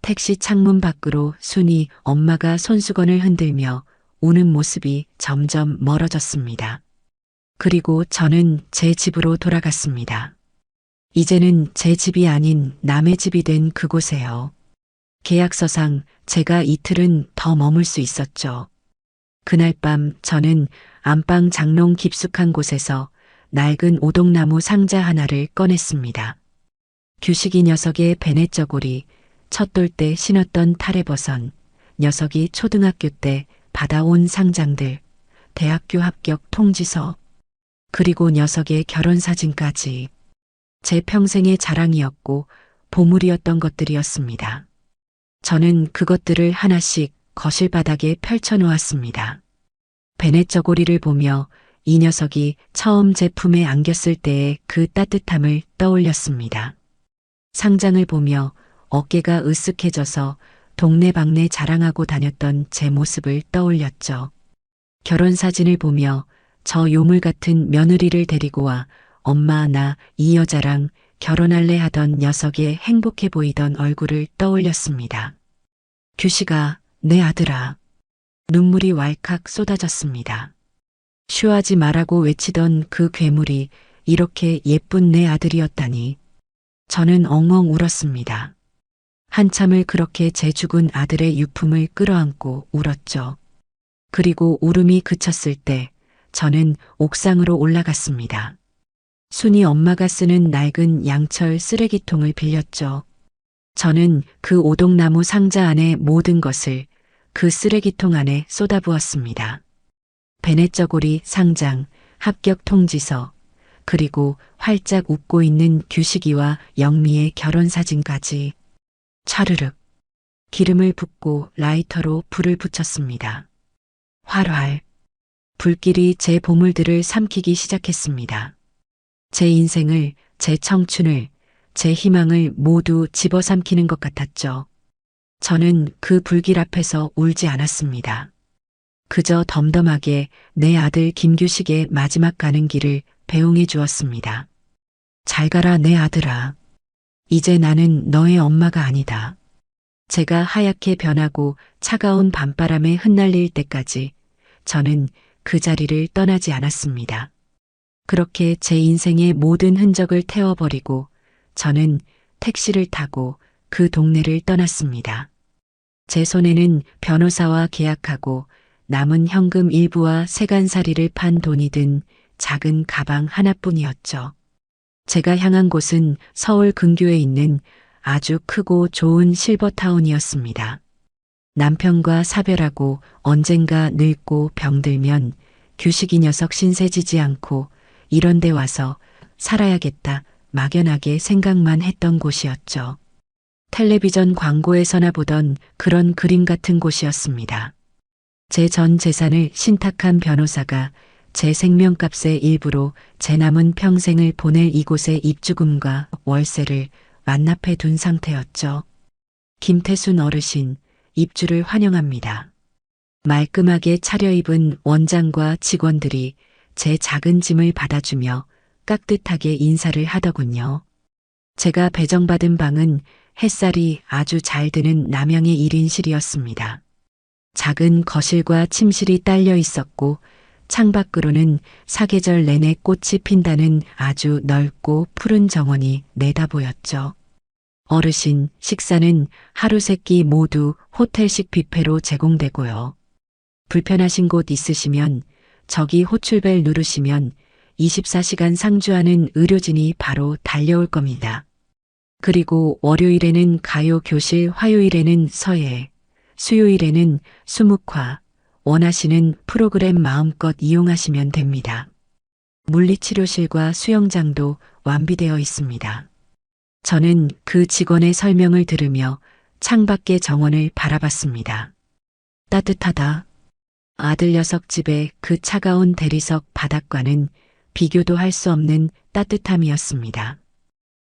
택시 창문 밖으로 순이 엄마가 손수건을 흔들며 우는 모습이 점점 멀어졌습니다. 그리고 저는 제 집으로 돌아갔습니다. 이제는 제 집이 아닌 남의 집이 된 그곳에요. 계약서상 제가 이틀은 더 머물 수 있었죠. 그날 밤 저는 안방 장롱 깊숙한 곳에서 낡은 오동나무 상자 하나를 꺼냈습니다. 규식이 녀석의 베넷저고리, 첫돌 때 신었던 탈의버선, 녀석이 초등학교 때 받아온 상장들, 대학교 합격 통지서, 그리고 녀석의 결혼사진까지 제 평생의 자랑이었고 보물이었던 것들이었습니다. 저는 그것들을 하나씩 거실 바닥에 펼쳐놓았습니다. 베넷저고리를 보며 이 녀석이 처음 제품에 안겼을 때의 그 따뜻함을 떠올렸습니다. 상장을 보며 어깨가 으쓱해져서 동네방네 자랑하고 다녔던 제 모습을 떠올렸죠. 결혼사진을 보며 저 요물 같은 며느리를 데리고 와 엄마 나 이 여자랑 결혼할래 하던 녀석의 행복해 보이던 얼굴을 떠올렸습니다. 규식아, 내 아들아. 눈물이 왈칵 쏟아졌습니다. 쉬하지 말라고 외치던 그 괴물이 이렇게 예쁜 내 아들이었다니. 저는 엉엉 울었습니다. 한참을 그렇게 제 죽은 아들의 유품을 끌어안고 울었죠. 그리고 울음이 그쳤을 때 저는 옥상으로 올라갔습니다. 순이 엄마가 쓰는 낡은 양철 쓰레기통을 빌렸죠. 저는 그 오동나무 상자 안의 모든 것을 그 쓰레기통 안에 쏟아부었습니다. 베넷저고리 상장, 합격 통지서, 그리고 활짝 웃고 있는 규식이와 영미의 결혼 사진까지. 차르륵. 기름을 붓고 라이터로 불을 붙였습니다. 활활. 불길이 제 보물들을 삼키기 시작했습니다. 제 인생을, 제 청춘을, 제 희망을 모두 집어삼키는 것 같았죠. 저는 그 불길 앞에서 울지 않았습니다. 그저 덤덤하게 내 아들 김규식의 마지막 가는 길을 배웅해 주었습니다. 잘 가라 내 아들아. 이제 나는 너의 엄마가 아니다. 제가 하얗게 변하고 차가운 밤바람에 흩날릴 때까지 저는 그 자리를 떠나지 않았습니다. 그렇게 제 인생의 모든 흔적을 태워버리고 저는 택시를 타고 그 동네를 떠났습니다. 제 손에는 변호사와 계약하고 남은 현금 일부와 세간살이를 판 돈이 든 작은 가방 하나뿐이었죠. 제가 향한 곳은 서울 근교에 있는 아주 크고 좋은 실버타운이었습니다. 남편과 사별하고 언젠가 늙고 병들면 규식이 녀석 신세지지 않고 이런 데 와서 살아야겠다 막연하게 생각만 했던 곳이었죠. 텔레비전 광고에서나 보던 그런 그림 같은 곳이었습니다. 제 전 재산을 신탁한 변호사가 제 생명값의 일부로 제 남은 평생을 보낼 이곳의 입주금과 월세를 완납해 둔 상태였죠. 김태순 어르신, 입주를 환영합니다. 말끔하게 차려입은 원장과 직원들이 제 작은 짐을 받아주며 깍듯하게 인사를 하더군요. 제가 배정받은 방은 햇살이 아주 잘 드는 남향의 1인실이었습니다. 작은 거실과 침실이 딸려 있었고 창밖으로는 사계절 내내 꽃이 핀다는 아주 넓고 푸른 정원이 내다보였죠. 어르신, 식사는 하루 세 끼 모두 호텔식 뷔페로 제공되고요. 불편하신 곳 있으시면 저기 호출벨 누르시면 24시간 상주하는 의료진이 바로 달려올 겁니다. 그리고 월요일에는 가요 교실, 화요일에는 서예, 수요일에는 수묵화, 원하시는 프로그램 마음껏 이용하시면 됩니다. 물리치료실과 수영장도 완비되어 있습니다. 저는 그 직원의 설명을 들으며 창밖의 정원을 바라봤습니다. 따뜻하다. 아들 녀석 집의 그 차가운 대리석 바닥과는 비교도 할 수 없는 따뜻함이었습니다.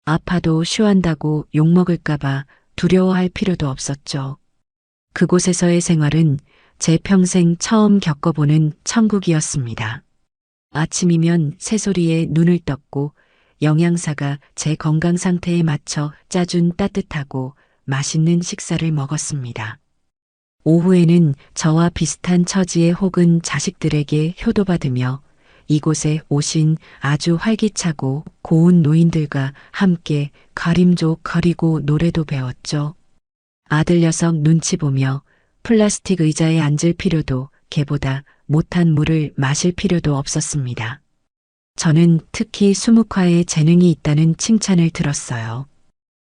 아파도 쉬한다고 욕먹을까봐 두려워할 필요도 없었죠. 그곳에서의 생활은 제 평생 처음 겪어보는 천국이었습니다. 아침이면 새소리에 눈을 떴고 영양사가 제 건강 상태에 맞춰 짜준 따뜻하고 맛있는 식사를 먹었습니다. 오후에는 저와 비슷한 처지의 혹은 자식들에게 효도받으며 이곳에 오신 아주 활기차고 고운 노인들과 함께 가림조 거리고 노래도 배웠죠. 아들 녀석 눈치 보며 플라스틱 의자에 앉을 필요도 개보다 못한 물을 마실 필요도 없었습니다. 저는 특히 수묵화에 재능이 있다는 칭찬을 들었어요.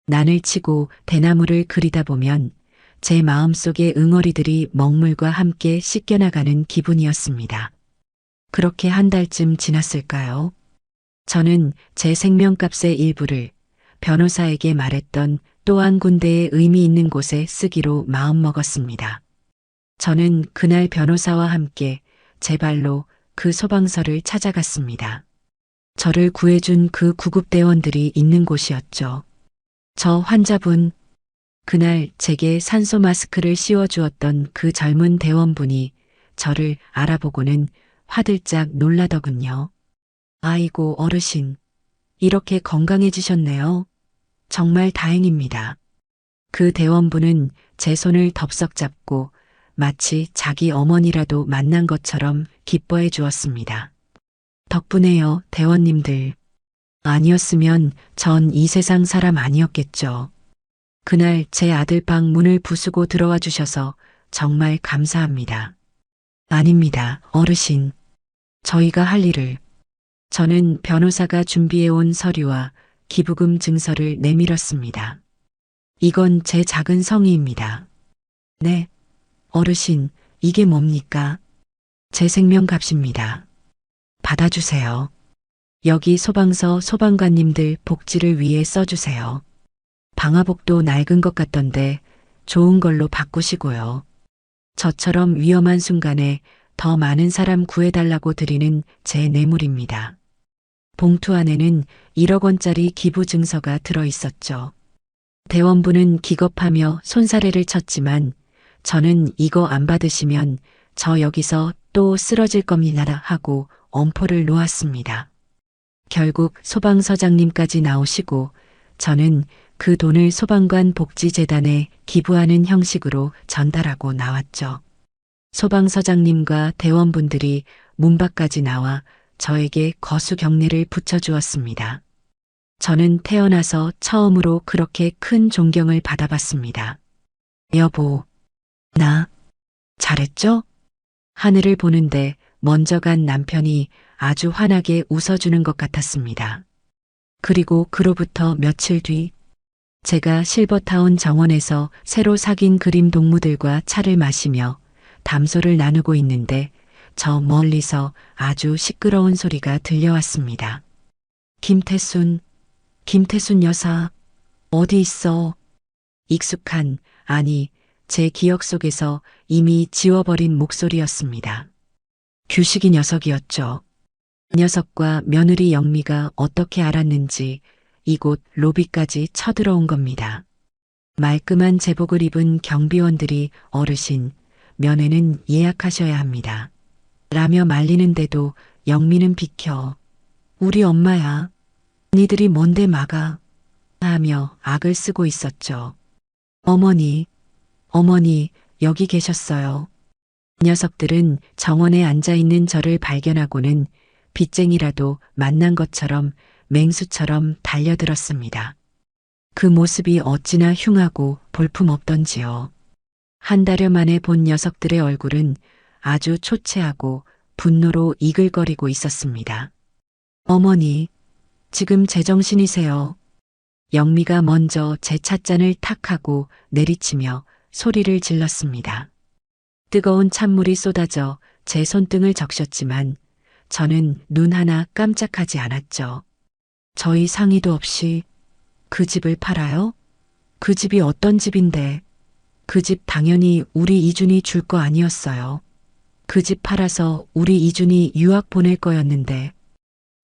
난을 치고 대나무를 그리다 보면 제 마음속의 응어리들이 먹물과 함께 씻겨나가는 기분이었습니다. 그렇게 한 달쯤 지났을까요? 저는 제 생명값의 일부를 변호사에게 말했던 또 한 군데의 의미 있는 곳에 쓰기로 마음먹었습니다. 저는 그날 변호사와 함께 제 발로 그 소방서를 찾아갔습니다. 저를 구해준 그 구급대원들이 있는 곳이었죠. 저 환자분, 그날 제게 산소 마스크를 씌워주었던 그 젊은 대원분이 저를 알아보고는 화들짝 놀라더군요. 아이고 어르신, 이렇게 건강해지셨네요. 정말 다행입니다. 그 대원분은 제 손을 덥석 잡고 마치 자기 어머니라도 만난 것처럼 기뻐해 주었습니다. 덕분에요, 대원님들. 아니었으면 전 이 세상 사람 아니었겠죠. 그날 제 아들 방 문을 부수고 들어와 주셔서 정말 감사합니다. 아닙니다, 어르신. 저희가 할 일을. 저는 변호사가 준비해온 서류와 기부금 증서를 내밀었습니다. 이건 제 작은 성의입니다. 네, 어르신, 이게 뭡니까? 제 생명값입니다. 받아주세요. 여기 소방서 소방관님들 복지를 위해 써주세요. 방화복도 낡은 것 같던데 좋은 걸로 바꾸시고요. 저처럼 위험한 순간에 더 많은 사람 구해달라고 드리는 제 뇌물입니다. 봉투 안에는 1억 원짜리 기부 증서가 들어 있었죠. 대원부는 기겁하며 손사래를 쳤지만 저는 이거 안 받으시면 저 여기서 또 쓰러질 겁니다 하고 엄포를 놓았습니다. 결국 소방서장님까지 나오시고 저는 그 돈을 소방관 복지재단에 기부하는 형식으로 전달하고 나왔죠. 소방서장님과 대원분들이 문 밖까지 나와 저에게 거수 경례를 붙여주었습니다. 저는 태어나서 처음으로 그렇게 큰 존경을 받아봤습니다. 여보, 나 잘했죠? 하늘을 보는데 먼저 간 남편이 아주 환하게 웃어주는 것 같았습니다. 그리고 그로부터 며칠 뒤 제가 실버타운 정원에서 새로 사귄 그림 동무들과 차를 마시며 담소를 나누고 있는데 저 멀리서 아주 시끄러운 소리가 들려왔습니다. 김태순 여사, 어디 있어? 익숙한, 아니, 제 기억 속에서 이미 지워버린 목소리였습니다. 규식이 녀석이었죠. 녀석과 며느리 영미가 어떻게 알았는지 이곳 로비까지 쳐들어온 겁니다. 말끔한 제복을 입은 경비원들이 어르신, 면회는 예약하셔야 합니다. 라며 말리는데도 영미는 비켜. 우리 엄마야. 니들이 뭔데 막아. 하며 악을 쓰고 있었죠. 어머니, 여기 계셨어요. 녀석들은 정원에 앉아있는 저를 발견하고는 빚쟁이라도 만난 것처럼 맹수처럼 달려들었습니다. 그 모습이 어찌나 흉하고 볼품없던지요. 한 달여 만에 본 녀석들의 얼굴은 아주 초췌하고 분노로 이글거리고 있었습니다. 어머니, 지금 제정신이세요? 영미가 먼저 제 찻잔을 탁 하고 내리치며 소리를 질렀습니다. 뜨거운 찬물이 쏟아져 제 손등을 적셨지만 저는 눈 하나 깜짝하지 않았죠. 저희 상의도 없이 그 집을 팔아요? 그 집이 어떤 집인데? 그 집 당연히 우리 이준이 줄 거 아니었어요. 그 집 팔아서 우리 이준이 유학 보낼 거였는데.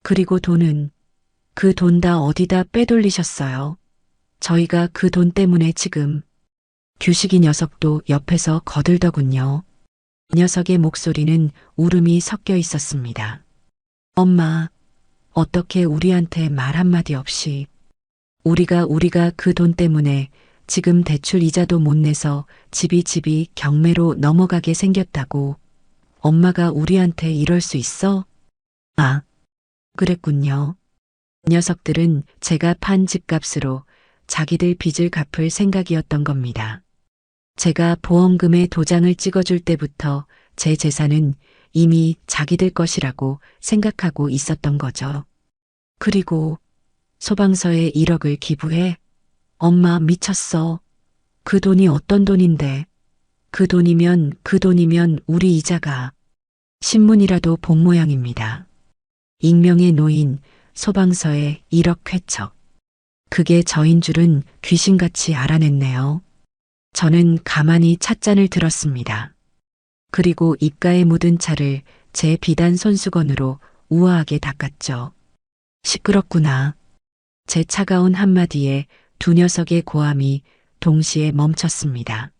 그리고 돈은 그 돈 다 어디다 빼돌리셨어요. 저희가 그 돈 때문에 지금 규식이 녀석도 옆에서 거들더군요. 녀석의 목소리는 울음이 섞여 있었습니다. 엄마, 어떻게 우리한테 말 한마디 없이 우리가 그 돈 때문에 지금 대출 이자도 못 내서 집이 경매로 넘어가게 생겼다고. 엄마가 우리한테 이럴 수 있어? 아, 그랬군요. 녀석들은 제가 판 집값으로 자기들 빚을 갚을 생각이었던 겁니다. 제가 보험금에 도장을 찍어줄 때부터 제 재산은 이미 자기들 것이라고 생각하고 있었던 거죠. 그리고 소방서에 1억을 기부해? 엄마 미쳤어. 그 돈이 어떤 돈인데. 그 돈이면 우리 이자가 신문이라도 본 모양입니다. 익명의 노인, 소방서에 1억 쾌척. 그게 저인 줄은 귀신같이 알아냈네요. 저는 가만히 찻잔을 들었습니다. 그리고 입가에 묻은 차를 제 비단 손수건으로 우아하게 닦았죠. 시끄럽구나. 제 차가운 한마디에 두 녀석의 고함이 동시에 멈췄습니다.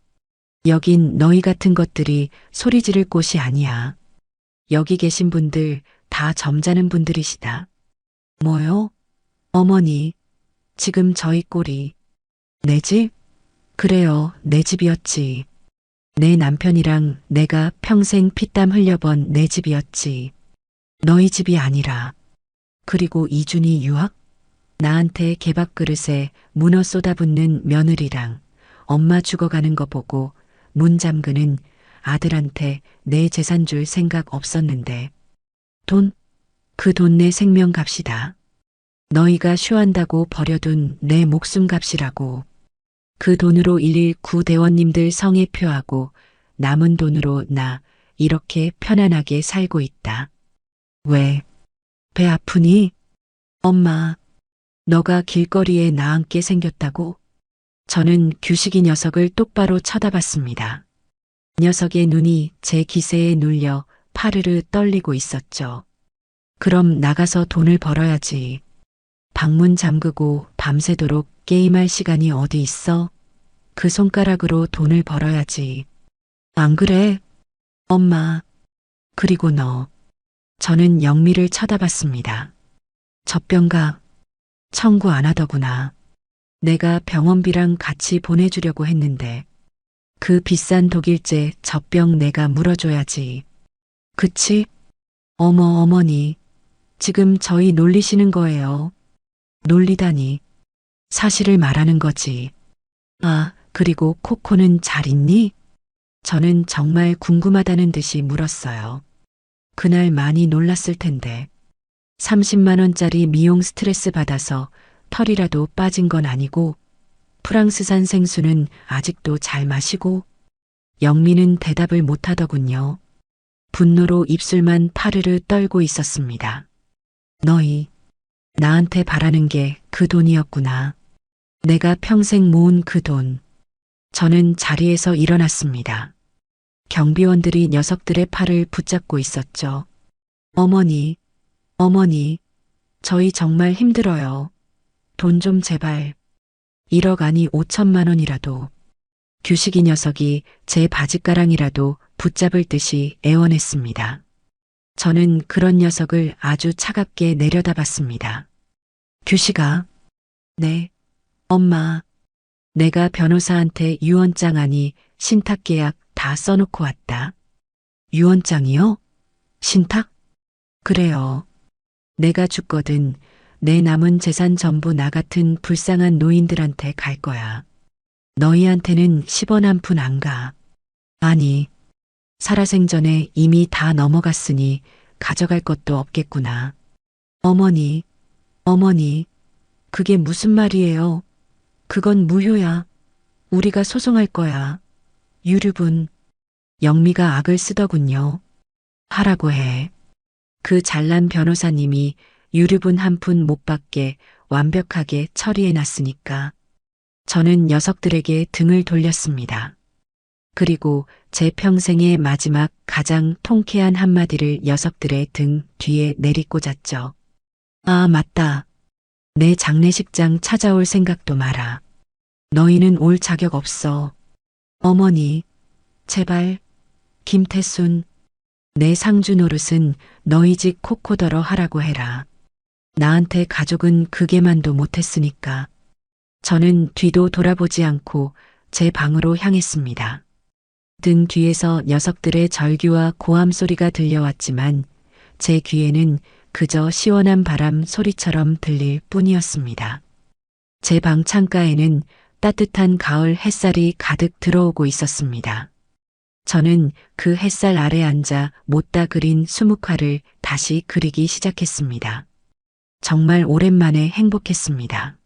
여긴 너희 같은 것들이 소리 지를 곳이 아니야. 여기 계신 분들 다 점잖은 분들이시다. 뭐요? 어머니, 지금 저희 꼴이. 내 집? 그래요, 내 집이었지. 내 남편이랑 내가 평생 피땀 흘려본 내 집이었지. 너희 집이 아니라. 그리고 이준이 유학? 나한테 개밥그릇에 문어 쏟아붓는 며느리랑 엄마 죽어가는 거 보고 문 잠그는 아들한테 내 재산 줄 생각 없었는데. 돈? 그 돈 내 생명값이다. 너희가 쇼한다고 버려둔 내 목숨값이라고. 그 돈으로 119 대원님들 성에 표하고 남은 돈으로 나 이렇게 편안하게 살고 있다. 왜? 배 아프니? 엄마, 너가 길거리에 나앉게 생겼다고? 저는 규식이 녀석을 똑바로 쳐다봤습니다. 녀석의 눈이 제 기세에 눌려 파르르 떨리고 있었죠. 그럼 나가서 돈을 벌어야지. 방문 잠그고 밤새도록 게임할 시간이 어디 있어? 그 손가락으로 돈을 벌어야지. 안 그래? 엄마. 그리고 너. 저는 영미를 쳐다봤습니다. 젖병가 청구 안 하더구나. 내가 병원비랑 같이 보내주려고 했는데 그 비싼 독일제 젖병 내가 물어줘야지. 그치? 어머니. 지금 저희 놀리시는 거예요. 놀리다니. 사실을 말하는 거지. 아, 그리고 코코는 잘 있니? 저는 정말 궁금하다는 듯이 물었어요. 그날 많이 놀랐을 텐데. 30만 원짜리 미용 스트레스 받아서 털이라도 빠진 건 아니고 프랑스산 생수는 아직도 잘 마시고 영미는 대답을 못 하더군요. 분노로 입술만 파르르 떨고 있었습니다. 너희 나한테 바라는 게 그 돈이었구나. 내가 평생 모은 그 돈. 저는 자리에서 일어났습니다. 경비원들이 녀석들의 팔을 붙잡고 있었죠. 어머니, 저희 정말 힘들어요. 돈 좀 제발. 1억 아니 5천만 원이라도. 규식이 녀석이 제 바짓가랑이라도 붙잡을 듯이 애원했습니다. 저는 그런 녀석을 아주 차갑게 내려다봤습니다. 규식아. 네, 엄마. 내가 변호사한테 유언장 아니 신탁계약 다 써놓고 왔다. 유언장이요? 신탁? 그래요. 내가 죽거든 내 남은 재산 전부 나 같은 불쌍한 노인들한테 갈 거야. 너희한테는 10원 한 푼 안 가. 아니, 살아생전에 이미 다 넘어갔으니 가져갈 것도 없겠구나. 어머니, 그게 무슨 말이에요? 그건 무효야. 우리가 소송할 거야. 유류분. 영미가 악을 쓰더군요. 하라고 해. 그 잘난 변호사님이 유류분 한 푼 못 받게 완벽하게 처리해놨으니까. 저는 녀석들에게 등을 돌렸습니다. 그리고 제 평생의 마지막 가장 통쾌한 한마디를 녀석들의 등 뒤에 내리꽂았죠. 아, 맞다. 내 장례식장 찾아올 생각도 마라. 너희는 올 자격 없어. 어머니, 제발. 김태순, 내 상주 노릇은 너희 집 코코더러 하라고 해라. 나한테 가족은 그게만도 못했으니까. 저는 뒤도 돌아보지 않고 제 방으로 향했습니다. 등 뒤에서 녀석들의 절규와 고함 소리가 들려왔지만 제 귀에는 그저 시원한 바람 소리처럼 들릴 뿐이었습니다. 제 방 창가에는 따뜻한 가을 햇살이 가득 들어오고 있었습니다. 저는 그 햇살 아래 앉아 못다 그린 수묵화를 다시 그리기 시작했습니다. 정말 오랜만에 행복했습니다.